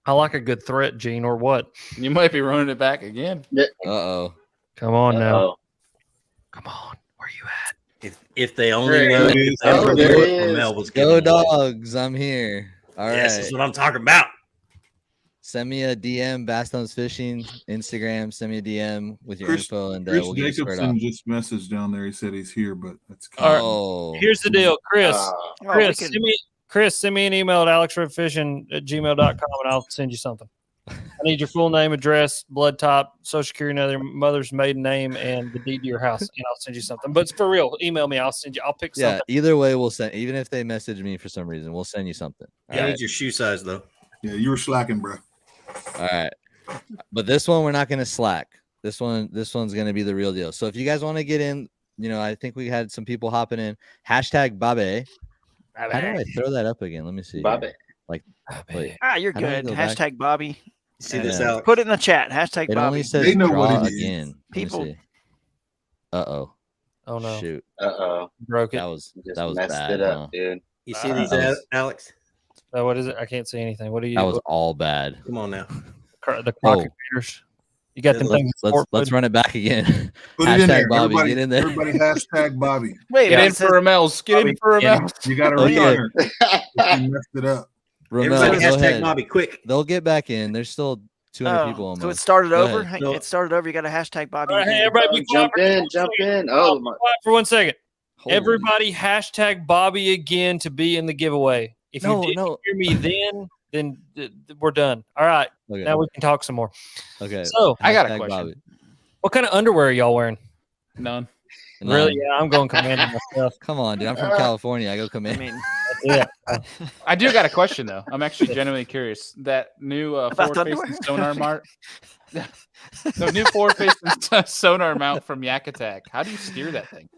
I like a good threat, Gene, or what? You might be running it back again. Uh-oh. Come on now. Uh-oh. Come on. Where you at? If they only There knew it is. if they Oh, ever there knew it what is. Romel was Go giving away. dogs. I'm here. All right. Yes, that's what I'm talking about. Send me a DM, Baston's Fishing, Instagram. Send me a DM with your Chris- info, and Chris we'll get you squared Jacobson off. just messaged down there. He said he's here, but that's Oh. Here's the deal, Chris. Oh, we Chris, can- send me an email at alexredfishing@gmail.com and I'll send you something. I need your full name, address, blood type, social security number, mother's maiden name, and the deed to your house, and I'll send you something. But it's for real. Email me. I'll pick Yeah, something. either way, we'll send. Even if they message me for some reason, we'll send you something. All I right. need your shoe size though. Yeah, you were slacking, bro. All right. But this one we're not going to slack. This one's going to be the real deal. So if you guys want to get in, I think we had some people hopping in. #Babe. How do I throw that up again? Let me see. Bobby. Like, wait, you're how do I good. go back? Hashtag Bobby. See this Yeah. out. Put it in the chat. Hashtag It Bobby. only says They know what draw it is. again. Let me People- see. Uh-oh. Oh no, Shoot. broke it. That was messed bad, it up, huh? dude. You see these, That was- Alex? What is it? I can't see anything. What are you? That was all bad. Come on now. The crockett creators. You got them things. Let's run it back again. Put it in there. Bobby, Everybody, get in there. everybody hashtag Bobby. Wait, Get it in says- for Romel's. Get in for Romel's. You got to Okay. re-enter. You messed it up. Romel, Everybody go hashtag ahead. Bobby, quick. They'll get back in. There's still 200 people almost. So it started Go over. ahead. Hey, it started over. You got to hashtag Bobby. All right, hey, again. everybody, be quiet Jump for in. Be quiet for 1 second. Holy- Everybody, hashtag Bobby again to be in the giveaway. If you didn't hear me then we're done. All right, Okay. now we can talk some more. Okay. So I got a Hashtag question. Bobby. what kind of underwear are y'all wearing? None. Really? None. Yeah, I'm going commando myself. Come on, dude. I'm from California. I go command. I mean, Yeah. I do got a question though. I'm actually genuinely curious. That new About the forward-facing underwear? sonar mount. The new forward-facing sonar mount from Yak Attack. How do you steer that thing?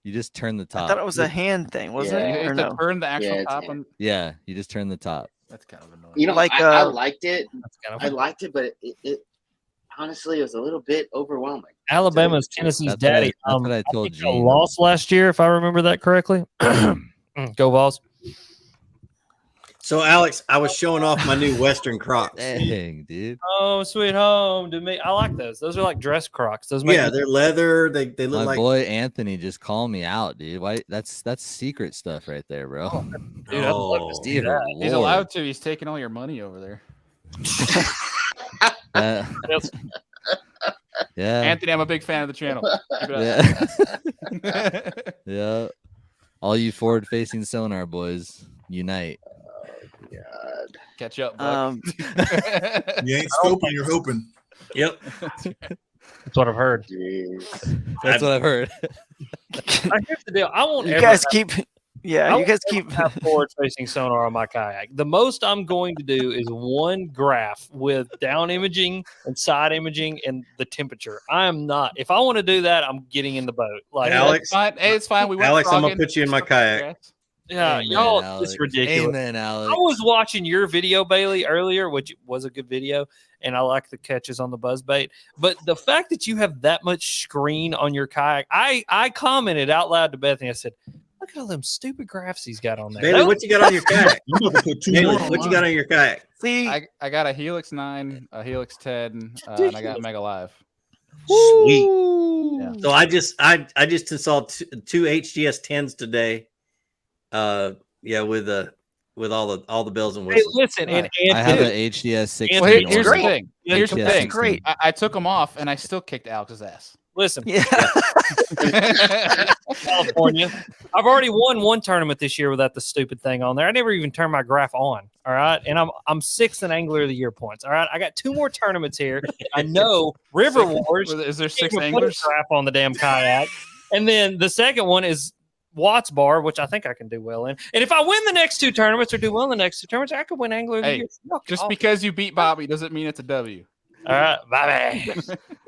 You just turn the I top. thought it was a hand thing, wasn't You it? Or have to no? turn the actual it's top hand. on. Yeah, you just turn the top. That's kind of annoying. You know, Like, I liked it. That's kind I liked it, but it honestly it was a little bit overwhelming. Alabama's Tennessee's That's what I- daddy. that's what I told think they Gene. lost last year, if I remember that correctly. Go Vols. So, Alex, I was showing off my new Western Crocs. Dang, dude. Oh, sweet home to me. I like those. Those are like dress Crocs. Those make Yeah, me- they're leather. They look My like. boy Anthony just called me out, dude. Why? That's secret stuff right there, bro. dude, I'd love to see Dear that. He's Lord. allowed to. He's taking all your money over there. Yes. Yeah. Anthony, I'm a big fan of the channel. Keep it up. Yeah. Yeah. All you forward-facing sonar boys, unite. Catch up, bud. You ain't scoping, you're hoping. Yep. That's what I've heard. That's what I've heard. Here's the deal. I won't You ever guys have- keep. Yeah, I you won't guys ever keep. have forward-facing sonar on my kayak. The most I'm going to do is one graph with down imaging and side imaging and the temperature. I am not. If I want to do that, I'm getting in the boat. Like Alex, It's fine. Hey, it's fine. We went Alex, I'm gonna frogging. put you in my kayak. yeah, Amen, y'all, Alex. it's ridiculous. Amen, Alex. I was watching your video, Bailey, earlier, which was a good video, and I like the catches on the buzzbait. But the fact that you have that much screen on your kayak, I commented out loud to Bethany. I said, "Look at all them stupid graphs he's got on there." Bailey, what you got on your kayak? I'm about to put two Bailey, more on what you mine. got on your kayak? See, I got a Helix 9, a Helix 10, and I got a Mega Live. Sweet. Yeah. So I just installed two HGS 10s today. Yeah, with all the bells and Hey, whistles. listen, and I have dude, an HDS 16. Well, here's the order. thing. Yeah, Here's the yeah, thing. great. I took them off, and I still kicked Alex's ass. listen, yeah. California. I've already won one tournament this year without the stupid thing on there. I never even turned my graph on. All right, and I'm sixth in Angler of the Year points. All right, I got 2 more tournaments here. I know River Wars. Is there 6 Can't even put a anglers? strap on the damn kayak, and then the second one is Watts Bar, which I think I can do well in. And if I win the next 2 tournaments or do well in the next 2 tournaments, I could win Angler of the Hey, Year. Fuck Just off. because you beat Bobby doesn't mean it's a W. All right, bye.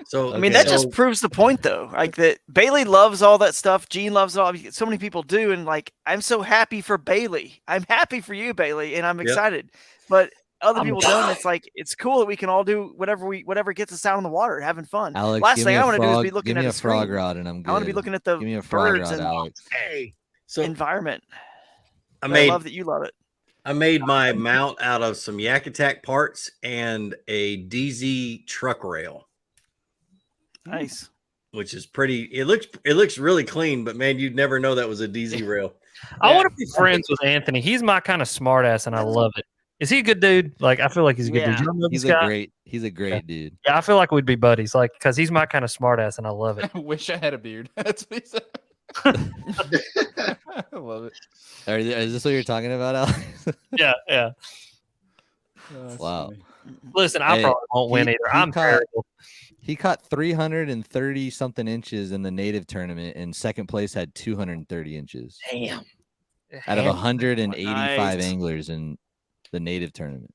So I mean, Okay. that just proves the point, though. Like that, Bailey loves all that stuff. Gene loves all. So many people do, and like, I'm so happy for Bailey. I'm happy for you, Bailey, and I'm excited. But other people don't. It's like it's cool that we can all do whatever gets us out on the water, having fun. Alex, Last give thing me I a want to do is frog- be looking give at me a a frog screen. rod and I'm good. I want to be looking at the Give me a frog birds rod, and Alex. so environment. I I made love that you love it. I made my mount out of some Yak Attack parts and a DZ truck rail, Nice. which is pretty. It looks really clean, but man, you'd never know that was a DZ rail. I want to be friends with Anthony. He's my kind of smartass, and I love it. Is he a good dude? Like, I feel like he's a good Yeah. dude. You know He's this guy? He's a great dude. Yeah, I feel like we'd be buddies. Like, because he's my kind of smartass, and I love it. I wish I had a beard. That's what he said. I love it. Is this what you're talking about, Alex? Yeah, yeah. Wow. Listen, I Hey, probably won't win he- either. he I'm caught- terrible. He caught 330 something inches in the native tournament, and second place had 230 inches Damn. out of 185 Nice. anglers in the native tournament.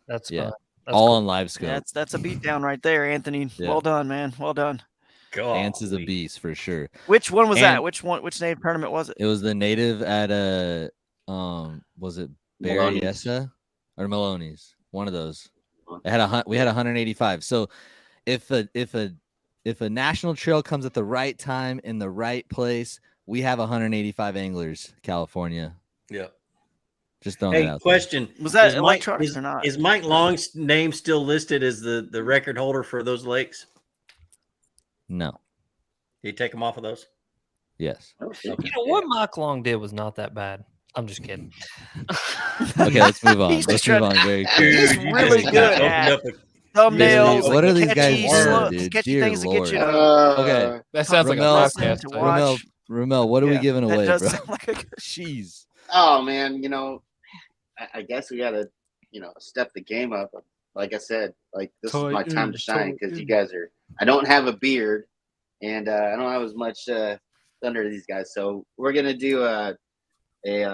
That's Yeah. fun. That's All cool. on live scope. That's a beat down right there, Anthony. Yeah. Well done, man. Well done. Ants is a beast for sure. Which one was And- that? Which native tournament was it? It was the native at a was it Berryessa or Maloney's, one of those. We had 185. So if a national trail comes at the right time in the right place, we have 185 anglers, California. Yeah. Just throwing that out question. Was that Is electronics or not? Is Mike Long's name still listed as the record holder for those lakes? No. Did you take him off of those? Yes. You know what Mike Long did was not that bad. I'm just kidding. Okay, let's move on. He's Let's just move on very quick. He's really good at thumbnails. What are these guys catchy doing, slopes, dude? catchy Dear things Lord. that get you. Okay. That sounds like a podcast. To watch. Romel, what are we giving that away, does bro? sound like a Jeez. Oh man, I guess we gotta, step the game up. Like I said, like this is my time to shine because you guys are. I don't have a beard, and I don't have as much thunder as these guys. So we're gonna do a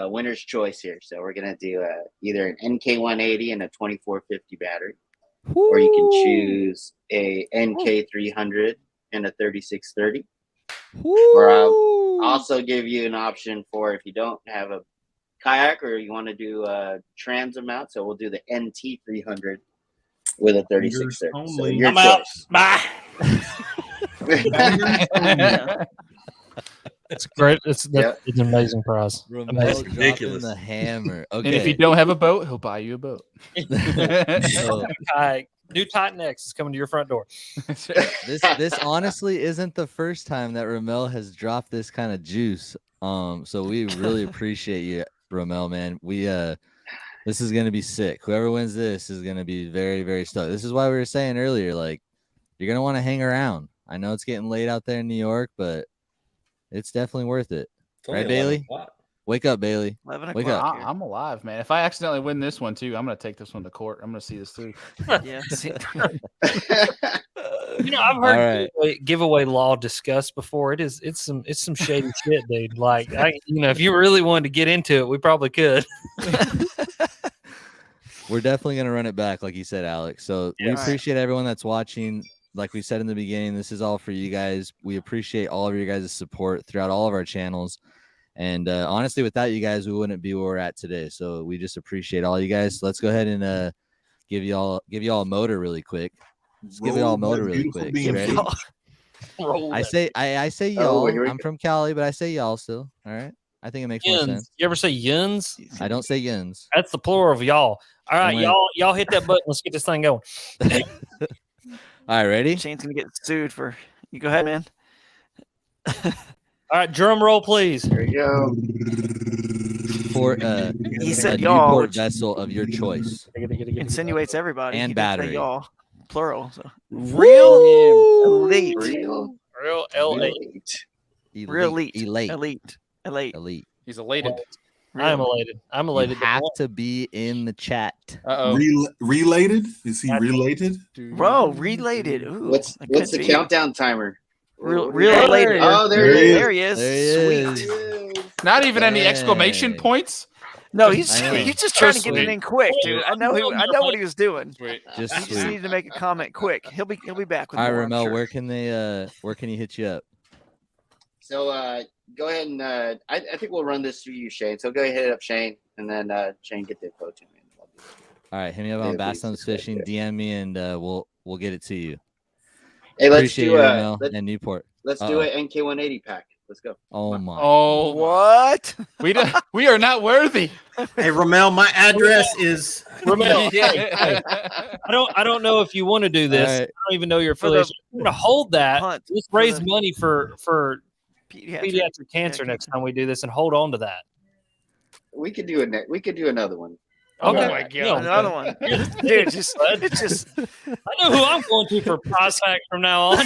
winner's choice here. So we're gonna do either an NK180 and a 2450 battery, or you can choose a NK300 and a 3630. Or I'll also give you an option for if you don't have a kayak or you want to do a transit mount. So we'll do the NT300 with a 3630. So your I'm out. choice. Bye. It's great. It's an amazing prize. Romel ridiculous. the hammer. Okay. And if you don't have a boat, he'll buy you a boat. Kayak. New Titan X is coming to your front door. This honestly isn't the first time that Romel has dropped this kind of juice. So we really appreciate you, Romel, man. This is gonna be sick. Whoever wins this is gonna be very, very stoked. This is why we were saying earlier, like, you're gonna want to hang around. I know it's getting late out there in New York, but it's definitely worth it. Right, Bailey? Wake up, Bailey. Wake up. I'm alive, man. If I accidentally win this one too, I'm gonna take this one to court. I'm gonna see this through. Yeah. I've heard giveaway law discussed before. It's some shady shit, dude. Like, if you really wanted to get into it, we probably could. We're definitely gonna run it back, like you said, Alex. So we appreciate everyone that's watching. Like we said in the beginning, this is all for you guys. We appreciate all of your guys' support throughout all of our channels. And honestly, without you guys, we wouldn't be where we're at today. So we just appreciate all you guys. So let's go ahead and give y'all a motor really quick. Let's give y'all a motor really quick. You ready? I say y'all. I'm from Cali, but I say y'all still. All right. I think it makes more sense. You ever say yuns? I don't say yuns. That's the plural of y'all. All right, y'all hit that button. Let's get this thing going. All right, ready? Shane's gonna get sued for. You go ahead, man. All right, drum roll, please. There you go. For he said a y'all, Newport vessel of your choice. Insinuates everybody. And He didn't say battery. y'all, plural. So. Real elite. Real elite. Elite. He's elated. I'm elated. I'm elated. You have to be in the chat. Related? Is he related? Bro, related. Ooh, What's the countdown timer? Real related. Oh, there he is. There he is. There he Sweet. is. Not even any exclamation points. No, he's I know. just trying to get sweet. it in quick, dude. I know what he was doing. Sweet. Just He just sweet. needed to make a comment quick. He'll be back with All right, more, I'm Romel, sure. where can he hit you up? So go ahead and I think we'll run this through you, Shane. So go ahead, hit it up, Shane, and then Shane, get the info to me. All right, hit me up on Bass Stones Fishing. DM me, and we'll get it to you. Hey, let's Appreciate do you, Romel and Newport. Let's do an NK180 pack. Let's go. Oh my! Oh, What? we are not worthy. Hey, Romel, my address is Romel. Yeah. I don't know if you want to do this. All right. I don't even know your affiliation. I'm going to hold that. Hunt Let's for raise the- money for Pediatric. cancer next time we do this, and hold on to that. We could do another one. Okay. Oh my God. Another one. Dude, it's just I know who I'm going to for prize pack from now on.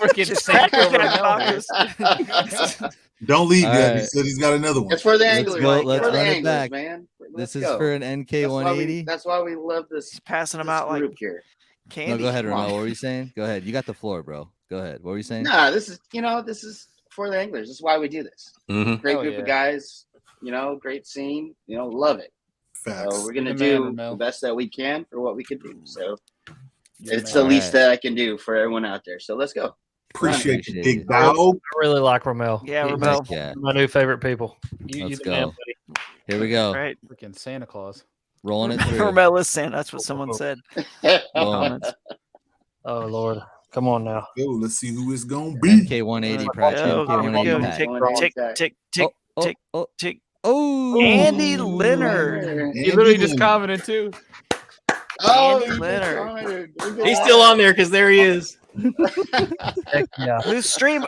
We're getting just sick over Cracker Jack. Don't leave All yet. right. He said he's got another one. It's for the Let's anglers. go- Mike. let's For the run it anglers, back. man. This Let's is go. for an NK180. That's why we love this. passing them this out like group here. candy. No, go ahead, Come on. Romel. What were you saying? Go ahead. You got the floor, bro. Go ahead. What were you saying? Nah, this is for the anglers. This is why we do this. Great Hell group yeah. of guys. Great scene. Love it. Facts. So we're gonna Good do man, Romel. the best that we can for what we can do. So Good it's man. the least Alright. that I can do for everyone out there. So let's go. Appreciate you, Appreciate big it. dog. I really like Romel. Yeah, He's Romel. Yeah. my new favorite people. You Let's the man, go. buddy. Here we go. Right. Freaking Santa Claus. Rolling it through. Romel is Santa. That's what someone said. in the Boom. comments. Oh Lord, come on now. Yo, let's see who it's gonna be. MK180 Pride. Oh, here we go. MK180 pack. Tick, tick, tick, tick, Oh, tick. oh. Andy Leonard. He literally just commented too. Oh, Andy Leonard. He's still on there because there he is. Heck yeah. Whose stream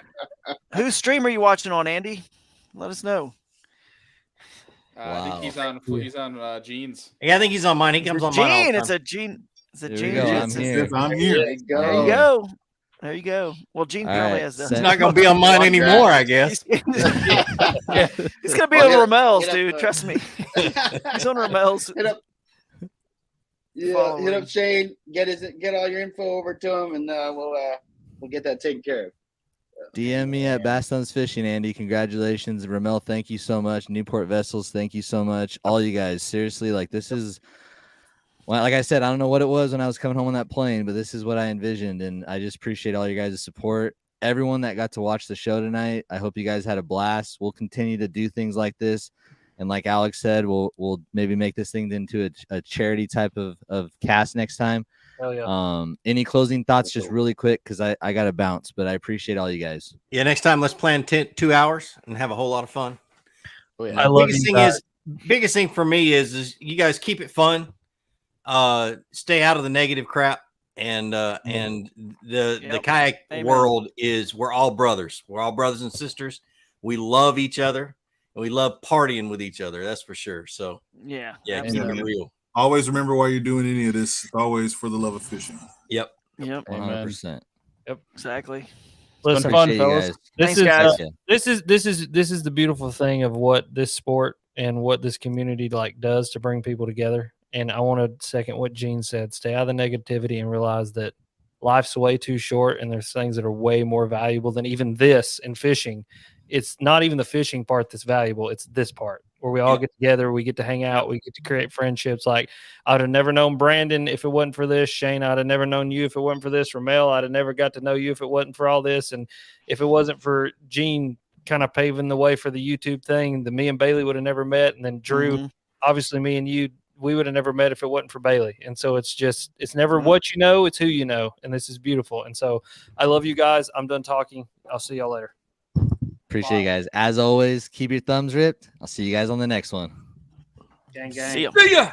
are you watching on, Andy? Let us know. I think he's on Gene's. Yeah, I think he's on mine. He comes on mine. all the Gene, time. it's a Gene. It's a There Gene. we go. I'm here. I'm here. There you There you go. go. There you go. Well, Gene All probably right, has set. He's not going to be on mine anymore, I guess. He's gonna be Well, on Romel's, hit up, dude. Trust me. He's on Romel's. Hit up. Yeah, hit up Shane. Get all your info over to him, and we'll get that taken care of. DM me at Baston's Fishing, Andy. Congratulations. Romel, thank you so much. Newport Vessels, thank you so much. All you guys, seriously, like this is, well, like I said, I don't know what it was when I was coming home on that plane, but this is what I envisioned, and I just appreciate all you guys' support. Everyone that got to watch the show tonight, I hope you guys had a blast. We'll continue to do things like this, and like Alex said, we'll maybe make this thing into a charity type of cast next time. Hell yeah. Any closing thoughts, just really quick, because I got to bounce, but I appreciate all you guys. Yeah, next time let's plan 2 hours and have a whole lot of fun. Oh, yeah. I love biggest you thing guys. is biggest thing for me is you guys keep it fun. Stay out of the negative crap, and the kayak Amen. world is we're all brothers. We're all brothers and sisters. We love each other and we love partying with each other. That's for sure. So Yeah. yeah, keep absolutely. it real. Always remember why you're doing any of this. It's always for the love of fishing. Yep. Yep. 100%. Exactly. Listen, fun, Appreciate you fellas. guys. this Thanks, is guys. this is the beautiful thing of what this sport and what this community like does to bring people together. And I want to second what Gene said. Stay out of the negativity and realize that life's way too short, and there's things that are way more valuable than even this in fishing. It's not even the fishing part that's valuable. It's this part where we all get together, we get to hang out, we get to create friendships. Like I'd have never known Brandon if it wasn't for this. Shane, I'd have never known you if it wasn't for this. Romel, I'd have never got to know you if it wasn't for all this. And if it wasn't for Gene kind of paving the way for the YouTube thing, then me and Bailey would have never met. And then Drew, obviously me and you, we would have never met if it wasn't for Bailey. And so it's never what you know, it's who you know. And this is beautiful. And so I love you guys. I'm done talking. I'll see y'all later. Appreciate you guys. As always, keep your thumbs ripped. I'll see you guys on the next one. Gang, gang. See ya. See ya.